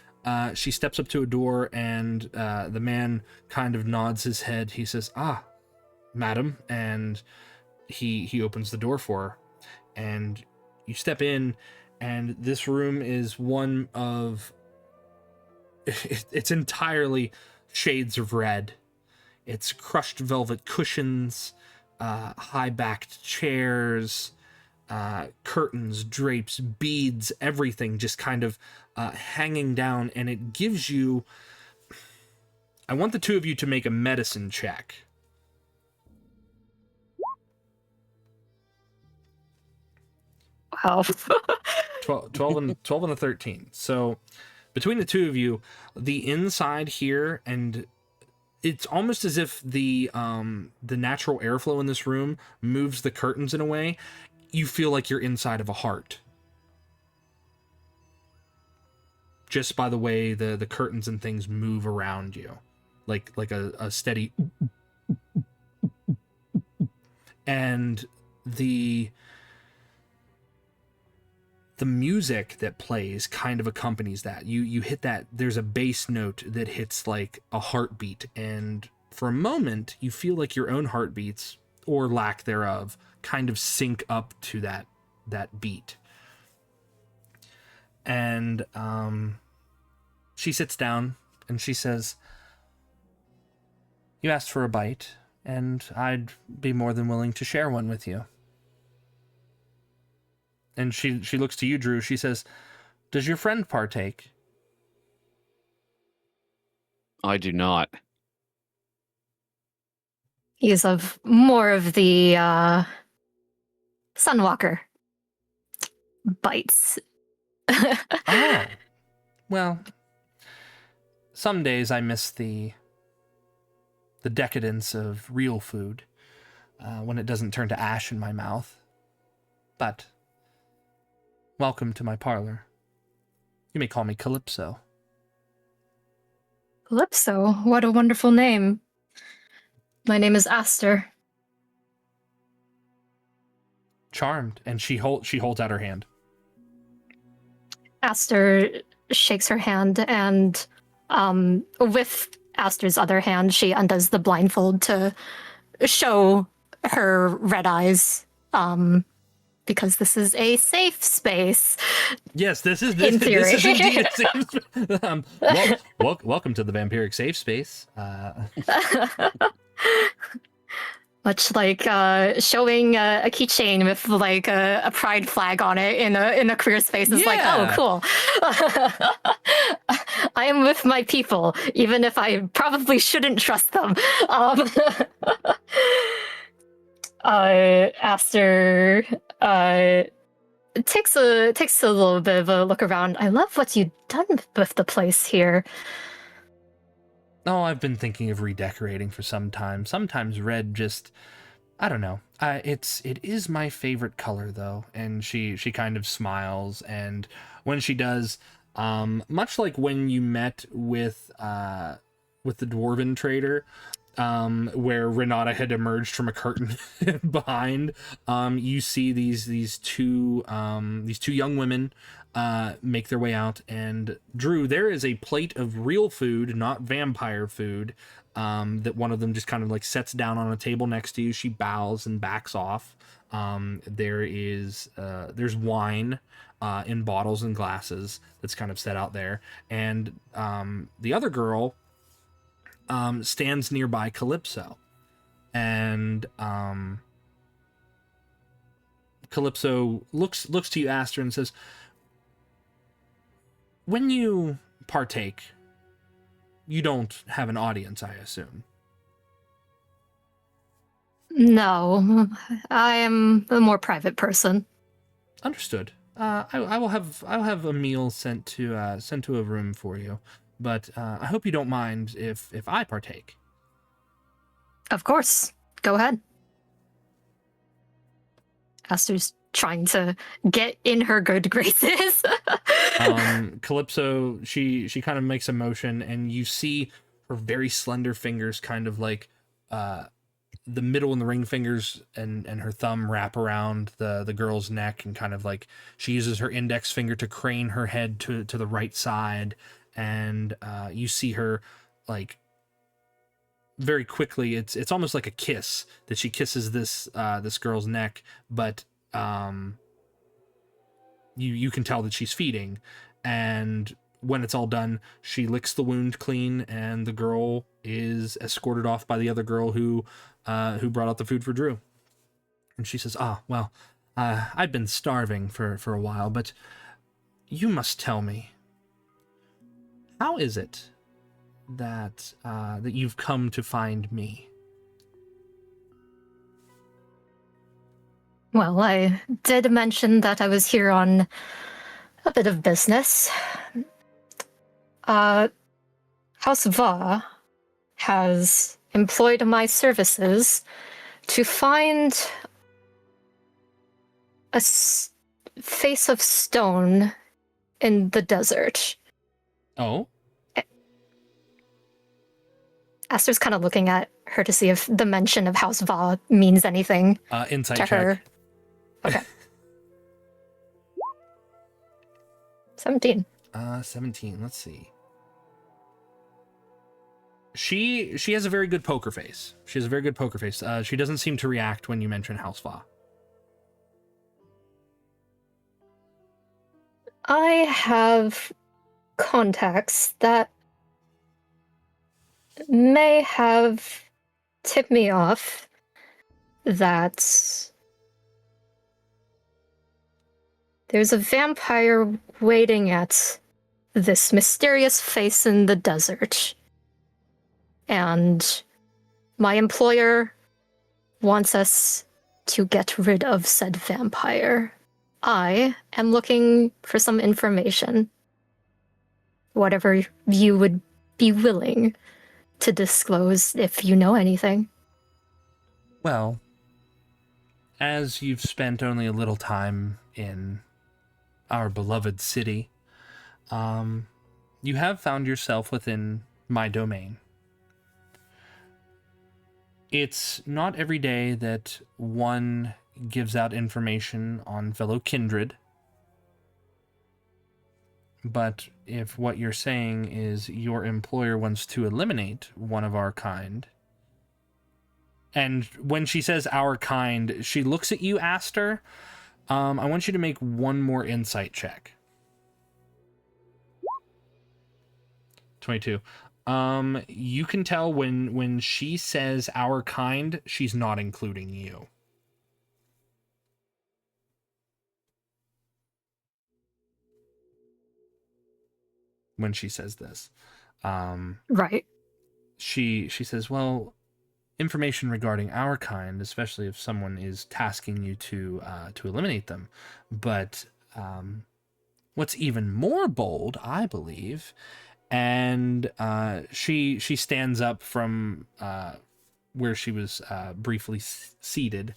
she steps up to a door, and the man kind of nods his head. He says, "Ah, madam," and he opens the door for her, and you step in, and this room is one of it's entirely shades of red. It's crushed velvet cushions, high-backed chairs, curtains, drapes, beads, everything just kind of hanging down, and it gives you... I want the two of you to make a medicine check.
12.
12 and a 13. So between the two of you, the inside here, and it's almost as if the natural airflow in this room moves the curtains in a way. You feel like you're inside of a heart. Just by the way the curtains and things move around you. Like a steady... And the music that plays kind of accompanies that. You hit that, there's a bass note that hits like a heartbeat, and for a moment you feel like your own heartbeats, or lack thereof, kind of sync up to that beat. And she sits down and she says, "You asked for a bite, and I'd be more than willing to share one with you." And she looks to you, Drew. She says, "Does your friend partake?"
I do not.
He's more of the Sunwalker. Bites
Oh, well, some days I miss the decadence of real food when it doesn't turn to ash in my mouth. But welcome to my parlor. You may call me Calypso.
Calypso, what a wonderful name. My name is Aster.
Charmed, and she holds out her hand.
Aster shakes her hand, and with Aster's other hand, she undoes the blindfold to show her red eyes, because this is a safe space.
Yes, this is
In theory.
this is indeed a safe space. Welcome to the vampiric safe space.
Much like showing a keychain with like a pride flag on it in a queer space is like, oh,
Yeah.
cool. I am with my people, even if I probably shouldn't trust them. Aster takes a little bit of a look around. I love what you've done with the place here.
Oh, I've been thinking of redecorating for some time. Sometimes red just, I don't know. It is my favorite color though, and she kind of smiles, and when she does, much like when you met with the dwarven trader, where Renata had emerged from a curtain behind, you see these two young women make their way out. And Drew, there is a plate of real food, not vampire food, that one of them just kind of like sets down on a table next to you. She bows and backs off. There's wine in bottles and glasses that's kind of set out there, and the other girl stands nearby Calypso, and Calypso looks to you, Aster, and says, when you partake, you don't have an audience, I assume.
No, I am a more private person.
Understood. I will have a meal sent to a room for you, but I hope you don't mind if I partake.
Of course. Go ahead. Aster's trying to get in her good graces.
Calypso, she kind of makes a motion, and you see her very slender fingers kind of like the middle and the ring fingers and her thumb wrap around the girl's neck, and kind of like she uses her index finger to crane her head to the right side, and you see her like very quickly, it's almost like a kiss that she kisses this girl's neck, but you can tell that she's feeding, and when it's all done, she licks the wound clean, and the girl is escorted off by the other girl who brought out the food for Drew. And she says, well, I've been starving for a while, but you must tell me, how is it that you've come to find me?
Well, I did mention that I was here on a bit of business. House Va has employed my services to find a face of stone in the desert.
Oh?
Aster's kind of looking at her to see if the mention of House Va means anything
Insight
to
check.
her. Okay. 17.
17. Let's see. She has a very good poker face. She has a very good poker face. She doesn't seem to react when you mention House Va.
I have contacts that may have tipped me off that there's a vampire waiting at this mysterious face in the desert. And my employer wants us to get rid of said vampire. I am looking for some information. Whatever you would be willing to disclose if you know anything.
Well, as you've spent only a little time in our beloved city, you have found yourself within my domain. It's not every day that one gives out information on fellow kindred, but if what you're saying is your employer wants to eliminate one of our kind, and when she says our kind, she looks at you, Aster. I want you to make one more insight check. 22. You can tell when she says our kind, she's not including you. When she says this.
Right.
She says, well, information regarding our kind, especially if someone is tasking you to eliminate them. But what's even more bold, I believe, and she stands up from where she was briefly seated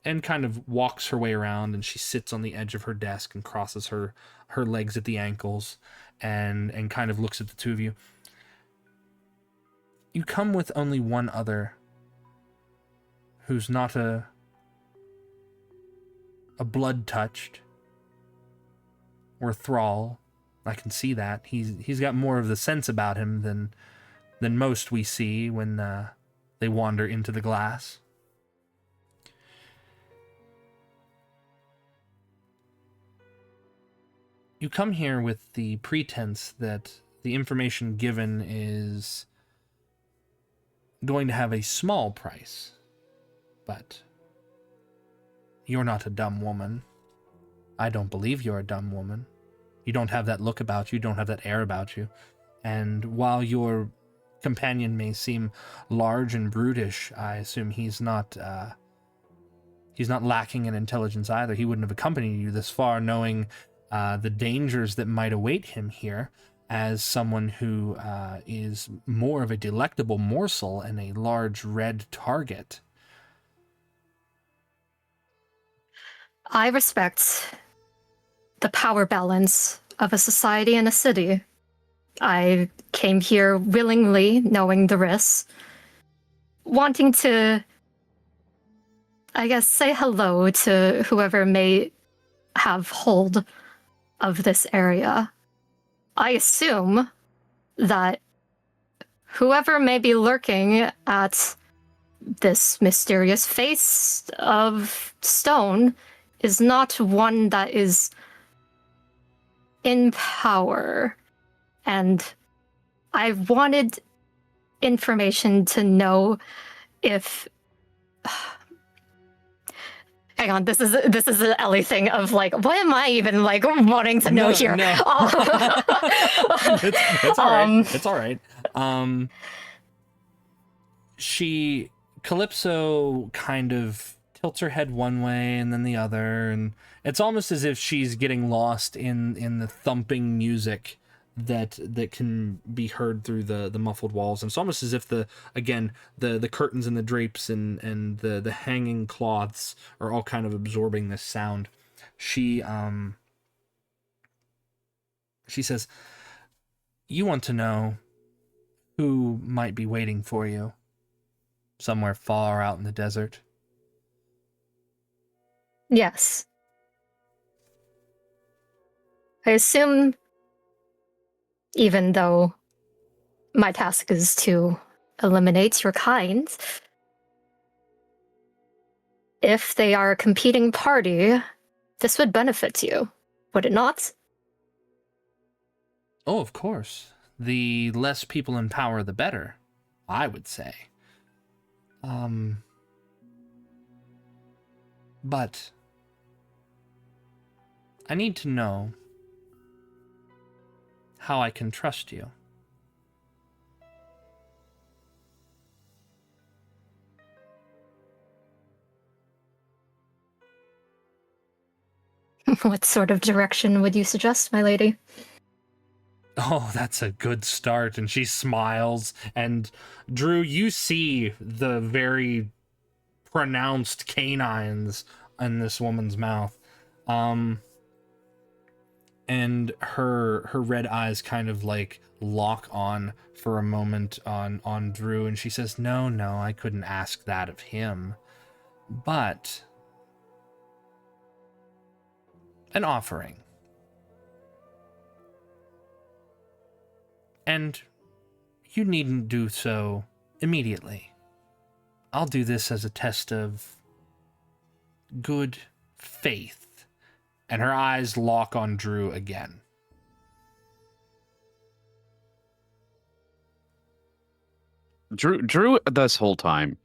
and kind of walks her way around, and she sits on the edge of her desk and crosses her legs at the ankles and kind of looks at the two of you. You come with only one other who's not a blood-touched or thrall. I can see that. He's got more of the sense about him than most we see when they wander into the glass. You come here with the pretense that the information given is going to have a small price, but you're not a dumb woman. I don't believe you're a dumb woman. You don't have that look about you, don't have that air about you. And while your companion may seem large and brutish, I assume he's not lacking in intelligence either. He wouldn't have accompanied you this far knowing the dangers that might await him here as someone who is more of a delectable morsel and a large red target.
I respect the power balance of a society and a city. I came here willingly, knowing the risks, wanting to, I guess, say hello to whoever may have hold of this area. I assume that whoever may be lurking at this mysterious face of stone is not one that is in power. And I wanted information to know if... Hang on, this is an Elly thing of like, what am I even like wanting to know here?
No. It's all right. It's all right. Calypso kind of tilts her head one way and then the other, and it's almost as if she's getting lost in the thumping music that can be heard through the muffled walls. And it's almost as if the curtains and the drapes and the hanging cloths are all kind of absorbing this sound. She says, you want to know who might be waiting for you somewhere far out in the desert?
Yes. I assume, even though my task is to eliminate your kind, if they are a competing party, this would benefit you, would it not?
Oh, of course. The less people in power, the better, I would say. But I need to know how I can trust you.
What sort of direction would you suggest, my lady?
Oh, that's a good start. And she smiles. And Drew, you see the very pronounced canines in this woman's mouth. And her red eyes kind of like lock on for a moment on Drew, and she says, no, I couldn't ask that of him. But an offering. And you needn't do so immediately. I'll do this as a test of good faith. And her eyes lock on Drew again.
Drew this whole time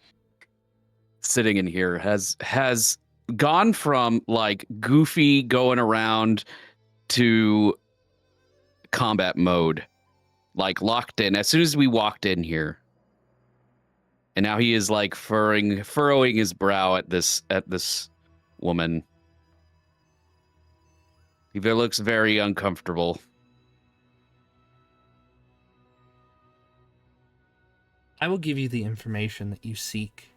sitting in here has gone from like goofy going around to combat mode, like locked in as soon as we walked in here. And now he is like furrowing his brow at this woman. He looks very uncomfortable.
I will give you the information that you seek.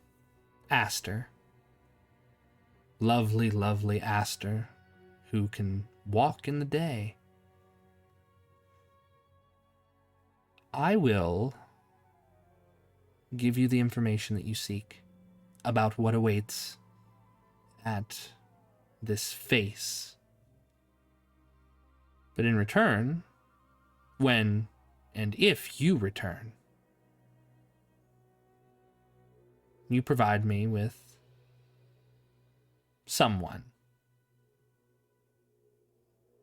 Aster. Lovely, lovely Aster, who can walk in the day. I will give you the information that you seek about what awaits at this face. But in return, when and if you return, you provide me with someone.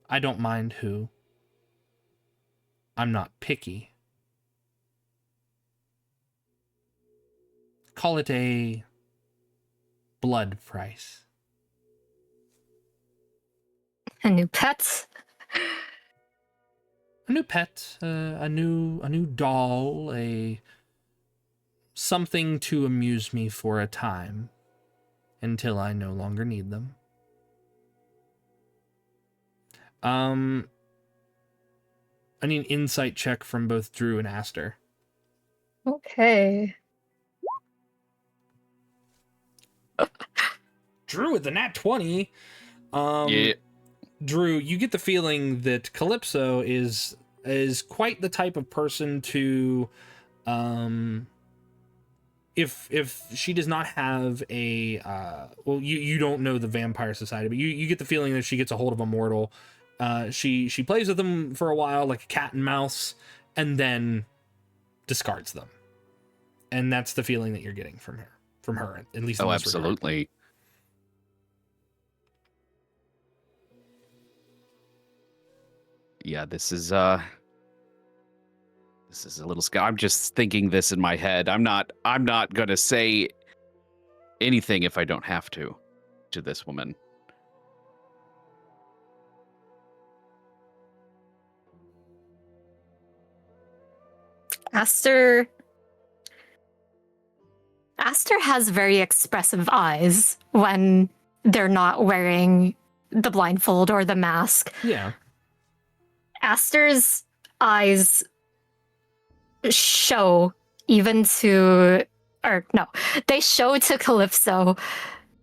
I don't mind who. I'm not picky. Call it a blood price.
A new pet?
A new pet, a new doll, something to amuse me for a time until I no longer need them. I need an insight check from both Drew and Aster.
Okay.
Drew with the nat 20.
Yeah.
Drew, you get the feeling that Calypso is quite the type of person to, if she does not have a, well, you don't know the Vampire Society, but you get the feeling that she gets a hold of a mortal. She plays with them for a while like a cat and mouse, and then discards them. And that's the feeling that you're getting from her, at least in
Oh,
this regard.
absolutely. Yeah, this is a little scary. I'm just thinking this in my head. I'm not gonna say anything if I don't have to this woman.
Aster has very expressive eyes when they're not wearing the blindfold or the mask.
Yeah.
Aster's eyes show even to, or no, they show to Calypso.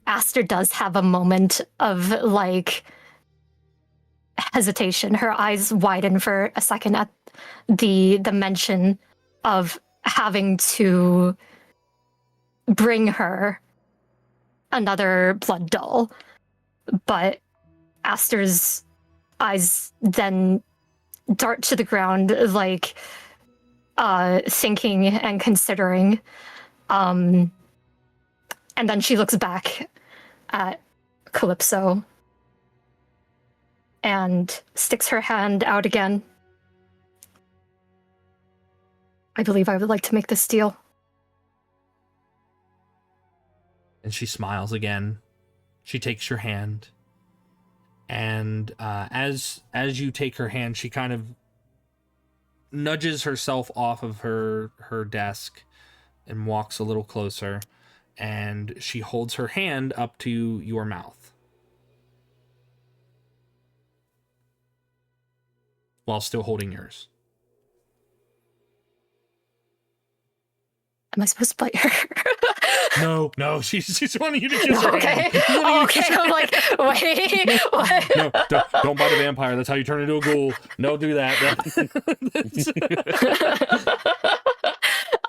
Aster does have a moment of like hesitation. Her eyes widen for a second at the mention of having to bring her another blood doll. But Aster's eyes then dart to the ground, like thinking and considering. And then she looks back at Calypso and sticks her hand out again. I believe I would like to make this deal.
And she smiles again. She takes your hand. And as you take her hand, she kind of nudges herself off of her desk and walks a little closer. And she holds her hand up to your mouth. while still holding yours.
Am I supposed to bite her?
No, she's wanting you to kiss her.
Okay.
She's wanting you to
Okay.
kiss her.
I'm like, wait. What?
No, don't bite a vampire. That's how you turn into a ghoul. No, do that.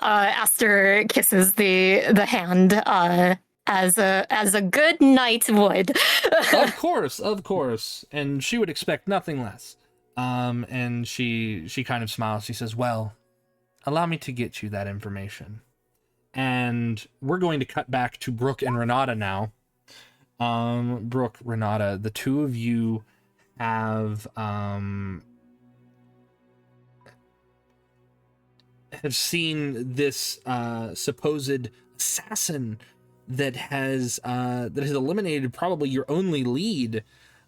Aster kisses the hand as a good knight would.
Of course, and she would expect nothing less. And she kind of smiles. She says, "Well, allow me to get you that information." And we're going to cut back to Brooke and Renata now. Brooke, Renata, the two of you have seen this supposed assassin that has eliminated probably your only lead.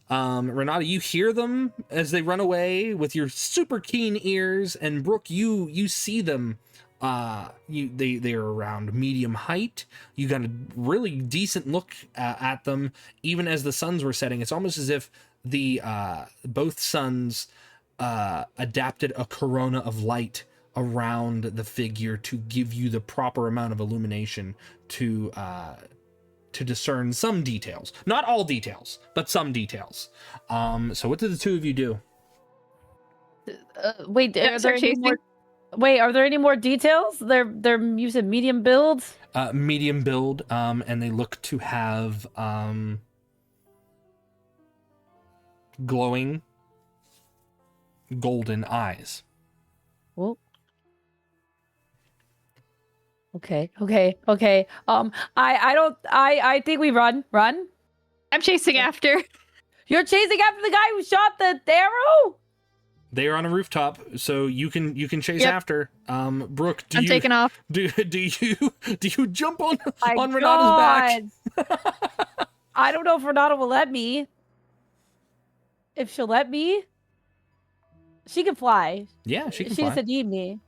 Renata, you hear them as they run away with your super keen ears, and Brooke, you see them. They are around medium height. You got a really decent look at them, even as the suns were setting. It's almost as if the both suns adapted a corona of light around the figure to give you the proper amount of illumination to discern some details. Not all details, but some details. So what did the two of you do?
Wait,
Yeah,
are
start
there any
chasing.
more? Wait, are there any more details? They're you said medium build.
Medium build, and they look to have glowing golden eyes.
Well, okay. I think we run.
I'm chasing after.
You're chasing after the guy who shot the arrow.
They are on a rooftop, so you can chase
Yep.
after. Brooke,
I'm taking off.
do you jump on
My
Renata's back?
I don't know if Renata will let me. If she'll let me, she can fly.
Yeah, she can
She
fly.
doesn't need me.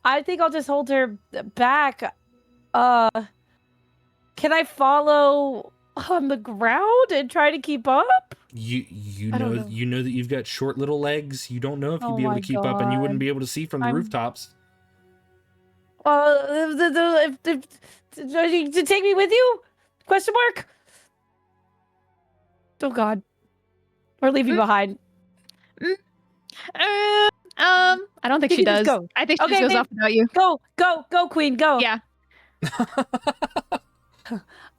I think I'll just hold her back. Can I follow on the ground and try to keep up?
You
I don't
know
know.
you know that you've got short little legs. You don't know if you'd
Oh
be able to
my
keep up, and you wouldn't
God.
be able to see from the
I'm-
rooftops.
To take me with you? Question mark. Oh God. Or leave me behind.
I don't think
You
she
can just
does.
go.
I think she
Okay,
just goes
babe.
off without you.
Go, Queen, go.
Yeah.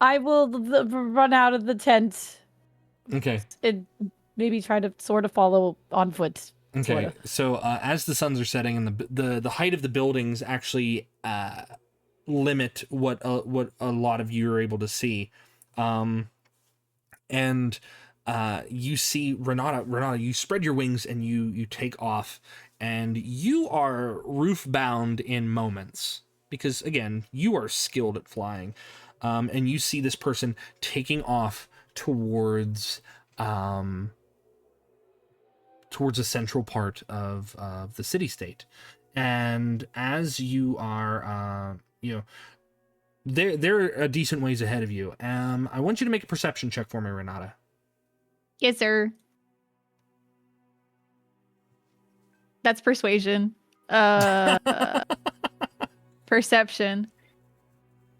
I will run out of the tent
Okay.
and maybe try to sort of follow on foot.
Okay.
Sorta.
So as the suns are setting and the height of the buildings actually limit what a lot of you are able to see, and you see Renata, you spread your wings and you take off, and you are roof bound in moments because again you are skilled at flying, and you see this person taking off towards the central part of the city-state. And as you are, they're a decent ways ahead of you. I want you to make a perception check for me, Renata.
Yes, sir. That's persuasion. Perception.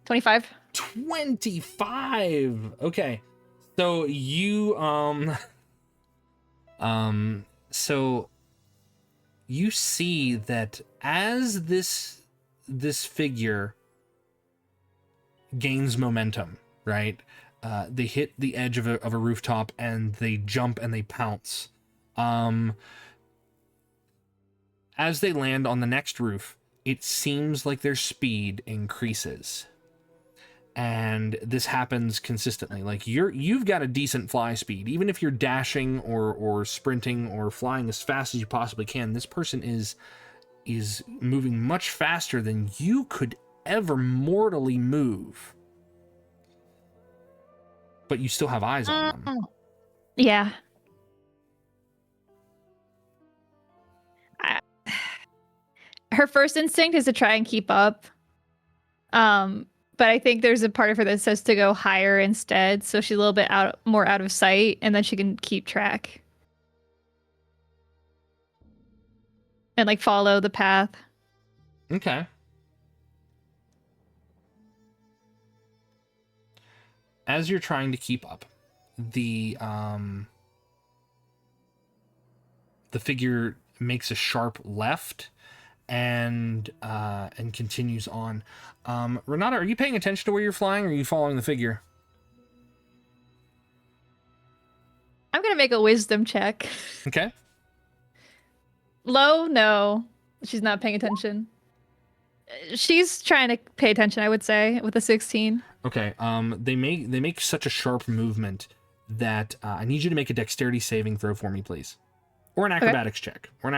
25.
25. Okay. So you so you see that as this figure gains momentum, right? They hit the edge of a rooftop and they jump and they pounce. As they land on the next roof, it seems like their speed increases. And this happens consistently. Like you've got a decent fly speed. Even if you're dashing or sprinting or flying as fast as you possibly can, this person is moving much faster than you could ever mortally move. But you still have eyes on them.
Yeah. Her first instinct is to try and keep up. But I think there's a part of her that says to go higher instead, so she's a little bit more out of sight, and then she can keep track. and like follow the path.
Okay. As you're trying to keep up, the figure makes a sharp left and continues on. Renata, are you paying attention to where you're flying, or are you following the figure?
I'm gonna make a wisdom check.
Okay.
Low, no. She's not paying attention. She's trying to pay attention, I would say, with a 16.
Okay. They make such a sharp movement that I need you to make a dexterity saving throw for me, please, or an acrobatics check, one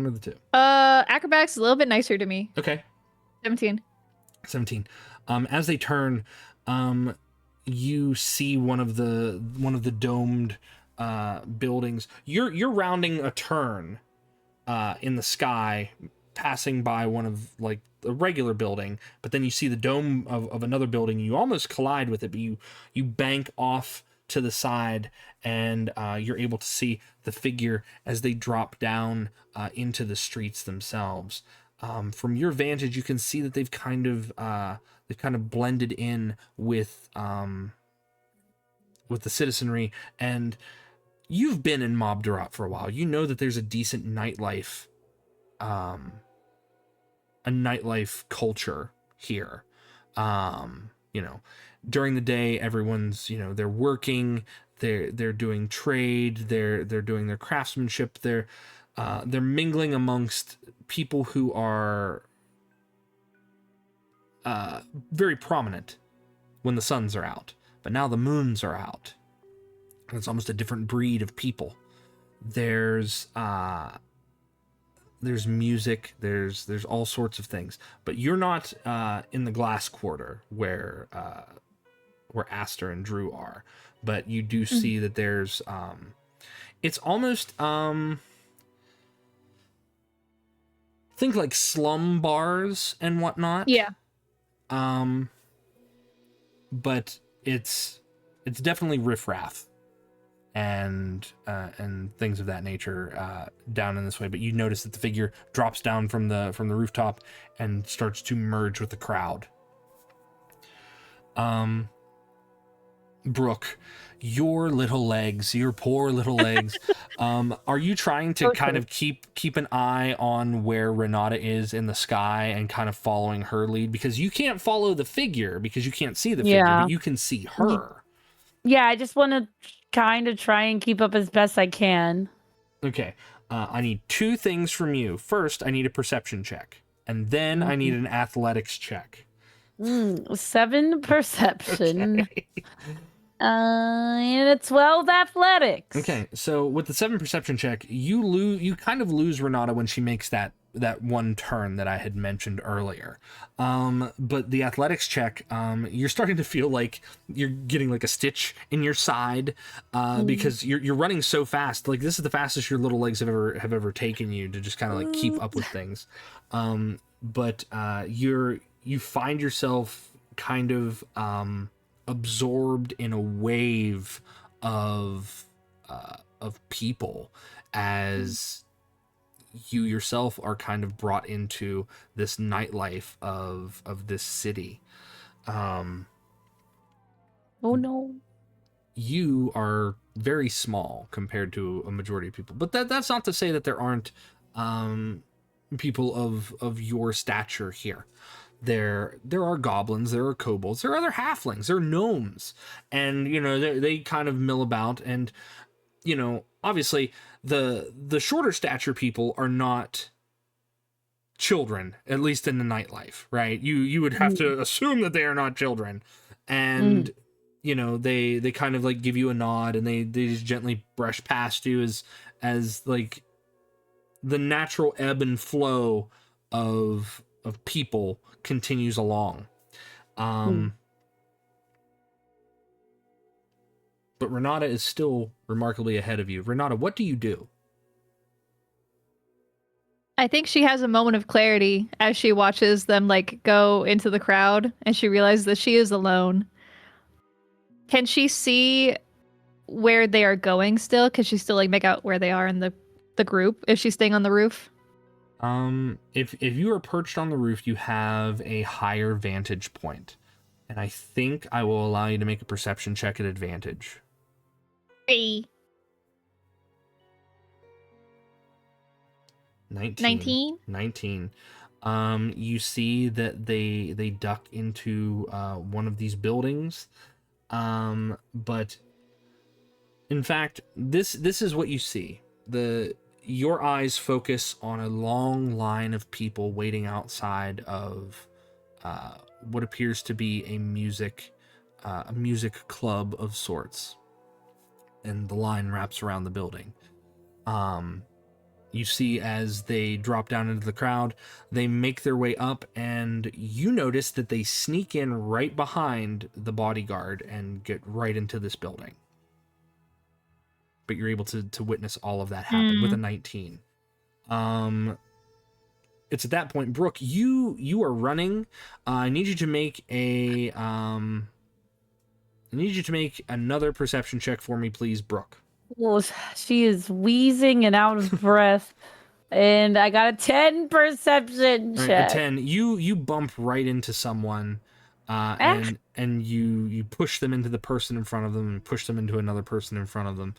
of the two.
Acrobatics is a little bit nicer to me.
Okay.
17.
As they turn, you see one of the domed buildings. You're rounding a turn in the sky, passing by one of like a regular building, but then you see the dome of another building. You almost collide with it, but you bank off to the side, and you're able to see the figure as they drop down into the streets themselves. From your vantage, you can see that they've kind of blended in with the citizenry, and you've been in Mobdurat for a while. You know that there's a decent nightlife, culture here. During the day, everyone's, they're working, they're doing trade, they're doing their craftsmanship, they're mingling amongst people who are very prominent when the suns are out. But now the moons are out, and it's almost a different breed of people. There's music, there's all sorts of things, but you're not in the glass quarter where Aster and Drew are, but you do see that there's it's almost think like slum bars and whatnot.
Yeah.
But it's definitely riffraff and things of that nature down in this way. But you notice that the figure drops down from the rooftop and starts to merge with the crowd. Brooke, your poor little legs, are you trying to kind of keep an eye on where Renata is in the sky and kind of following her lead? Because you can't follow the figure because you can't see the figure, but you can see her.
Yeah, I just want to kind of try and keep up as best I can.
Okay. I need two things from you. First, I need a perception check, and then I need an athletics check.
7 perception.
Okay.
And a 12 athletics.
Okay, so with the 7 perception check, you kind of lose Renata when she makes that one turn that I had mentioned earlier. But the athletics check, you're starting to feel like you're getting like a stitch in your side, because you're running so fast. Like, this is the fastest your little legs have ever taken you to just kind of like keep up with things. But you find yourself kind of absorbed in a wave of people as you yourself are kind of brought into this nightlife of this city.
Oh no.
You are very small compared to a majority of people, but that's not to say that there aren't people of your stature here. There are goblins, there are kobolds, there are other halflings, there are gnomes, and they kind of mill about, and obviously the shorter stature people are not children, at least in the nightlife, right? You would have to assume that they are not children, and they kind of like give you a nod, and they just gently brush past you as like the natural ebb and flow of people continues along. But Renata is still remarkably ahead of you. Renata, what do you do?
I think she has a moment of clarity as she watches them like go into the crowd, and she realizes that she is alone. Can she see where they are going still? Can she still like make out where they are in the group if she's staying on the roof?
If you are perched on the roof, you have a higher vantage point, and I think I will allow you to make a perception check at advantage.
3.
19. 19. You see that they duck into one of these buildings, but in fact, this is what you see. Your eyes focus on a long line of people waiting outside of what appears to be a music club of sorts, and the line wraps around the building. You see as they drop down into the crowd, they make their way up, and you notice that they sneak in right behind the bodyguard and get right into this building. But you're able to witness all of that happen with a 19. It's at that point, Brooke, you are running. I need you to make another perception check for me, please, Brooke.
Well, she is wheezing and out of breath, and I got a 10 perception
All right,
check.
a 10. You bump right into someone, and you push them into the person in front of them, and push them into another person in front of them,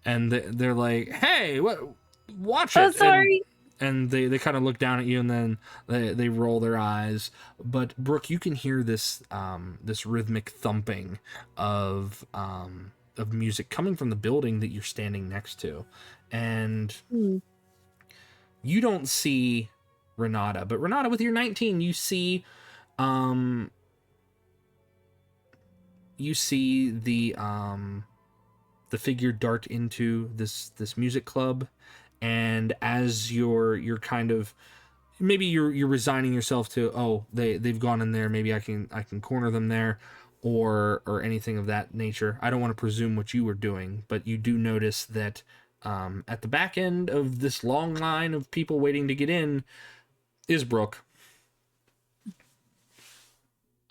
and they're like, "Hey, watch it!"
Oh, sorry.
And they kind of look down at you, and then they roll their eyes. But Brooke, you can hear this this rhythmic thumping of music coming from the building that you're standing next to, and you don't see Renata, but Renata, with your 19, you see the figure dart into this music club, and as you're kind of, maybe you're resigning yourself to, oh, they've gone in there, maybe I can corner them there, or anything of that nature. I don't want to presume what you were doing, but you do notice that at the back end of this long line of people waiting to get in is Brooke.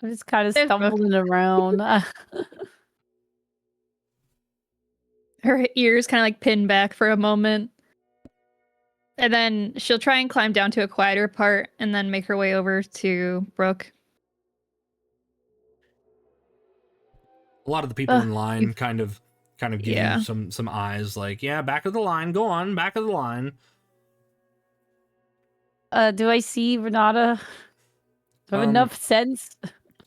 I'm just kind of
There's Brooke.
stumbling around.
Her ears kind of like pin back for a moment. And then she'll try and climb down to a quieter part and then make her way over to Brooke.
A lot of the people in line kind of give you some eyes, like, yeah, back of the line, go on, back of the line.
Do I see Renata? Do I have enough sense?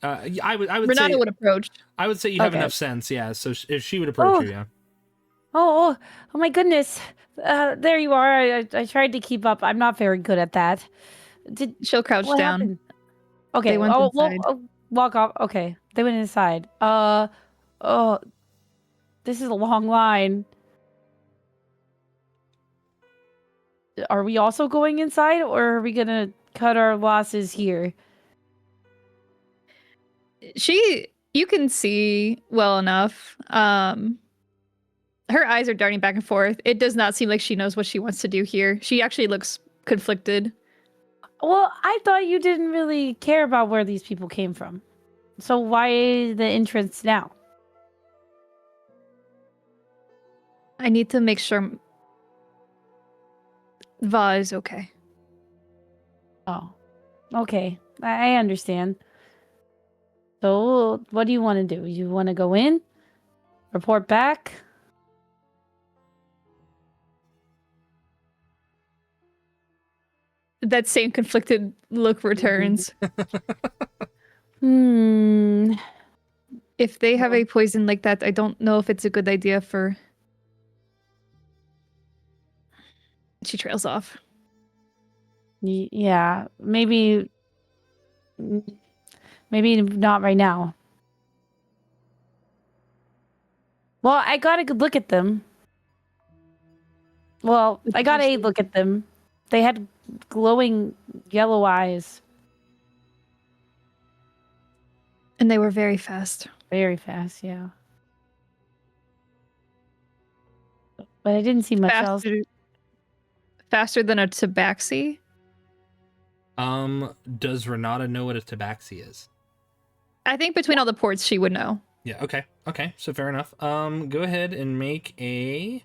I would
Renata
say
would approach.
I would say you have
Okay.
enough sense, yeah. So if she would approach you, yeah.
Oh my goodness. There you are. I tried to keep up. I'm not very good at that.
She'll crouch
What
down.
happened? Okay,
They went inside.
walk off. Okay, they went inside. Oh, this is a long line. Are we also going inside, or are we gonna cut our losses here?
You can see well enough. Her eyes are darting back and forth. It does not seem like she knows what she wants to do here. She actually looks conflicted.
Well, I thought you didn't really care about where these people came from. So why the entrance now?
I need to make sure Va is okay.
Oh, okay. I understand. So, what do you want to do? You want to go in? Report back?
That same conflicted look returns. If they have a poison like that, I don't know if it's a good idea for... She trails off.
Yeah, maybe not right now. Well, I got a good look at them. Well, I got a look at them. They had glowing yellow eyes.
And they were very fast.
Very fast, yeah. But I didn't see much else.
Faster than a tabaxi?
Does Renata know what a tabaxi is?
I think between all the ports, she would know.
Yeah, okay, so fair enough. Go ahead and make a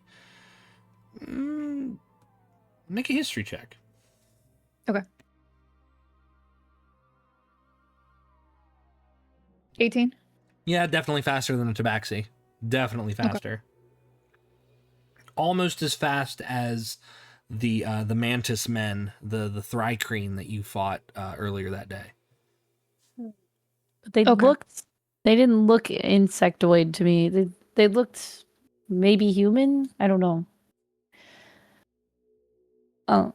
history check.
Okay. 18.
Yeah, definitely faster than a tabaxi. Definitely faster. Almost as fast as the mantis men, the thrycreen that you fought earlier that day.
But they
Okay.
they didn't look insectoid to me. They looked maybe human? I don't know. Oh,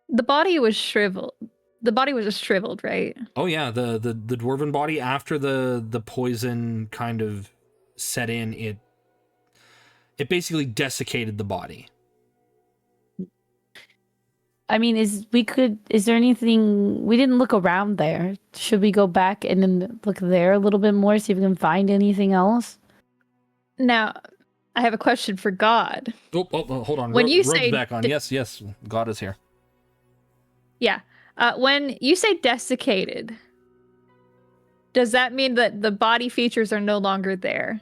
The body was shriveled. The body was just shriveled, right?
Oh yeah, the dwarven body after the poison kind of set in, it basically desiccated the body.
I mean, is there anything we didn't look around there? Should we go back and then look there a little bit more, see if we can find anything else?
Now, I have a question for God.
Oh, hold on.
When you
Rogue's
say
back on. Yes, God is here.
Yeah. When you say desiccated, does that mean that the body features are no longer there?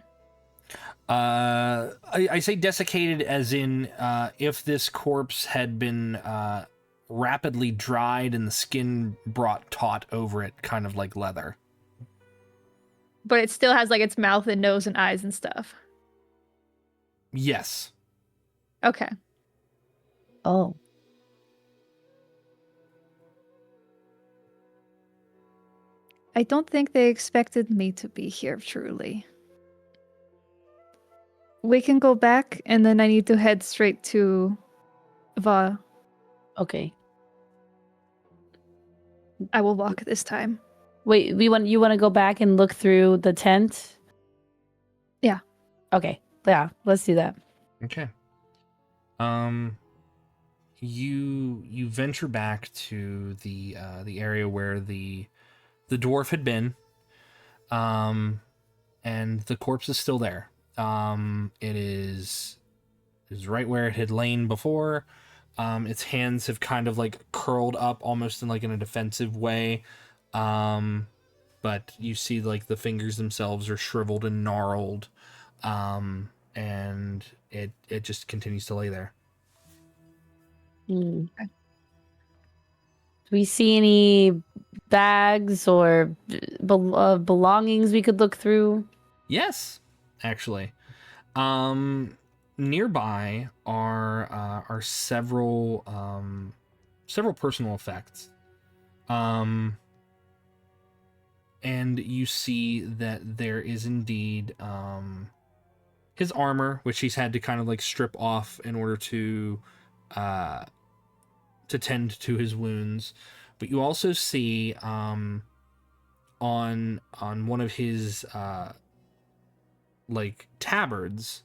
I say desiccated as in if this corpse had been rapidly dried and the skin brought taut over it, kind of like leather.
But it still has like its mouth and nose and eyes and stuff.
Yes.
Okay.
Oh.
I don't think they expected me to be here, truly. We can go back, and then I need to head straight to Va.
Okay.
I will walk this time.
Wait, you want to go back and look through the tent?
Yeah.
Okay. Yeah, let's do that.
Okay. You venture back to the area where the dwarf had been, and the corpse is still there. It is right where it had lain before. Its hands have kind of like curled up almost in like in a defensive way. But you see like the fingers themselves are shriveled and gnarled. And it just continues to lay there.
Hmm. Do we see any bags or belongings we could look through?
Yes, actually. Nearby are several personal effects. And you see that there is indeed his armor, which he's had to kind of like strip off in order to tend to his wounds. But you also see on one of his like tabards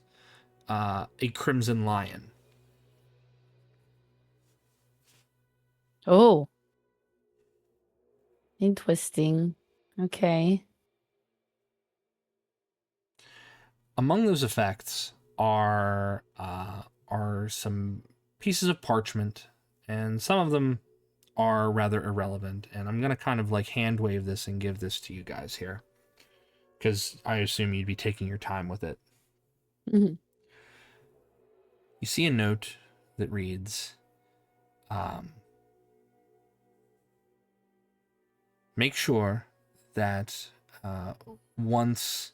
a crimson lion.
Oh. Interesting. Okay.
Among those effects are some pieces of parchment, and some of them are rather irrelevant. And I'm gonna kind of like hand wave this and give this to you guys here, because I assume you'd be taking your time with it.
Mhm.
You see a note that reads, "Make sure that once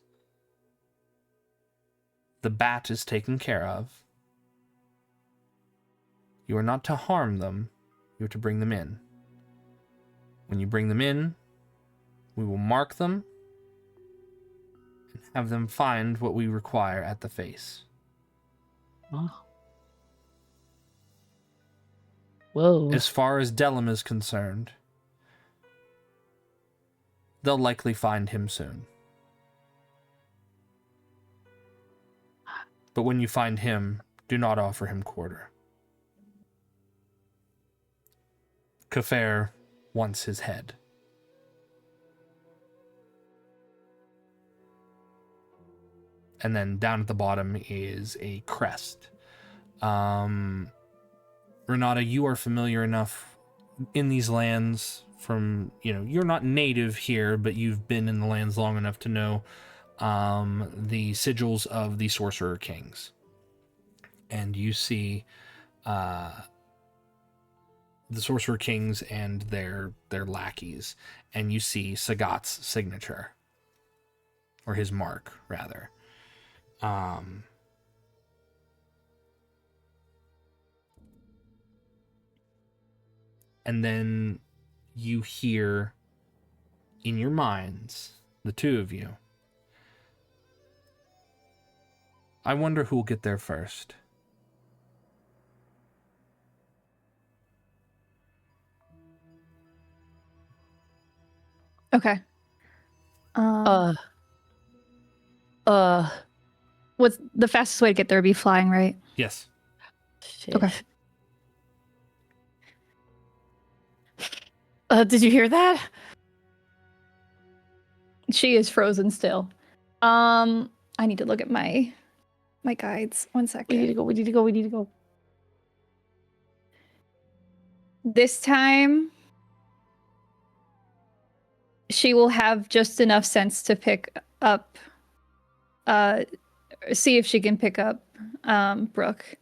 the bat is taken care of, you are not to harm them, you are to bring them in. When you bring them in, we will mark them and have them find what we require at the face."
Oh. Whoa.
As far as Delim is concerned, they'll likely find him soon. But when you find him, do not offer him quarter. Kafir wants his head. And then down at the bottom is a crest. Renata, you are familiar enough in these lands from, you're not native here, but you've been in the lands long enough to know the sigils of the Sorcerer Kings. And you see the Sorcerer Kings and their lackeys, and you see Sagat's signature, or his mark, rather. And then you hear in your minds, the two of you, I wonder who'll get there first.
Okay. What's the fastest way to get there? Would be flying, right?
Yes.
Shit.
Okay.
Did you hear that?
She is frozen still. I need to look at my guides. 1 second.
We need to go.
This time, she will have just enough sense to pick up, see if she can pick up Brooke.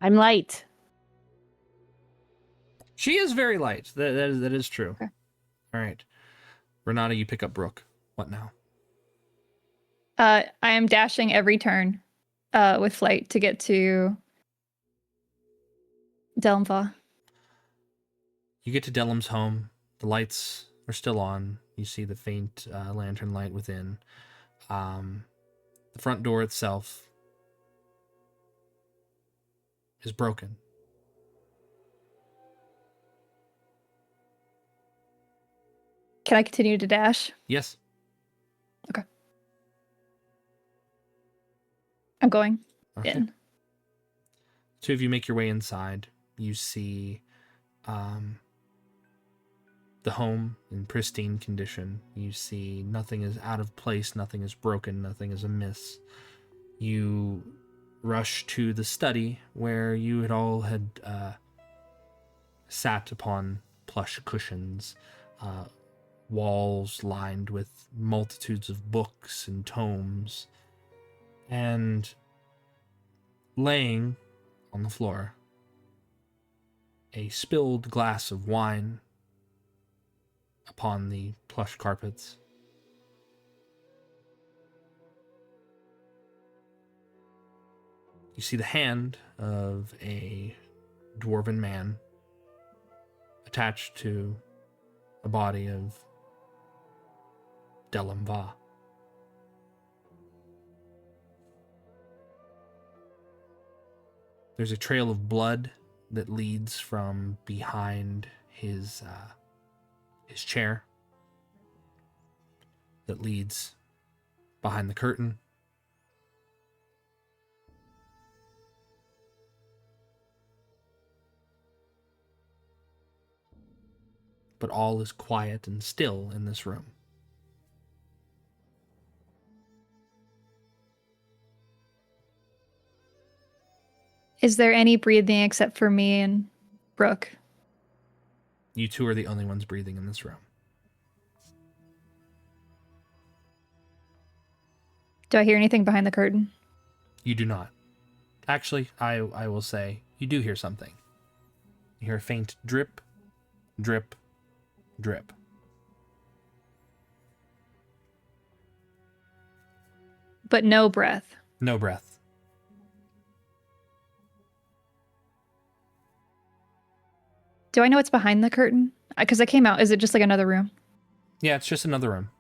I'm light.
She is very light. That is true.
Okay.
All right. Renata, you pick up Brooke. What now?
I am dashing every turn with flight to get to Delmva.
You get to Delum's home. The lights are still on. You see the faint lantern light within. The front door itself is broken.
Can I continue to dash?
Yes.
I'm going
Okay.
in.
Two of you make your way inside. You see the home in pristine condition. You see nothing is out of place, nothing is broken, nothing is amiss. You rush to the study where you had sat upon plush cushions, walls lined with multitudes of books and tomes, and laying on the floor, a spilled glass of wine upon the plush carpets. You see the hand of a dwarven man attached to a body of Delumva. There's a trail of blood that leads from behind his chair, that leads behind the curtain. But all is quiet and still in this room.
Is there any breathing except for me and Brooke?
You two are the only ones breathing in this room.
Do I hear anything behind the curtain?
You do not. Actually, I will say, you do hear something. You hear a faint drip, drip, drip.
But no breath.
No breath.
Do I know what's behind the curtain? Because I came out. Is it just like another room?
Yeah, it's just another room.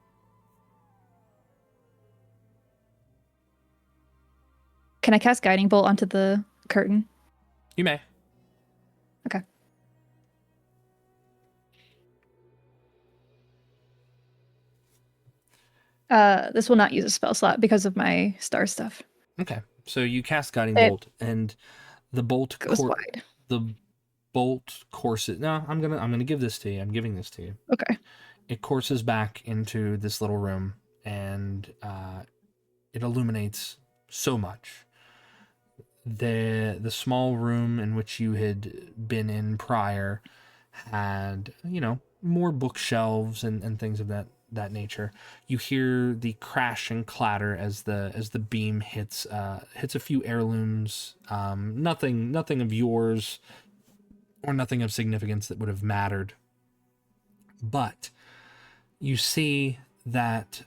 Can I cast Guiding Bolt onto the curtain?
You may.
Okay. This will not use a spell slot because of my star stuff.
Okay. So you cast Guiding
It
Bolt, and the bolt
goes wide.
the bolt courses. No, I'm gonna give this to you. I'm giving this to you.
Okay.
It courses back into this little room, and it illuminates so much. The small room in which you had been in prior had, more bookshelves and things of that nature. You hear the crash and clatter as the beam hits a few heirlooms. Nothing of yours or nothing of significance that would have mattered. But you see that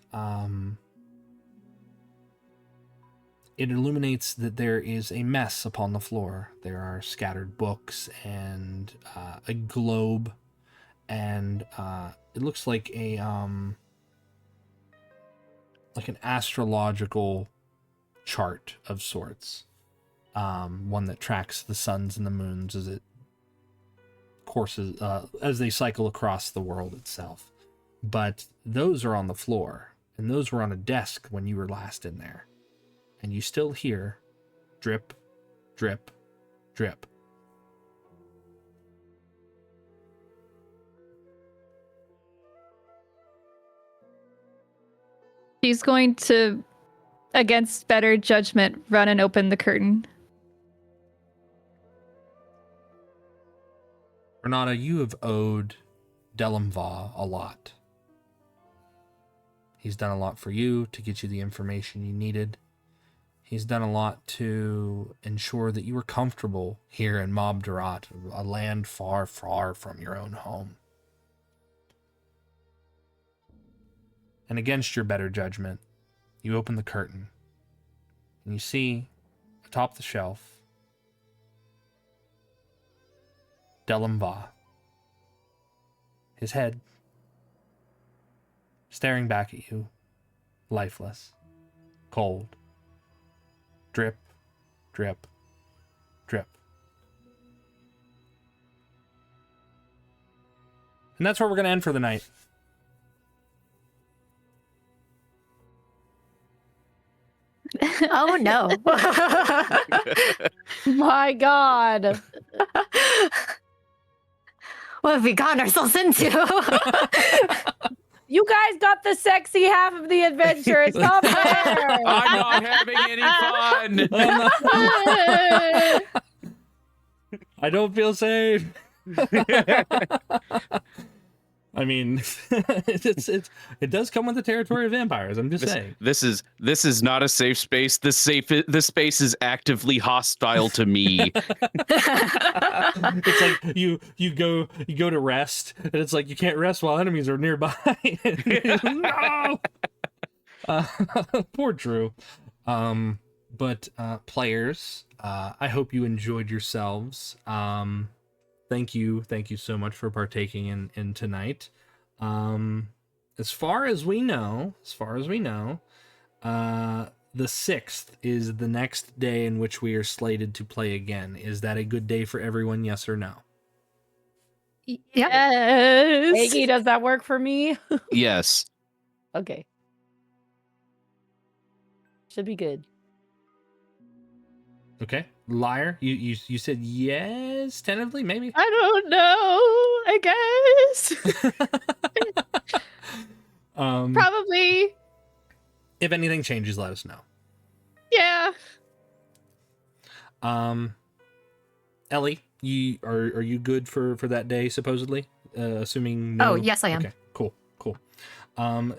it illuminates that there is a mess upon the floor. There are scattered books and a globe, and it looks like an astrological chart of sorts, one that tracks the suns and the moons as it courses as they cycle across the world itself. But those are on the floor, and those were on a desk when you were last in there, and you still hear drip, drip, drip.
She's going to, against better judgment, run and open the curtain.
Renata, you have owed Delimva a lot. He's done a lot for you to get you the information you needed. He's done a lot to ensure that you were comfortable here in Mobdurat, a land far, far from your own home. And against your better judgment, you open the curtain, and you see, atop the shelf, Delimva, his head staring back at you, lifeless, cold, drip, drip, drip. And that's where we're going to end for the night.
Oh no.
My God.
What have we gotten ourselves into?
You guys got the sexy half of the adventure. It's not fair.
I'm not having any fun.
I don't feel safe. I mean, it does come with the territory of vampires. I'm just saying.
This is not a safe space. This space is actively hostile to me.
It's like you go to rest, and it's like you can't rest while enemies are nearby. No. Poor Drew. But players, I hope you enjoyed yourselves. Thank you so much for partaking in tonight. As far as we know, the 6th is the next day in which we are slated to play again. Is that a good day for everyone? Yes or no?
Yes.
Maggie, does that work for me?
Yes.
Okay. Should be good.
Okay. Liar, you said yes, tentatively, maybe?
I don't know. I guess. Probably.
If anything changes, let us know.
Yeah.
Elly, are you good for that day, supposedly? Assuming no...
Oh, yes, I am.
Okay, cool.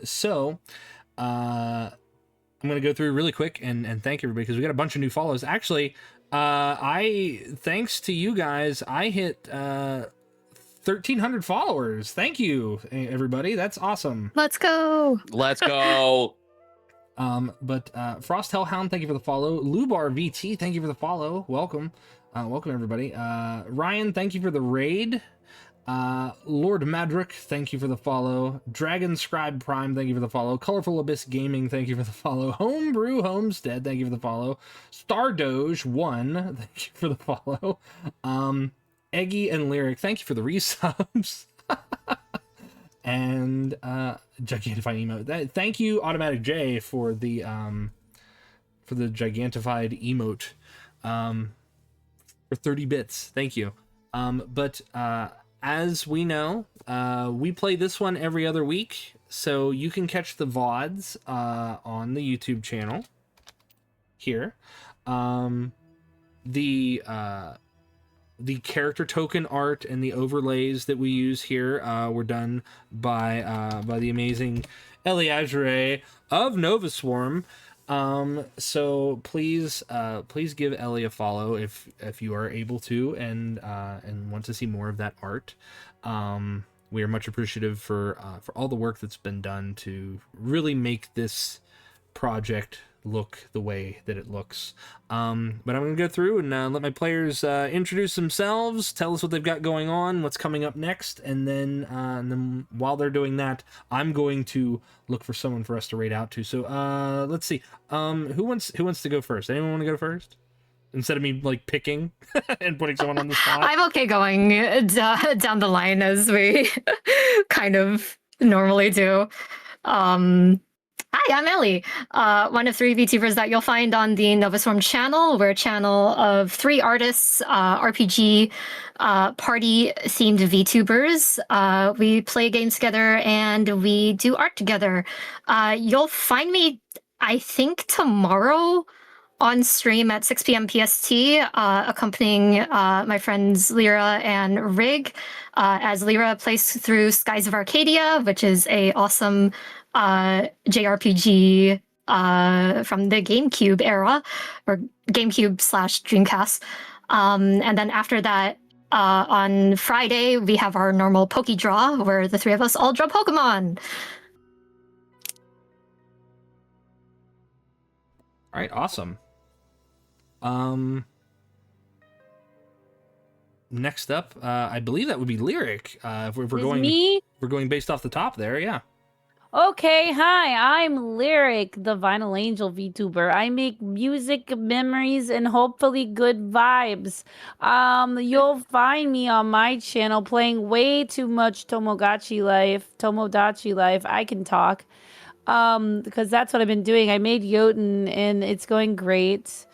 So, I'm going to go through really quick and thank everybody, because we got a bunch of new follows. Actually, thanks to you guys, I hit 1,300 followers. Thank you, everybody. That's awesome.
Let's go.
Let's go.
But Frost Hellhound, thank you for the follow. Lubar VT, thank you for the follow. Welcome everybody. Ryan, thank you for the raid. Lord Madrick, thank you for the follow. Dragon Scribe Prime, thank you for the follow. Colorful Abyss Gaming, thank you for the follow. Homebrew Homestead, thank you for the follow. Star Doge 1, thank you for the follow. Eggy and Lyric, thank you for the resubs. And Gigantified emote. Thank you, Automatic J, for the gigantified emote. For 30 bits. Thank you. But as we know, we play this one every other week, so you can catch the VODs on the YouTube channel here. The character token art and the overlays that we use here were done by the amazing Elly Azurea of Nova Swarm. So please give Elly a follow if you are able to, and want to see more of that art. We are much appreciative for all the work that's been done to really make this project look the way that it looks. But I'm going to go through and let my players introduce themselves, tell us what they've got going on, what's coming up next, and then while they're doing that, I'm going to look for someone for us to raid out to. So let's see. Who wants to go first? Anyone want to go first? Instead of me like picking and putting someone on the spot.
I'm okay going down the line as we kind of normally do. Hi, I'm Elly, one of 3 VTubers that you'll find on the Novaswarm channel. We're a channel of 3 artists, RPG party-themed VTubers. We play games together and we do art together. You'll find me, I think, tomorrow on stream at 6 p.m. PST, accompanying my friends Lyra and Rig, as Lyra plays through Skies of Arcadia, which is a awesome JRPG from the GameCube era, or GameCube/Dreamcast. And then after that, on Friday, we have our normal Poke Draw, where the 3 of us all draw Pokemon.
All right, awesome. Next up, I believe that would be Lyric. If we're
Is
going,
me?
we're going based off the top there, yeah.
Okay, hi, I'm Lyric, the Vinyl Angel VTuber. I make music, memories, and hopefully good vibes. You'll find me on my channel playing way too much Tomodachi Life. I can talk. Because that's what I've been doing. I made Jotun, and it's going great.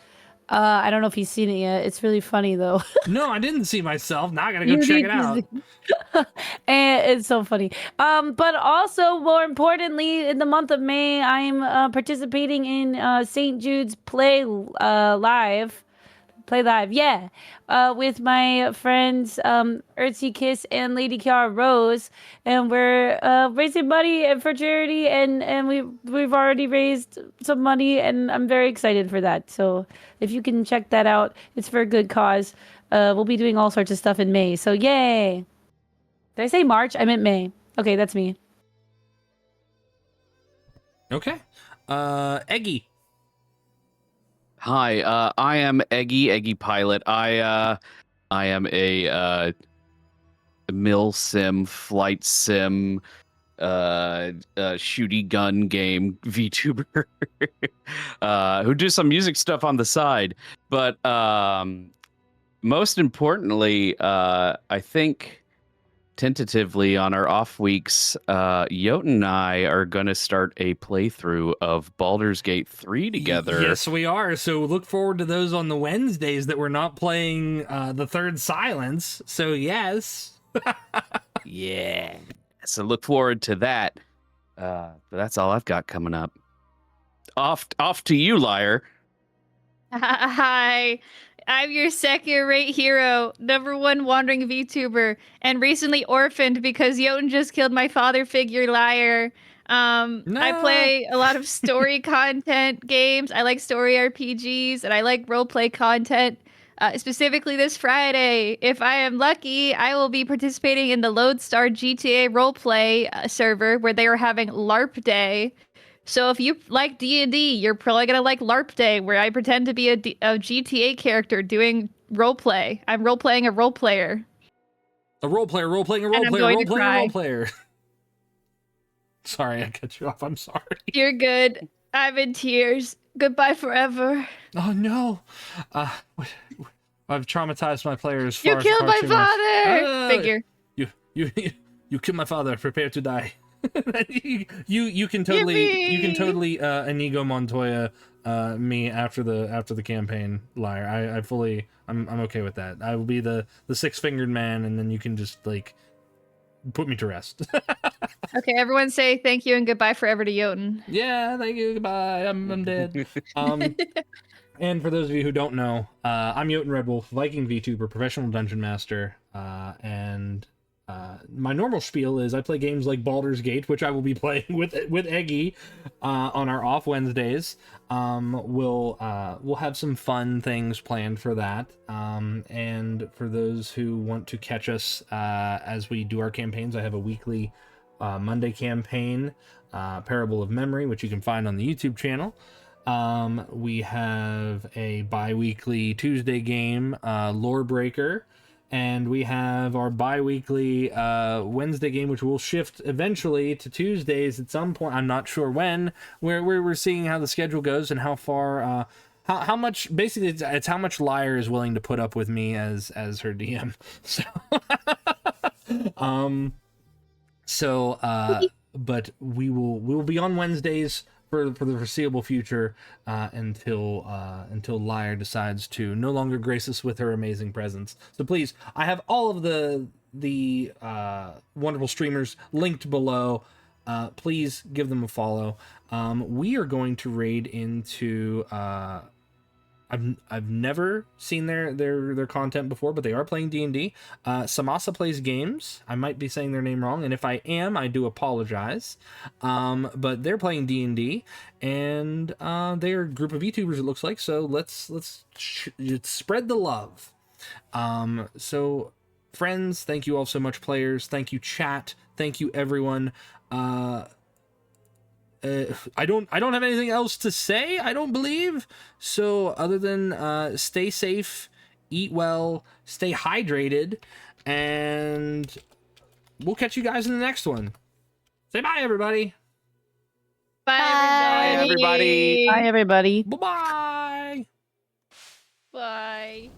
I don't know if you've seen it yet. It's really funny, though.
No, I didn't see myself. Now I gotta go
You
check
need
it
to
out.
see- And it's so funny. But also, more importantly, in the month of May, I'm participating in St. Jude's Play Live. Play Live, yeah. With my friends Ertzi Kiss and Lady Kiara Rose. And we're raising money for charity, and we've already raised some money, and I'm very excited for that. So if you can check that out, it's for a good cause. We'll be doing all sorts of stuff in May. So yay. Did I say March? I meant May. Okay, that's me.
Okay. Eggy.
Hi, I am Eggy Pilot. I am a mill sim, flight sim, shooty gun game VTuber who do some music stuff on the side. But most importantly, I think tentatively on our off weeks, Jotun and I are going to start a playthrough of Baldur's Gate 3 together.
Yes, we are. So look forward to those on the Wednesdays that we're not playing the Third Silence. So yes.
Yeah. So look forward to that. But that's all I've got coming up. Off to you, liar.
Hi, I'm your second-rate hero, #1 wandering VTuber, and recently orphaned because Jotun just killed my father figure, liar. I play a lot of story content games. I like story RPGs, and I like roleplay content. Specifically this Friday, if I am lucky, I will be participating in the Lodestar GTA roleplay server where they are having LARP Day. So if you like D&D, you're probably going to like LARP Day, where I pretend to be a GTA character doing roleplay. I'm roleplaying a roleplayer.
A roleplayer, roleplaying a
And I'm
roleplayer,
going to
roleplaying
cry.
a roleplayer. Sorry, I cut you off. I'm sorry.
You're good. I'm in tears. Goodbye forever.
Oh no. I've traumatized my players.
You
far,
killed
far
my
too much.
father! Figure.
You killed my father. Prepare to die. you can totally Inigo Montoya me after the campaign, liar. I'm okay with that. I will be the 6-fingered man, and then you can just like put me to rest.
Okay, everyone say thank you and goodbye forever to Jotun.
Yeah, thank you. Goodbye. I'm dead. And for those of you who don't know, I'm Jotun Redwulf, Viking VTuber, professional dungeon master, and my normal spiel is I play games like Baldur's Gate, which I will be playing with Eggy on our off Wednesdays. We'll have some fun things planned for that. And for those who want to catch us as we do our campaigns, I have a weekly Monday campaign, Parable of Memory, which you can find on the YouTube channel. We have a bi-weekly Tuesday game, Lore Breaker. And we have our bi-weekly Wednesday game, which will shift eventually to Tuesdays at some point. I'm not sure when. We're seeing how the schedule goes and how far, how much. Basically, it's how much Liar is willing to put up with me as her DM. But we will be on Wednesdays for the foreseeable future until Liar decides to no longer grace us with her amazing presence. So please, I have all of the wonderful streamers linked below. Please give them a follow. We are going to raid into I've never seen their content before, but they are playing D&D. Samasa Plays Games. I might be saying their name wrong, and if I am, I do apologize. But they're playing D&D, and they're a group of YouTubers, it looks like. So let's spread the love. So friends, thank you all so much, players. Thank you, chat. Thank you, everyone. I don't have anything else to say, I don't believe. So other than stay safe, eat well, stay hydrated, and we'll catch you guys in the next one. Say bye, everybody.
Bye,
Bye, everybody.
Bye, everybody.
Bye-bye.
Bye.